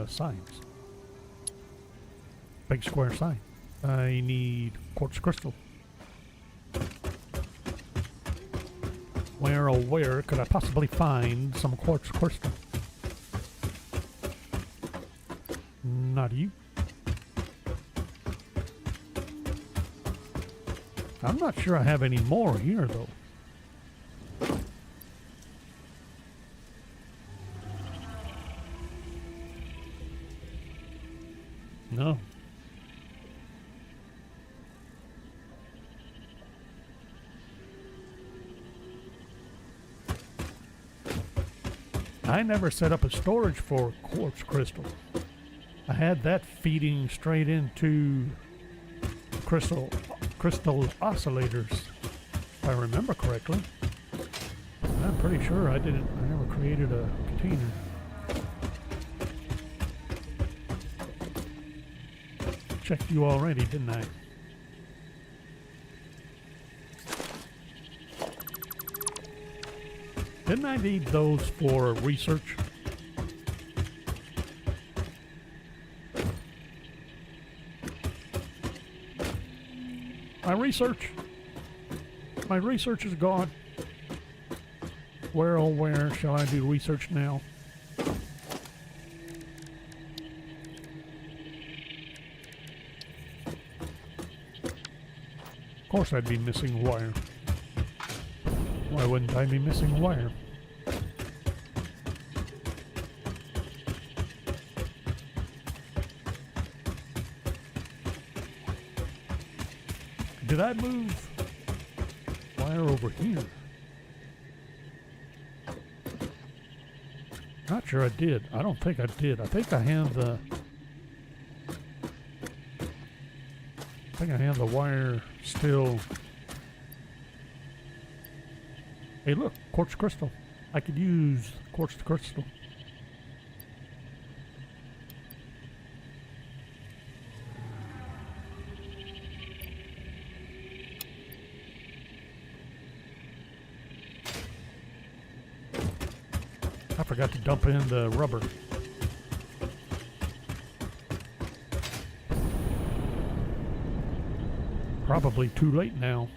Speaker 1: Signs. Big square sign. I need quartz crystal. Where, oh where could I possibly find some quartz crystal? Not you. I'm not sure I have any more here, though. No. I never set up a storage for quartz crystal. I had that feeding straight into crystal oscillators, if I remember correctly. I'm pretty sure I never created a container. Checked you already, didn't I? Didn't I need those for research? My research is gone. Where, oh where shall I do research now? Of course I'd be missing wire. Why wouldn't I be missing wire? Did I move wire over here? Not sure I did. I don't think I did. I think I have the wire still. Hey look, quartz crystal. I could use quartz crystal. I forgot to dump in the rubber. Probably too late now.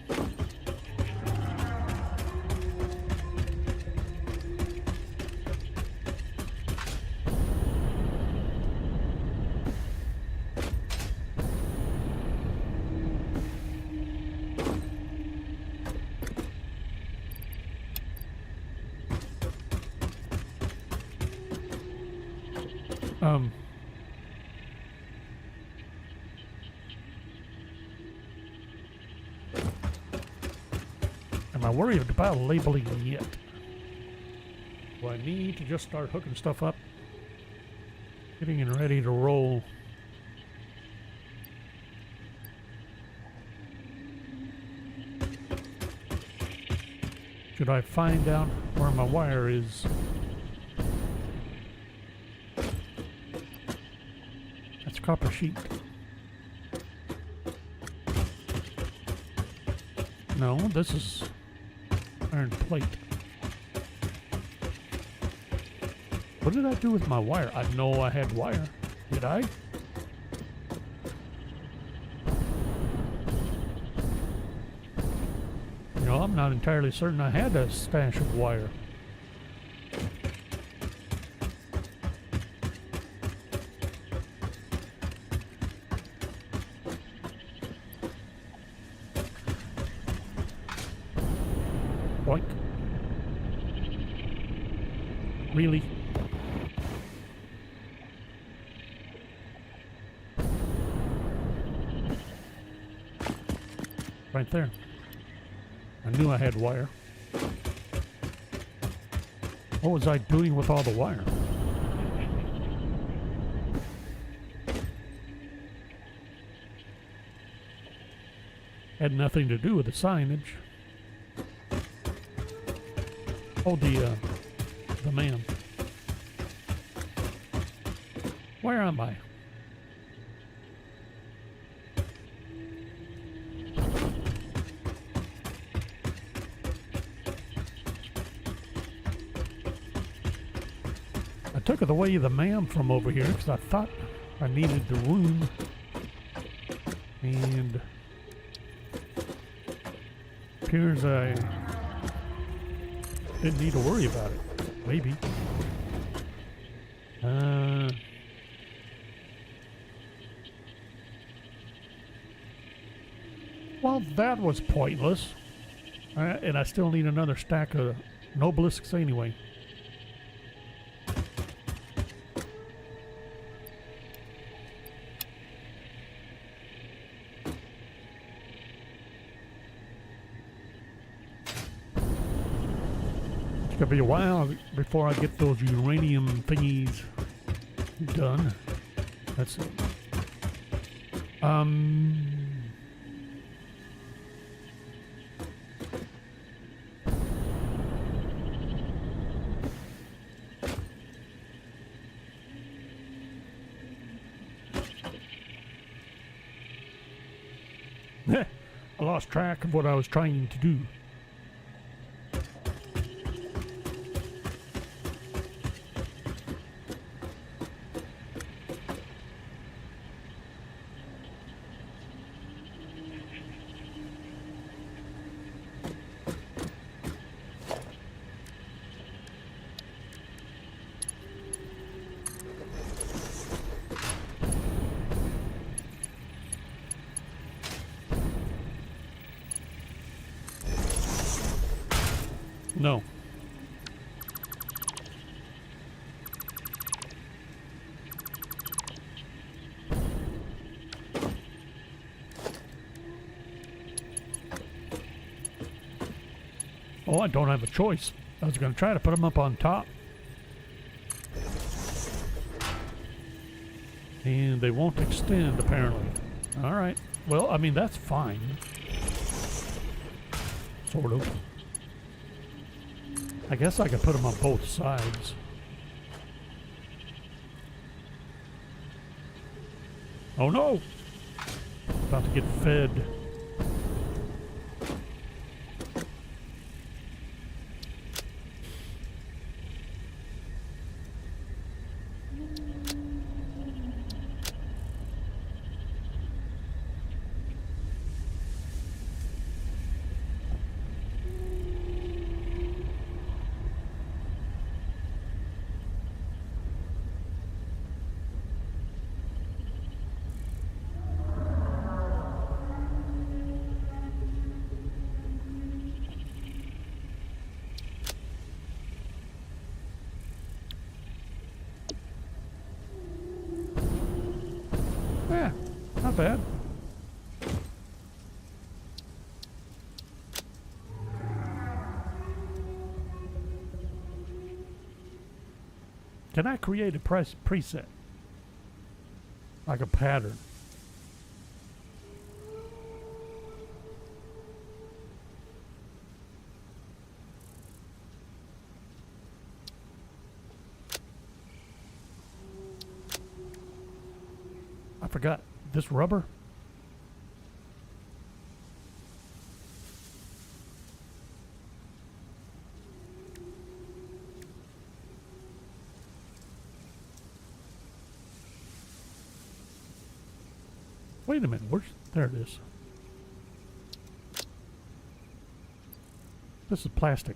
Speaker 1: Um, am I worried about labeling yet? Do I need to just start hooking stuff up? Getting it ready to roll. Should I find out where my wire is? That's copper sheet. No, this is iron plate. What did I do with my wire? I know I had wire. Did I? You know, I'm not entirely certain I had a stash of wire. Boink. Really? Right there. I knew I had wire. What was I doing with all the wire? Had nothing to do with the signage. Oh, the man. Where am I? I took it away the man from over here because I thought I needed the room, and appears I didn't need to worry about it. Maybe. Well, that was pointless. And I still need another stack of Nobelisks anyway. It's gonna be a while before I get those uranium thingies done. Let's see. I lost track of what I was trying to do. No. Oh, I don't have a choice. I was going to try to put them up on top. And they won't extend, apparently. All right. Well, I mean, that's fine. Sort of. I guess I could put them on both sides. Oh no! About to get fed. not bad. Can I create a preset? Like a pattern? I forgot. This rubber? Wait a minute, there it is. This is plastic.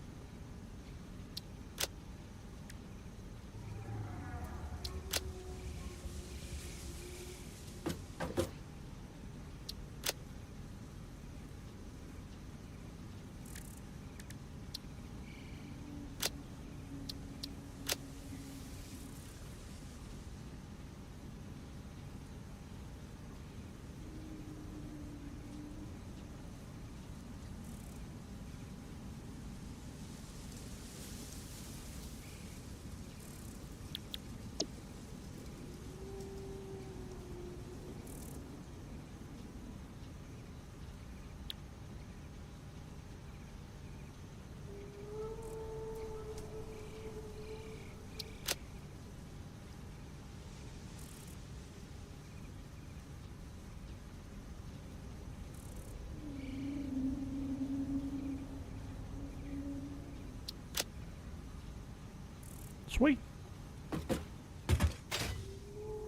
Speaker 1: Sweet.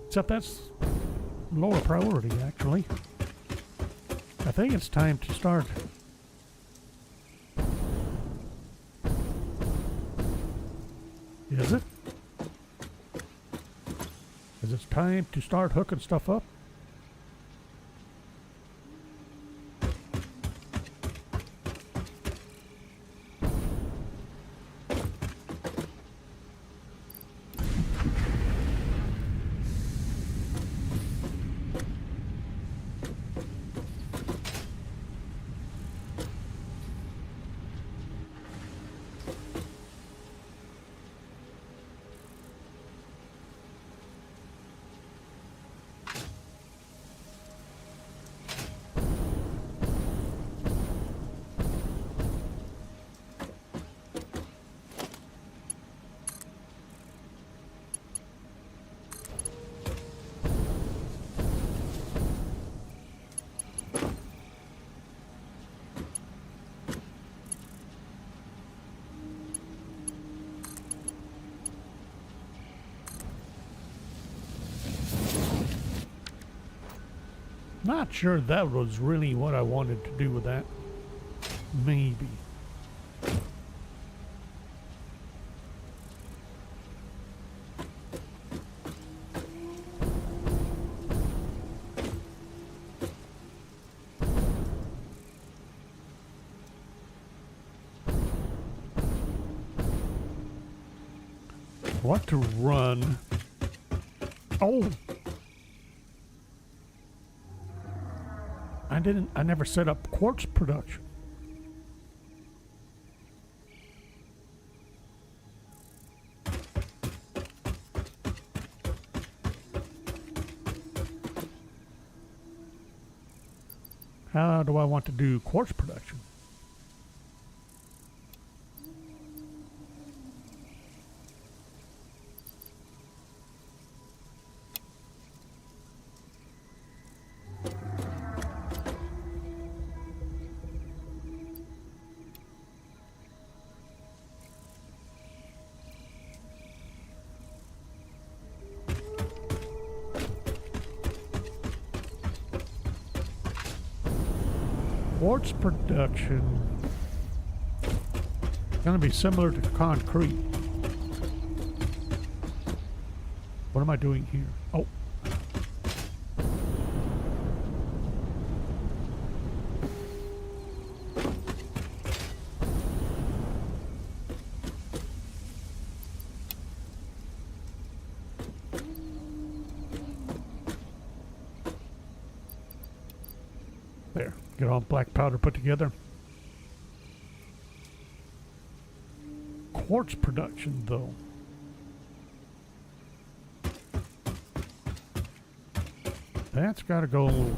Speaker 1: Except that's lower priority, actually. I think it's time to start. Is it? Is it time to start hooking stuff up? Not sure that was really what I wanted to do with that. Maybe. What to run? Oh! I never set up quartz production. How do I want to do quartz production? Quartz production is going to be similar to concrete. What am I doing here? Oh. Get all black powder put together. Quartz production, though. That's got to go.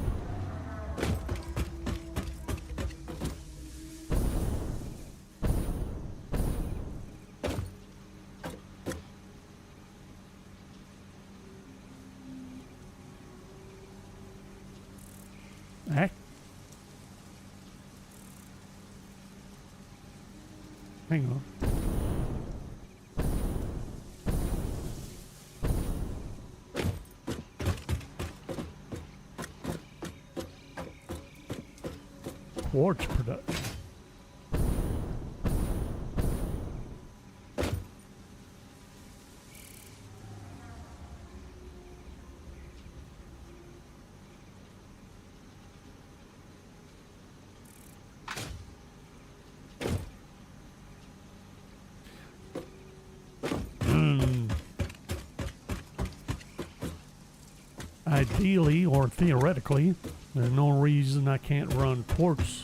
Speaker 1: Hang on. Quartz production. Ideally, or theoretically, there's no reason I can't run quartz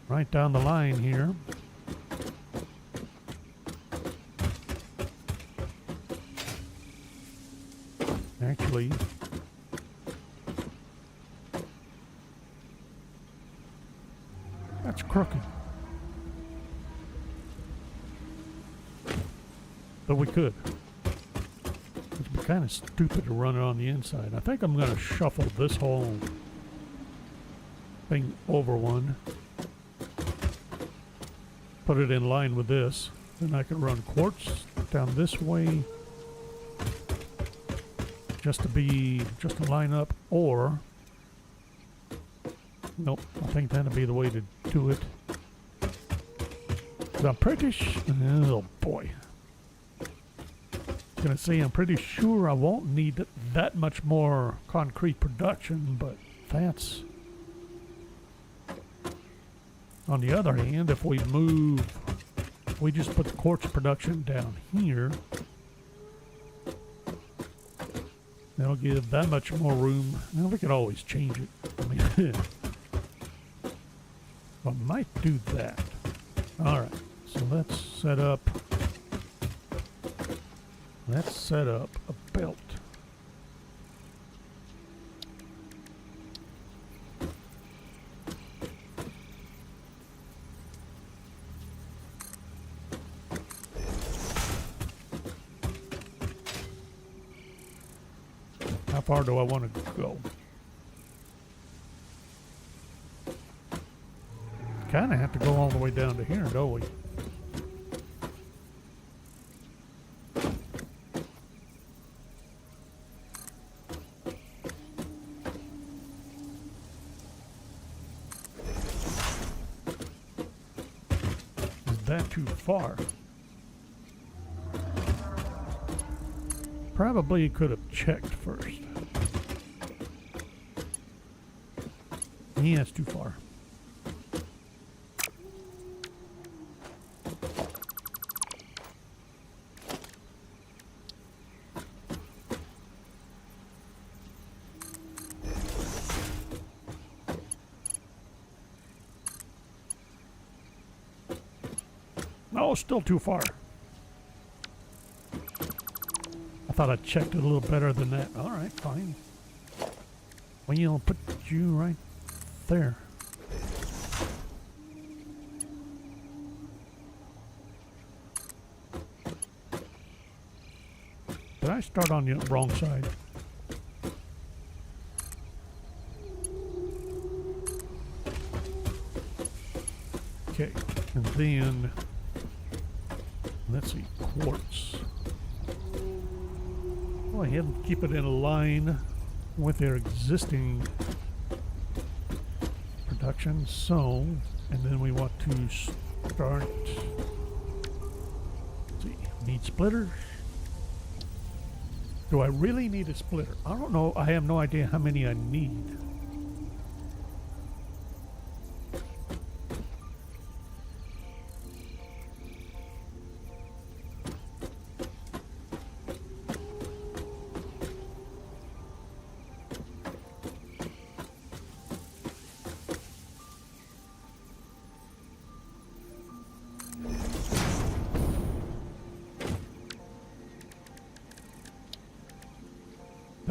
Speaker 1: right down the line here. Actually, that's crooked. But we could. It'd be kind of stupid to run it on the inside. I think I'm going to shuffle this whole thing over one. Put it in line with this. Then I can run quartz down this way. Just to line up, or nope, I think that'd be the way to do it. 'Cause I'm pretty oh boy. I was gonna say I'm pretty sure I won't need that much more concrete production, but that's on the other hand, if we just put the quartz production down here, that'll give that much more room. Now we could always change it. I mean, I might do that. All right, so let's set up a belt. How far do I want to go? Kind of have to go all the way down to here, don't we? Is that too far? Probably could have checked first. Yeah, it's too far. No, still too far. I thought I checked it a little better than that. All right, fine. Well, you know, put you right there. Did I start on the wrong side? Okay, and then let's see, quartz. Go ahead and keep it in line with their existing production. So, and then we want to start. Let's see, need splitters. Do I really need a splitter? I don't know. I have no idea how many I need.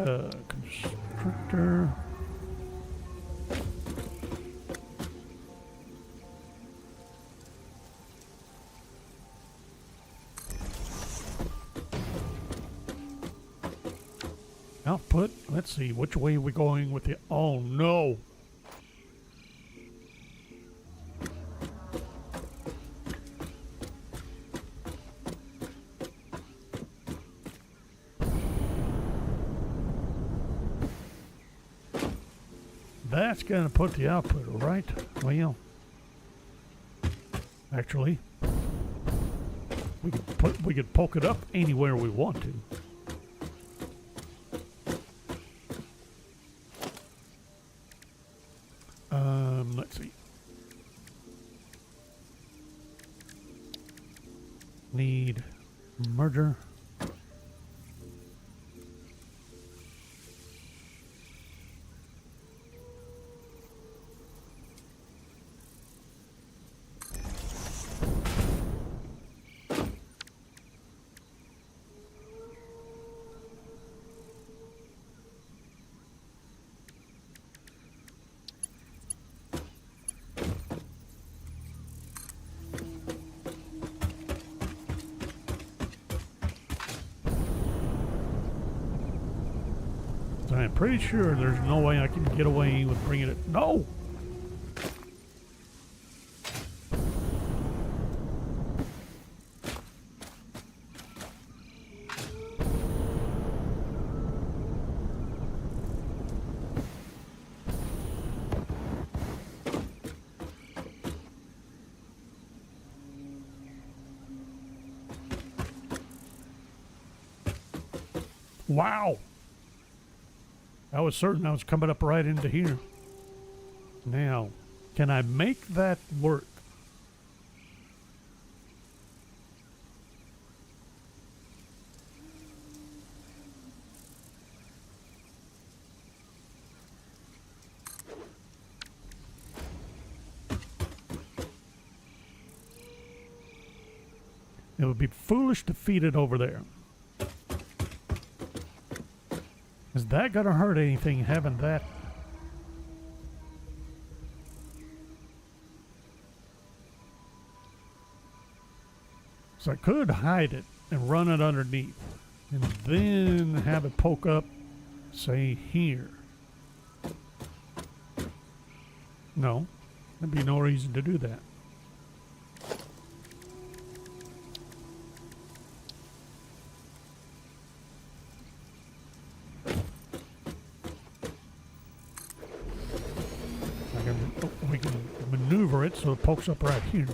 Speaker 1: constructor. Output. Let's see, which way are we going with the... Oh, no. That's going to put the output right. Well, actually, we could poke it up anywhere we want to. Let's see. Need merger. I'm pretty sure there's no way I can get away with bringing it. No! Wow! I was certain I was coming up right into here. Now, can I make that work? It would be foolish to feed it over there. Is that gonna hurt anything, having that? So I could hide it and run it underneath, and then have it poke up, say, here. No, there'd be no reason to do that. We can maneuver it so it pokes up right here.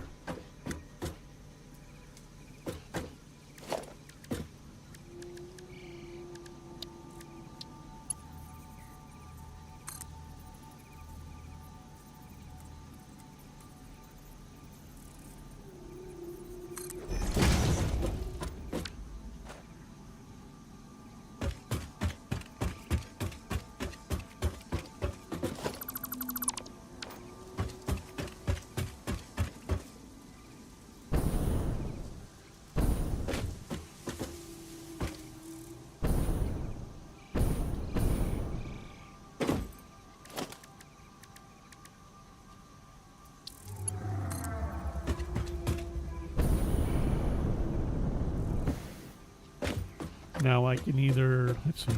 Speaker 1: Now I can either, let's see.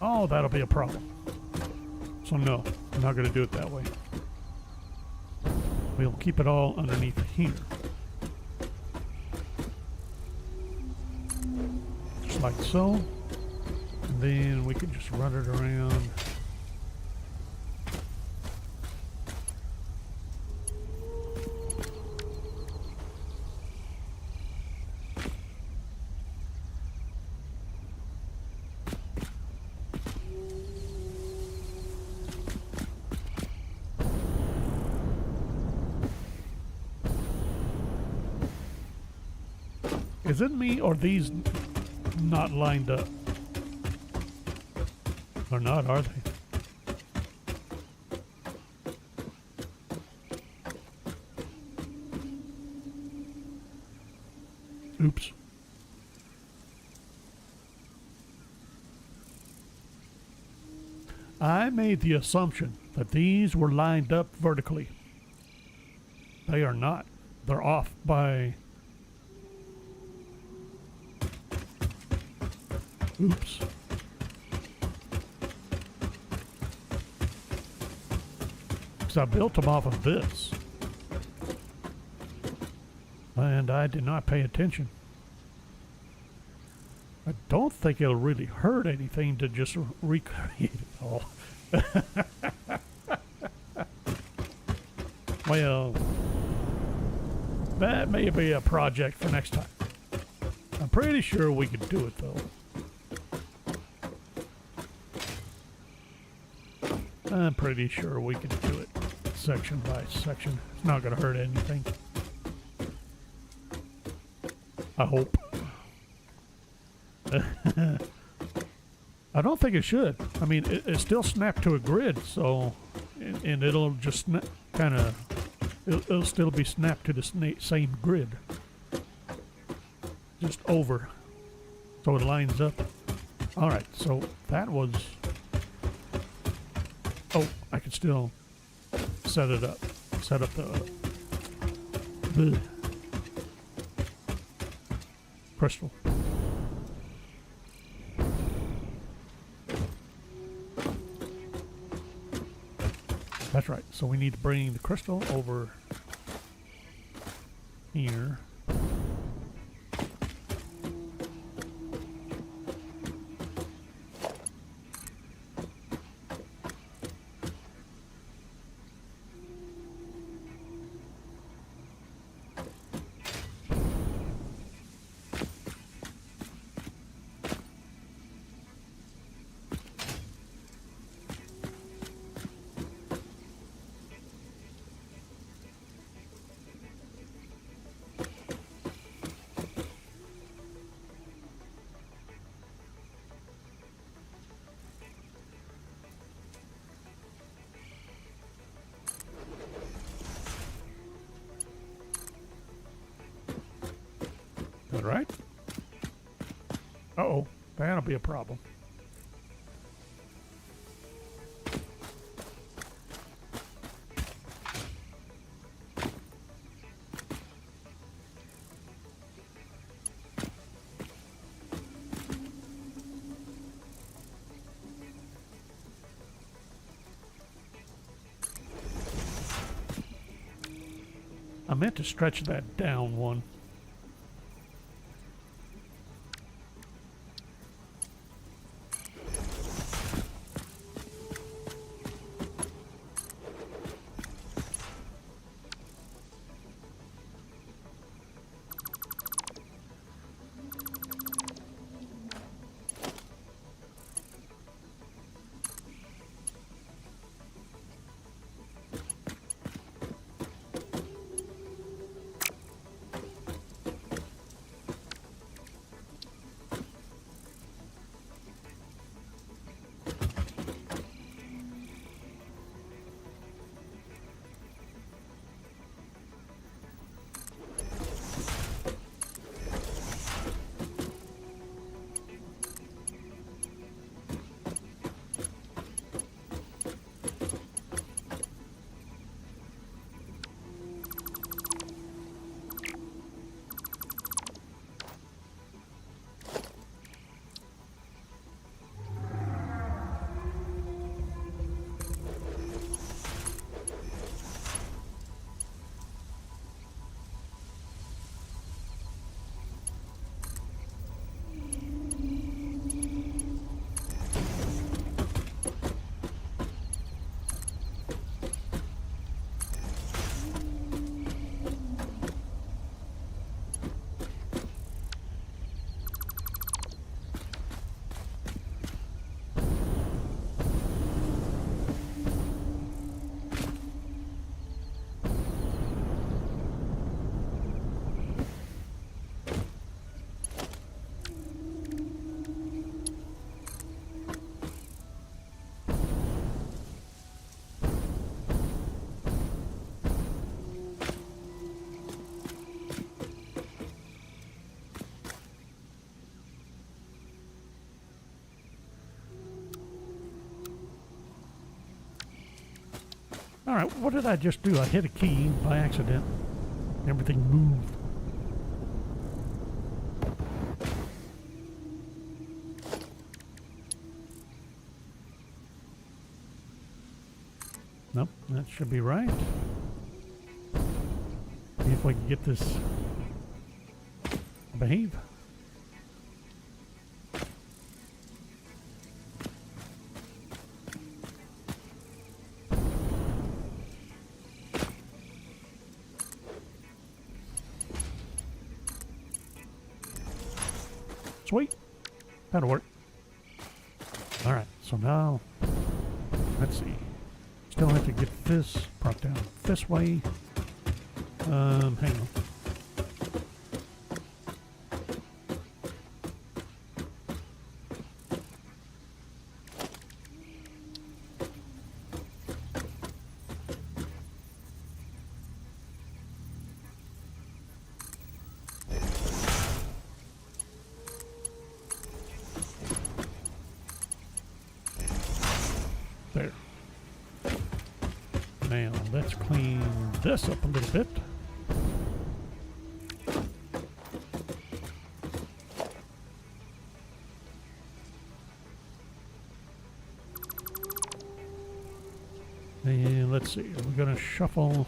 Speaker 1: Oh, that'll be a problem. So no, I'm not going to do it that way. We'll keep it all underneath here. Just like so. And then we can just run it around. Is it me or these not lined up? Or not, are they? Oops. I made the assumption that these were lined up vertically. They are not. They're off by... Oops. Because I built them off of this. And I did not pay attention. I don't think it'll really hurt anything to just recreate it all. Well, that may be a project for next time. I'm pretty sure we could do it, though. I'm pretty sure we can do it section by section. It's not going to hurt anything. I hope. I don't think it should. I mean, it's still snapped to a grid, so... And it'll just kind of... It'll still be snapped to the same grid. Just over. So it lines up. Alright, so that was... Oh, I can still set it up. Set up the crystal. That's right. So we need to bring the crystal over here. All right. Uh-oh, that'll be a problem. I meant to stretch that down one. Alright, what did I just do? I hit a key by accident. Everything moved. Nope, that should be right. See if we can get this to behave. Sweet. That'll work. Alright, so now, let's see. Still have to get this brought down this way. Hang on. There. Now, let's clean this up a little bit. And let's see, we're going to shuffle.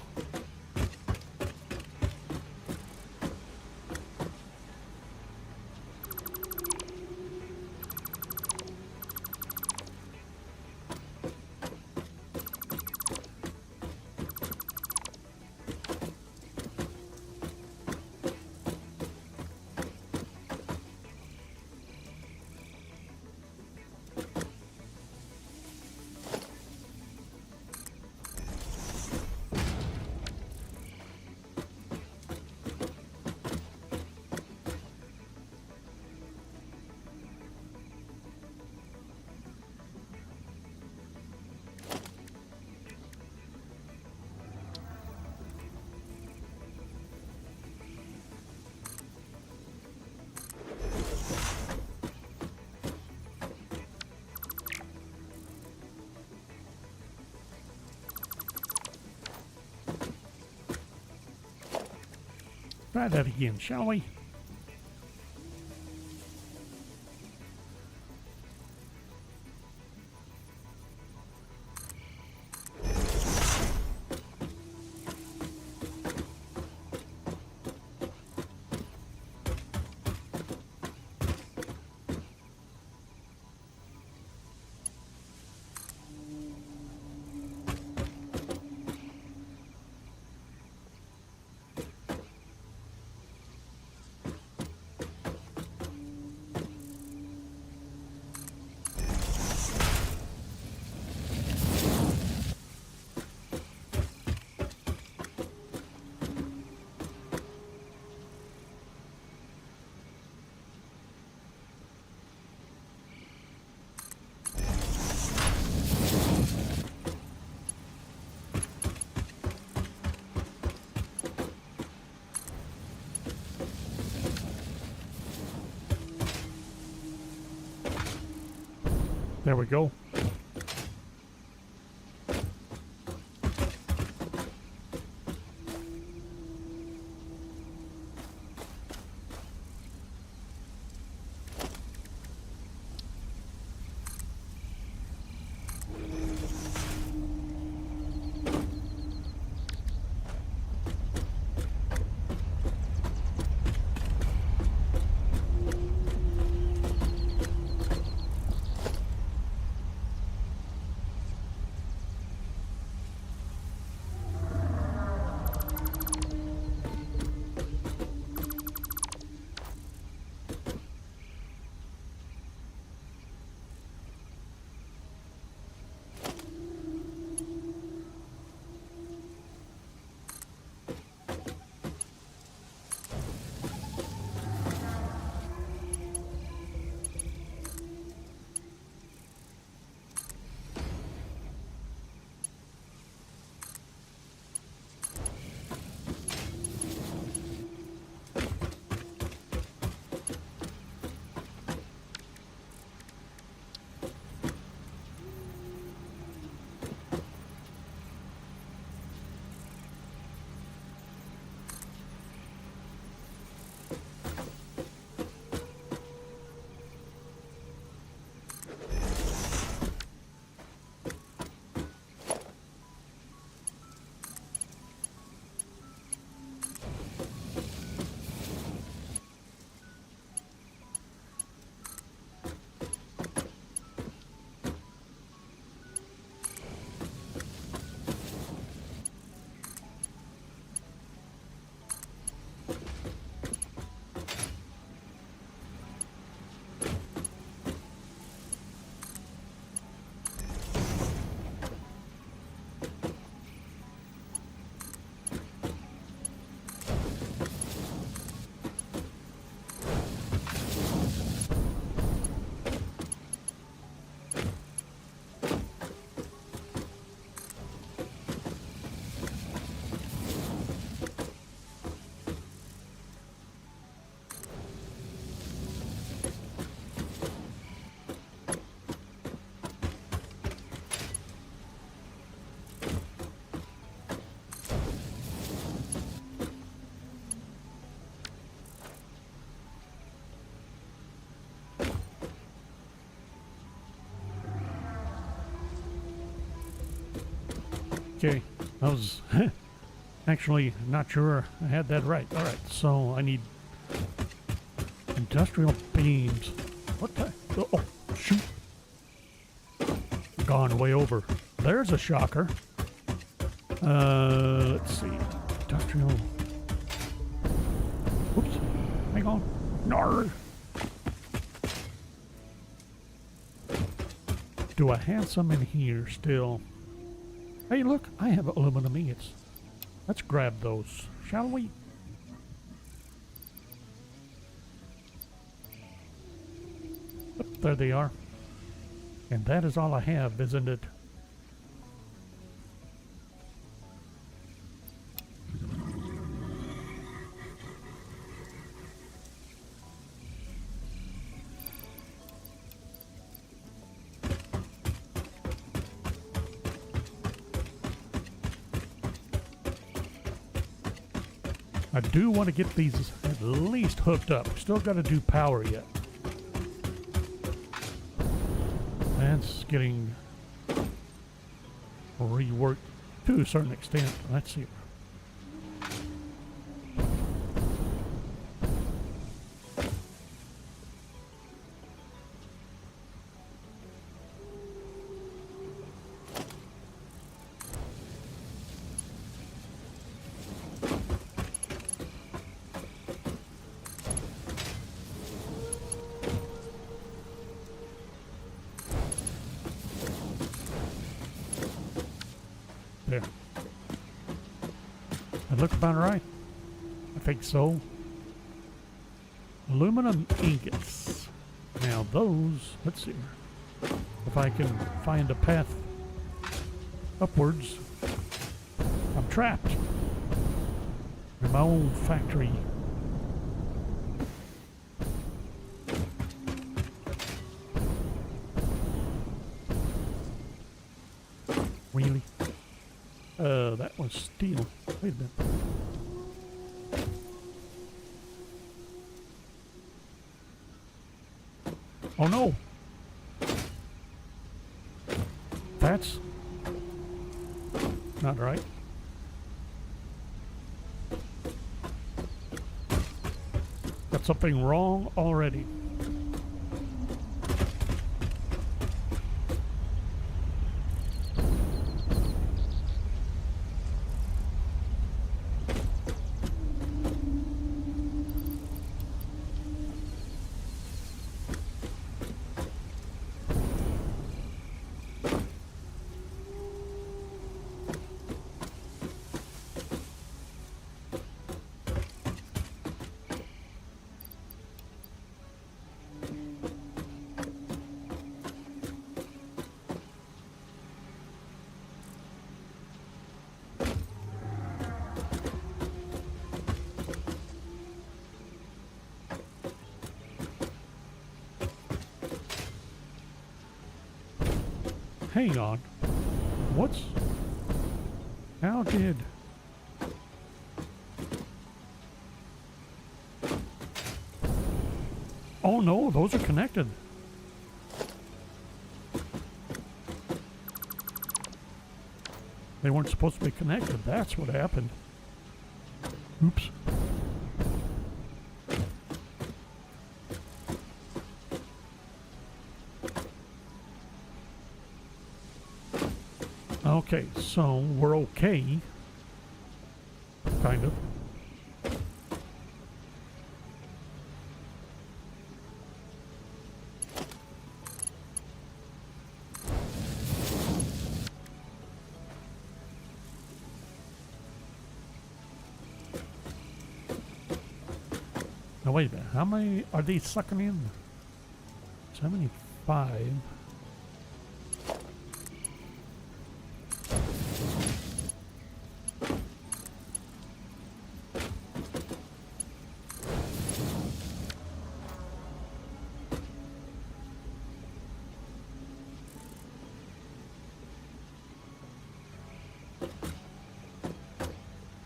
Speaker 1: Try that again, shall we? There we go. Okay, I was actually not sure I had that right. All right, so I need industrial beams. What the? Oh, shoot. Gone way over. There's a shocker. Let's see. Industrial. Oops. Hang on. Nar. Do I have some in here still? Hey, look. I have aluminum ingots. Let's grab those, shall we? Oh, there they are. And that is all I have, isn't it? I do want to get these at least hooked up. Still got to do power yet. That's getting reworked to a certain extent. Let's see. There. That looks about right. I think so. Aluminum ingots. Now those, let's see if I can find a path upwards. I'm trapped in my own factory. Really? That was steel. Wait a minute. Oh no! That's not right. Got something wrong already. Hang on. How did... Oh no, those are connected. They weren't supposed to be connected. That's what happened. Oops. Okay, so we're okay. Kind of. Now wait a minute, how many are these sucking in? 75.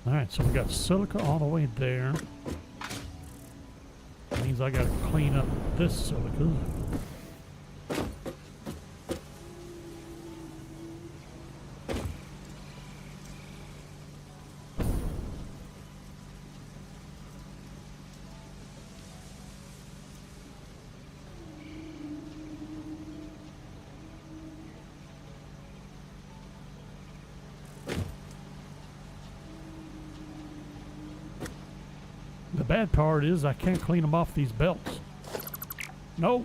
Speaker 1: Alright, so we got silica all the way there. That means I gotta clean up this silica. bad part is I can't clean them off these belts. No.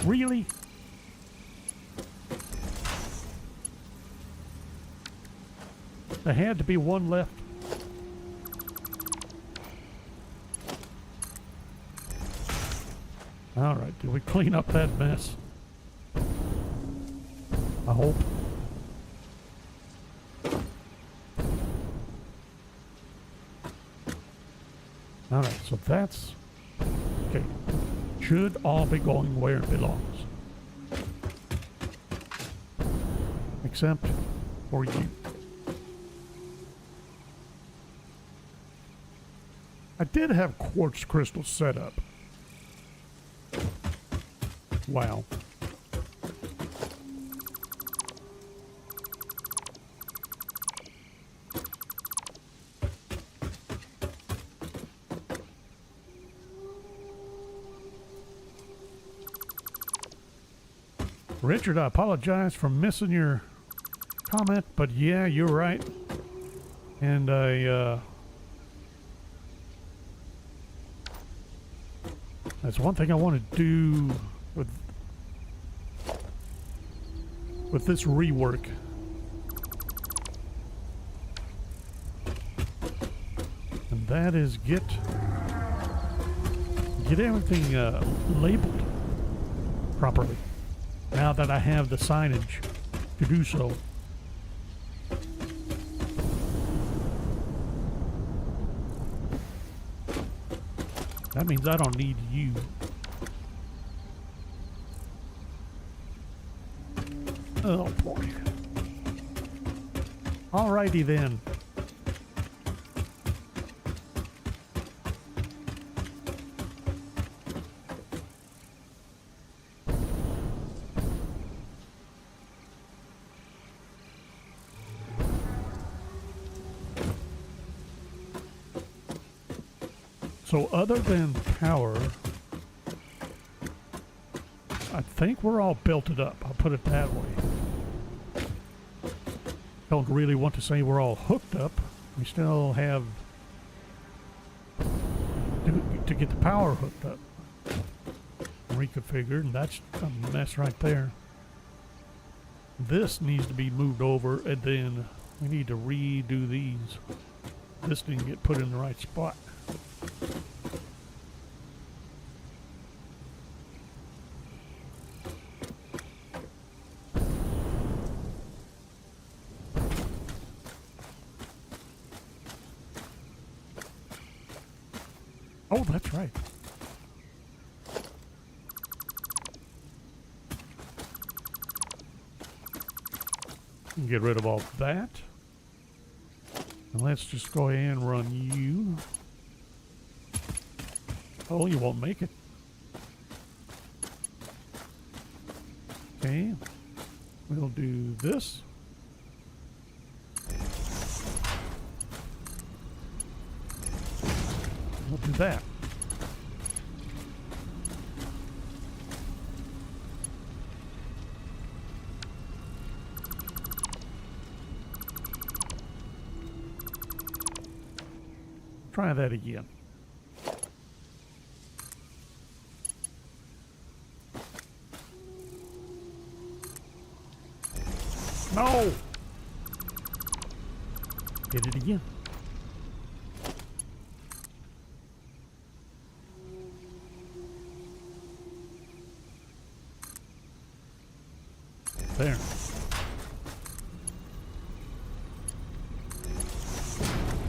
Speaker 1: Really? There had to be one left. All right, did we clean up that mess? I hope. All right, so that's okay. Should all be going where it belongs. Except for you. I did have quartz crystals set up. Wow. Richard, I apologize for missing your comment, but yeah, you're right. And that's one thing I want to do with this rework. And that is get everything labeled properly. Now that I have the signage to do so. That means I don't need you. Oh boy. Alrighty then. So other than power, I think we're all belted up. I'll put it that way. Don't really want to say we're all hooked up. We still have to get the power hooked up, reconfigured, and that's a mess right there. This needs to be moved over, and then we need to redo these. This didn't get put in the right spot. Oh, that's right. Get rid of all that. And let's just go ahead and run you. Oh, you won't make it. Okay. We'll do this. We'll do that. Try that again. No! Hit it again.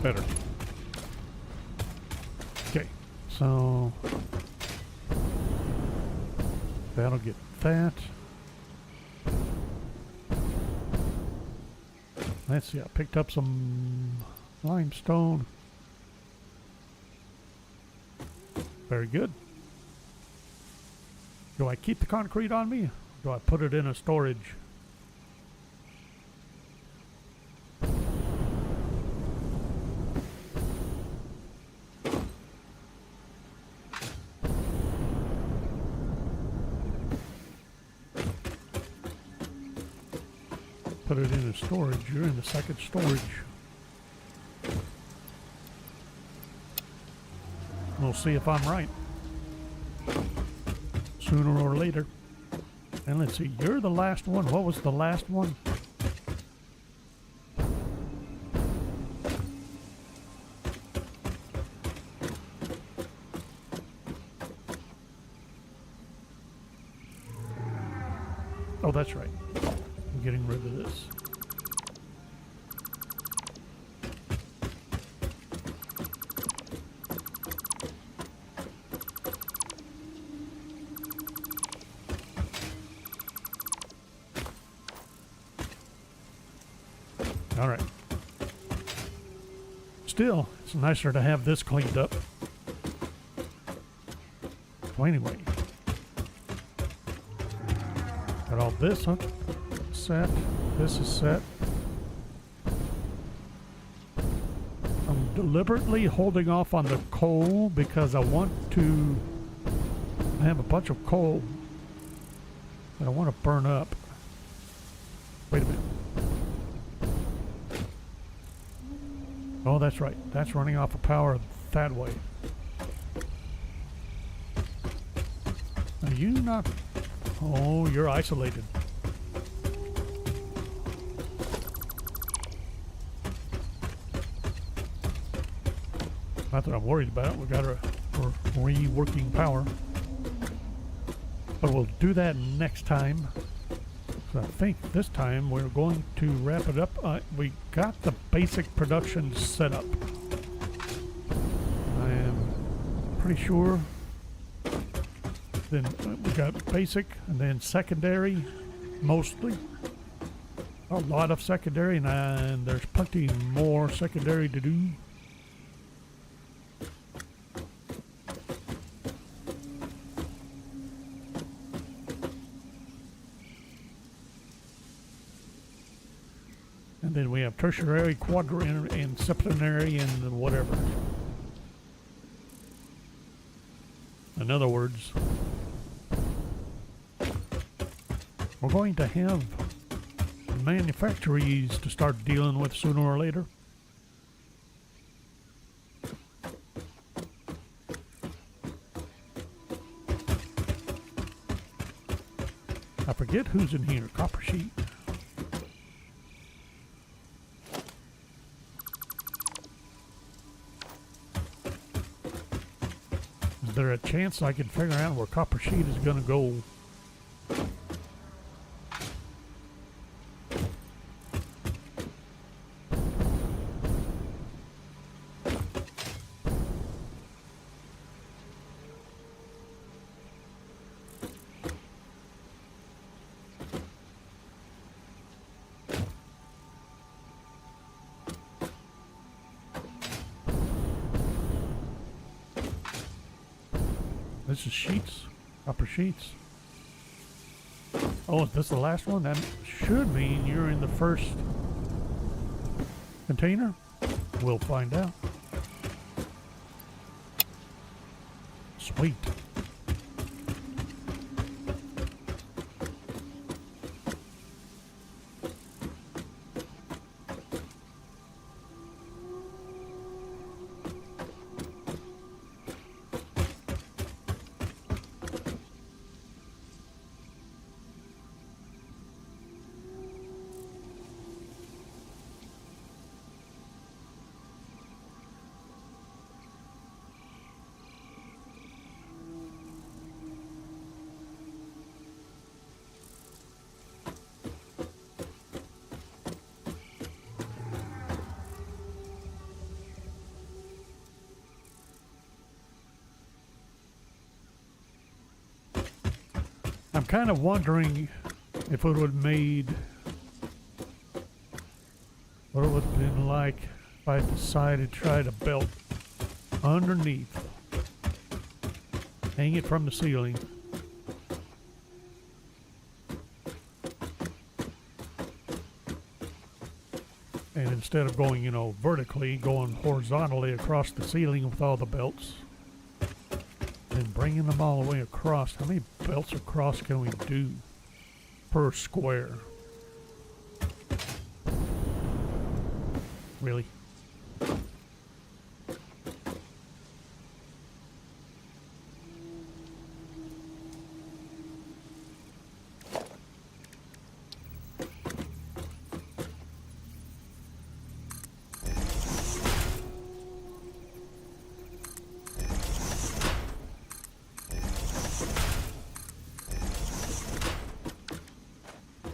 Speaker 1: better. Okay, so that'll get that. Let's see, I picked up some limestone. Very good. Do I keep the concrete on me? Or do I put it in a storage? Put it in a storage. You're in the second storage. We'll see if I'm right. Sooner or later. And let's see, you're the last one. What was the last one? Oh, that's right. I'm getting rid of this. All right. Still, it's nicer to have this cleaned up. So anyway, got all this set. This is set. I'm deliberately holding off on the coal because I want to have a bunch of coal that I want to burn up. Wait a minute. Oh, that's right. That's running off of power that way. Are you not? Oh, you're isolated. Not that I'm worried about it. We're reworking power. But we'll do that next time. So I think this time we're going to wrap it up. We got the basic production set up. I am pretty sure. Then we got basic and then secondary, mostly. A lot of secondary, and there's plenty more secondary to do. And then we have tertiary, quaternary, and septenary, and whatever. In other words, we're going to have manufactories to start dealing with sooner or later. I forget who's in here. Copper sheet. Is there a chance I can figure out where copper sheet is going to go? This is sheets, copper sheets. Oh, is this the last one? That should mean you're in the first container. We'll find out. Sweet. I'm kind of wondering if it would have made, what it would have been like if I decided to try to belt underneath, hang it from the ceiling. And instead of going, vertically, going horizontally across the ceiling with all the belts, and bringing them all the way across. How many belts across can we do per square? Really?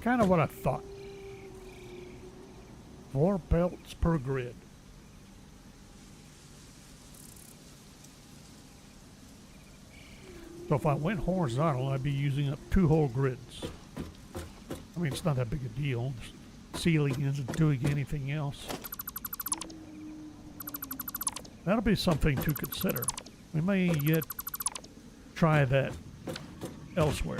Speaker 1: Kind of what I thought. 4 belts per grid. So if I went horizontal, I'd be using up 2 whole grids. I mean, it's not that big a deal. Ceiling isn't doing anything else. That'll be something to consider. We may yet try that elsewhere.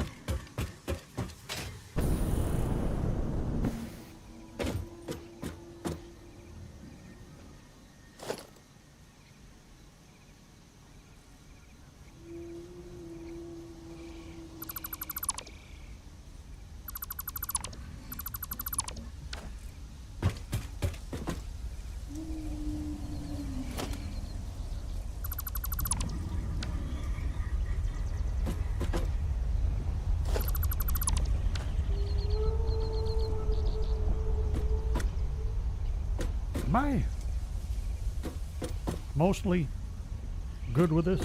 Speaker 1: Am I mostly good with this?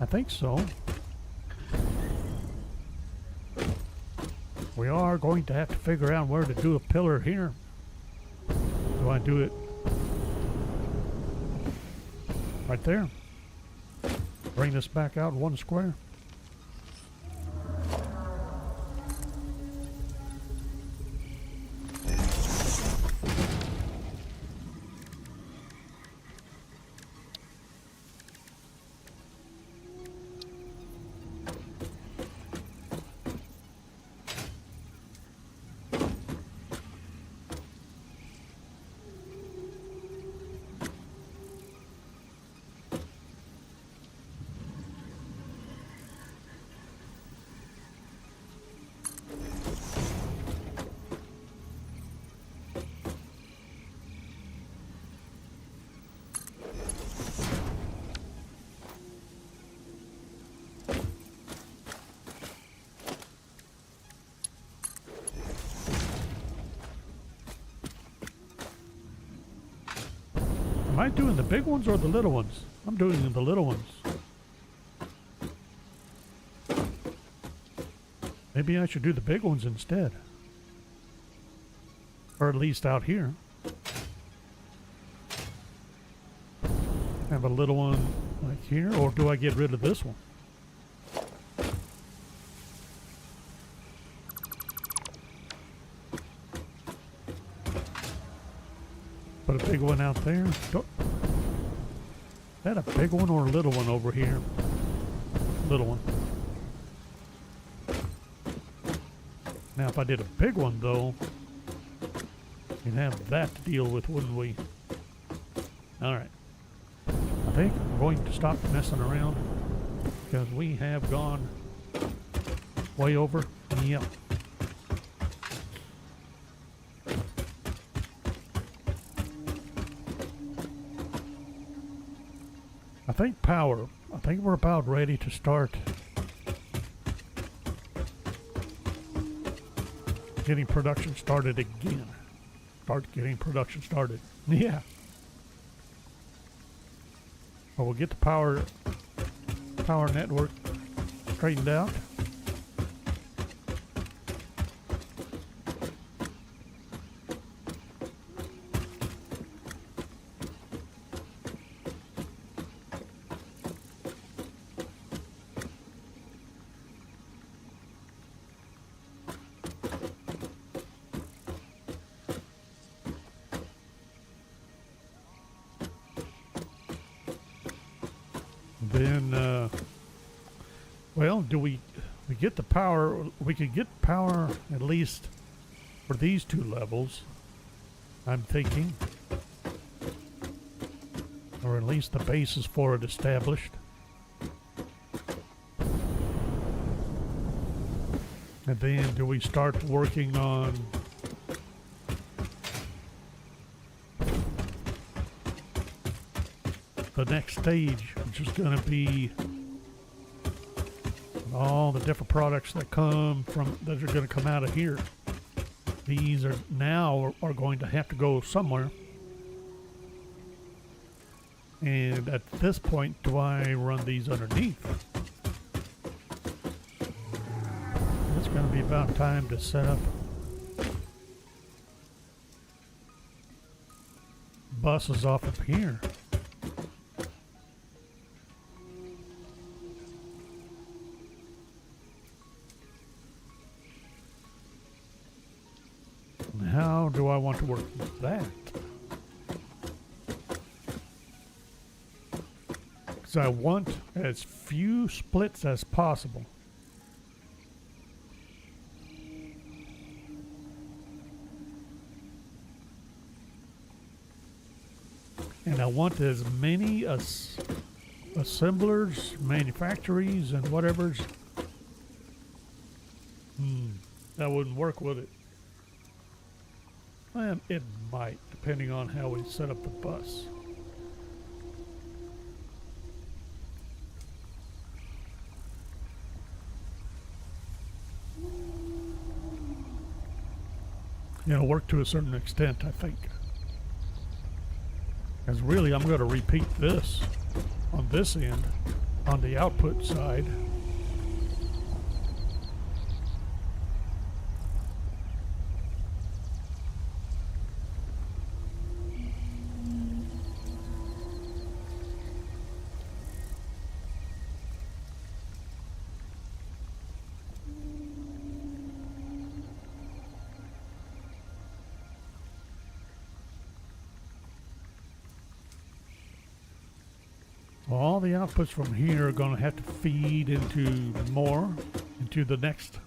Speaker 1: I think so. We are going to have to figure out where to do a pillar here. Do I do it right there? Bring this back out 1 square. Am I doing the big ones or the little ones? I'm doing the little ones. Maybe I should do the big ones instead. Or at least out here. Have a little one like here, or do I get rid of this one? Put a big one out there. Is that a big one or a little one over here? Little one. Now if I did a big one though, we'd have that to deal with, wouldn't we? Alright. I think I'm going to stop messing around because we have gone way over. Yep. I think we're about ready to start getting production started again. Start getting production started. Yeah. Well, we'll get the power network straightened out. then, well, do we get the power? We could get power at least for these two levels, I'm thinking. Or at least the basis for it established. And then do we start working on the next stage, which is going to be all the different products that are going to come out of here. These are going to have to go somewhere. And at this point, do I run these underneath? It's going to be about time to set up buses off of here. And how do I want to work with that? Because I want as few splits as possible. And I want as many assemblers, manufactories, and whatever's. That wouldn't work, would it? Well, it might, depending on how we set up the bus. It'll work to a certain extent, I think. Because really, I'm going to repeat this on this end, on the output side. All the outputs from here are going to have to feed into the next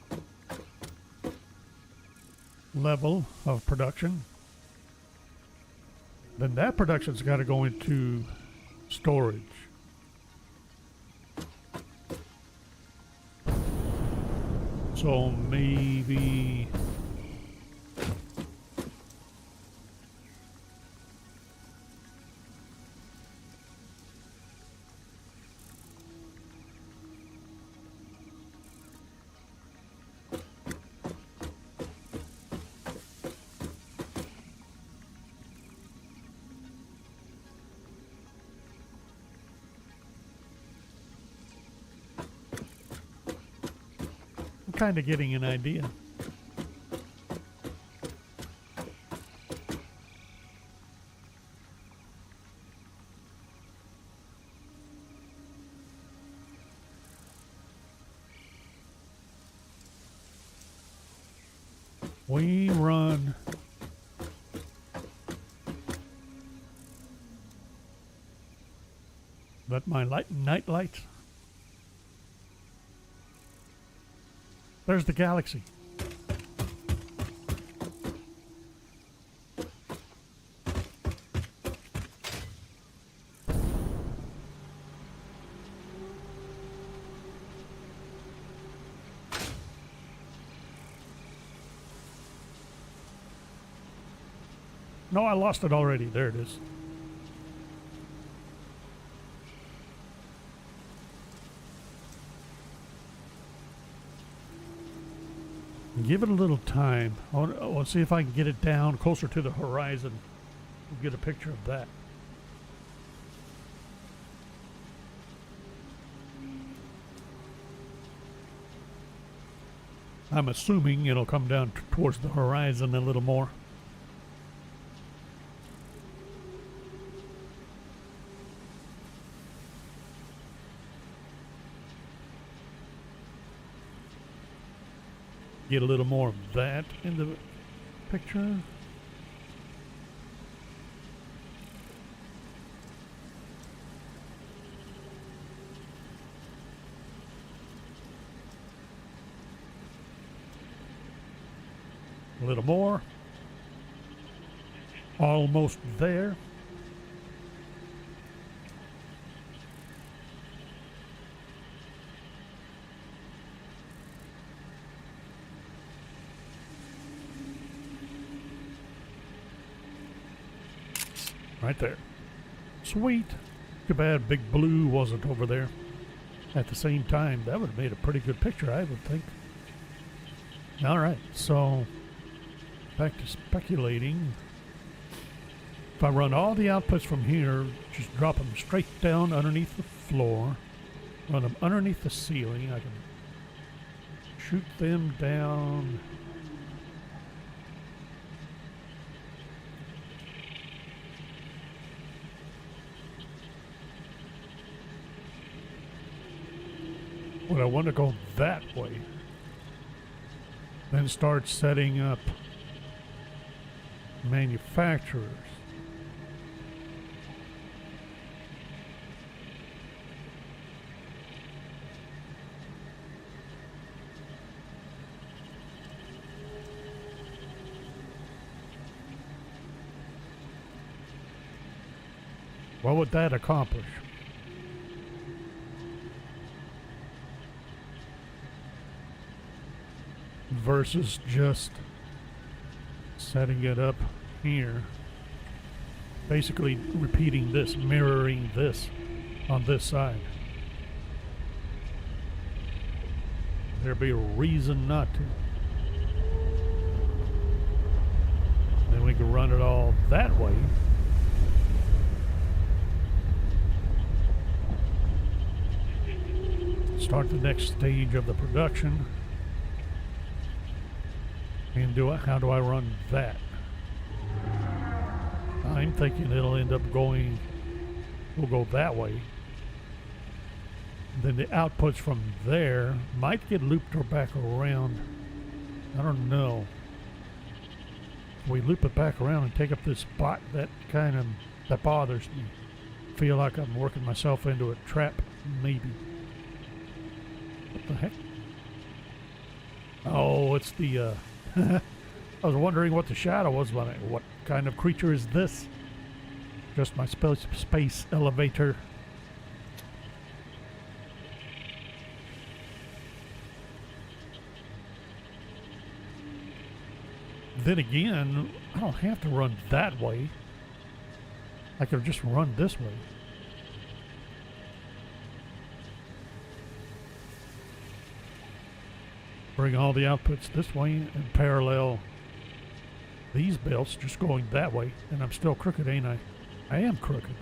Speaker 1: level of production. Then that production's got to go into storage. So maybe kind of getting an idea. We run my night lights. There's the galaxy. No, I lost it already. There it is. Give it a little time. I'll see if I can get it down closer to the horizon. We'll get a picture of that. I'm assuming it'll come down towards the horizon a little more. Get a little more of that in the picture. little more. Almost there. Right there. Sweet. Too bad Big Blue wasn't over there at the same time. That would have made a pretty good picture, I would think. Alright, so back to speculating. If I run all the outputs from here, just drop them straight down underneath the floor, run them underneath the ceiling, I can shoot them down. But I want to go that way. Then start setting up manufacturers. What would that accomplish? Versus just setting it up here. Basically repeating this, mirroring this on this side. There'd be a reason not to. Then we can run it all that way. Start the next stage of the production. And how do I run that? I'm thinking it'll end up going, we'll go that way. Then the outputs from there might get looped or back around. I don't know. We loop it back around and take up this spot, that bothers me. Feel like I'm working myself into a trap, maybe. What the heck? Oh, it's the, I was wondering what the shadow was. What kind of creature is this? Just my space elevator. Then again, I don't have to run that way. I could just run this way. Bring all the outputs this way and parallel these belts just going that way. And I'm still crooked, ain't I? I am crooked.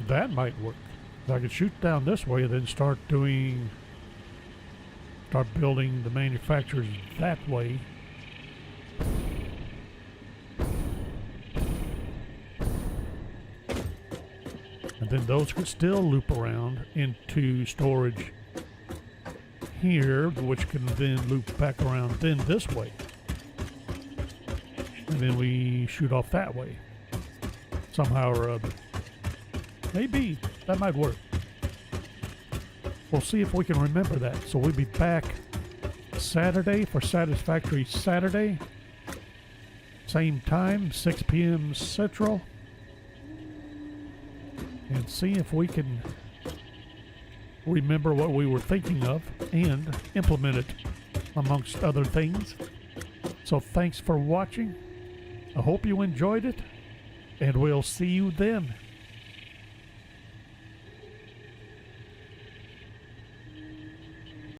Speaker 1: That might work. I could shoot down this way and then start building the manufacturers that way. And then those could still loop around into storage here, which can then loop back around then this way. And then we shoot off that way. Somehow or other. Maybe. That might work. We'll see if we can remember that. So we'll be back Saturday for Satisfactory Saturday. Same time, 6 p.m. Central. And see if we can remember what we were thinking of and implement it amongst other things. So thanks for watching. I hope you enjoyed it. And we'll see you then.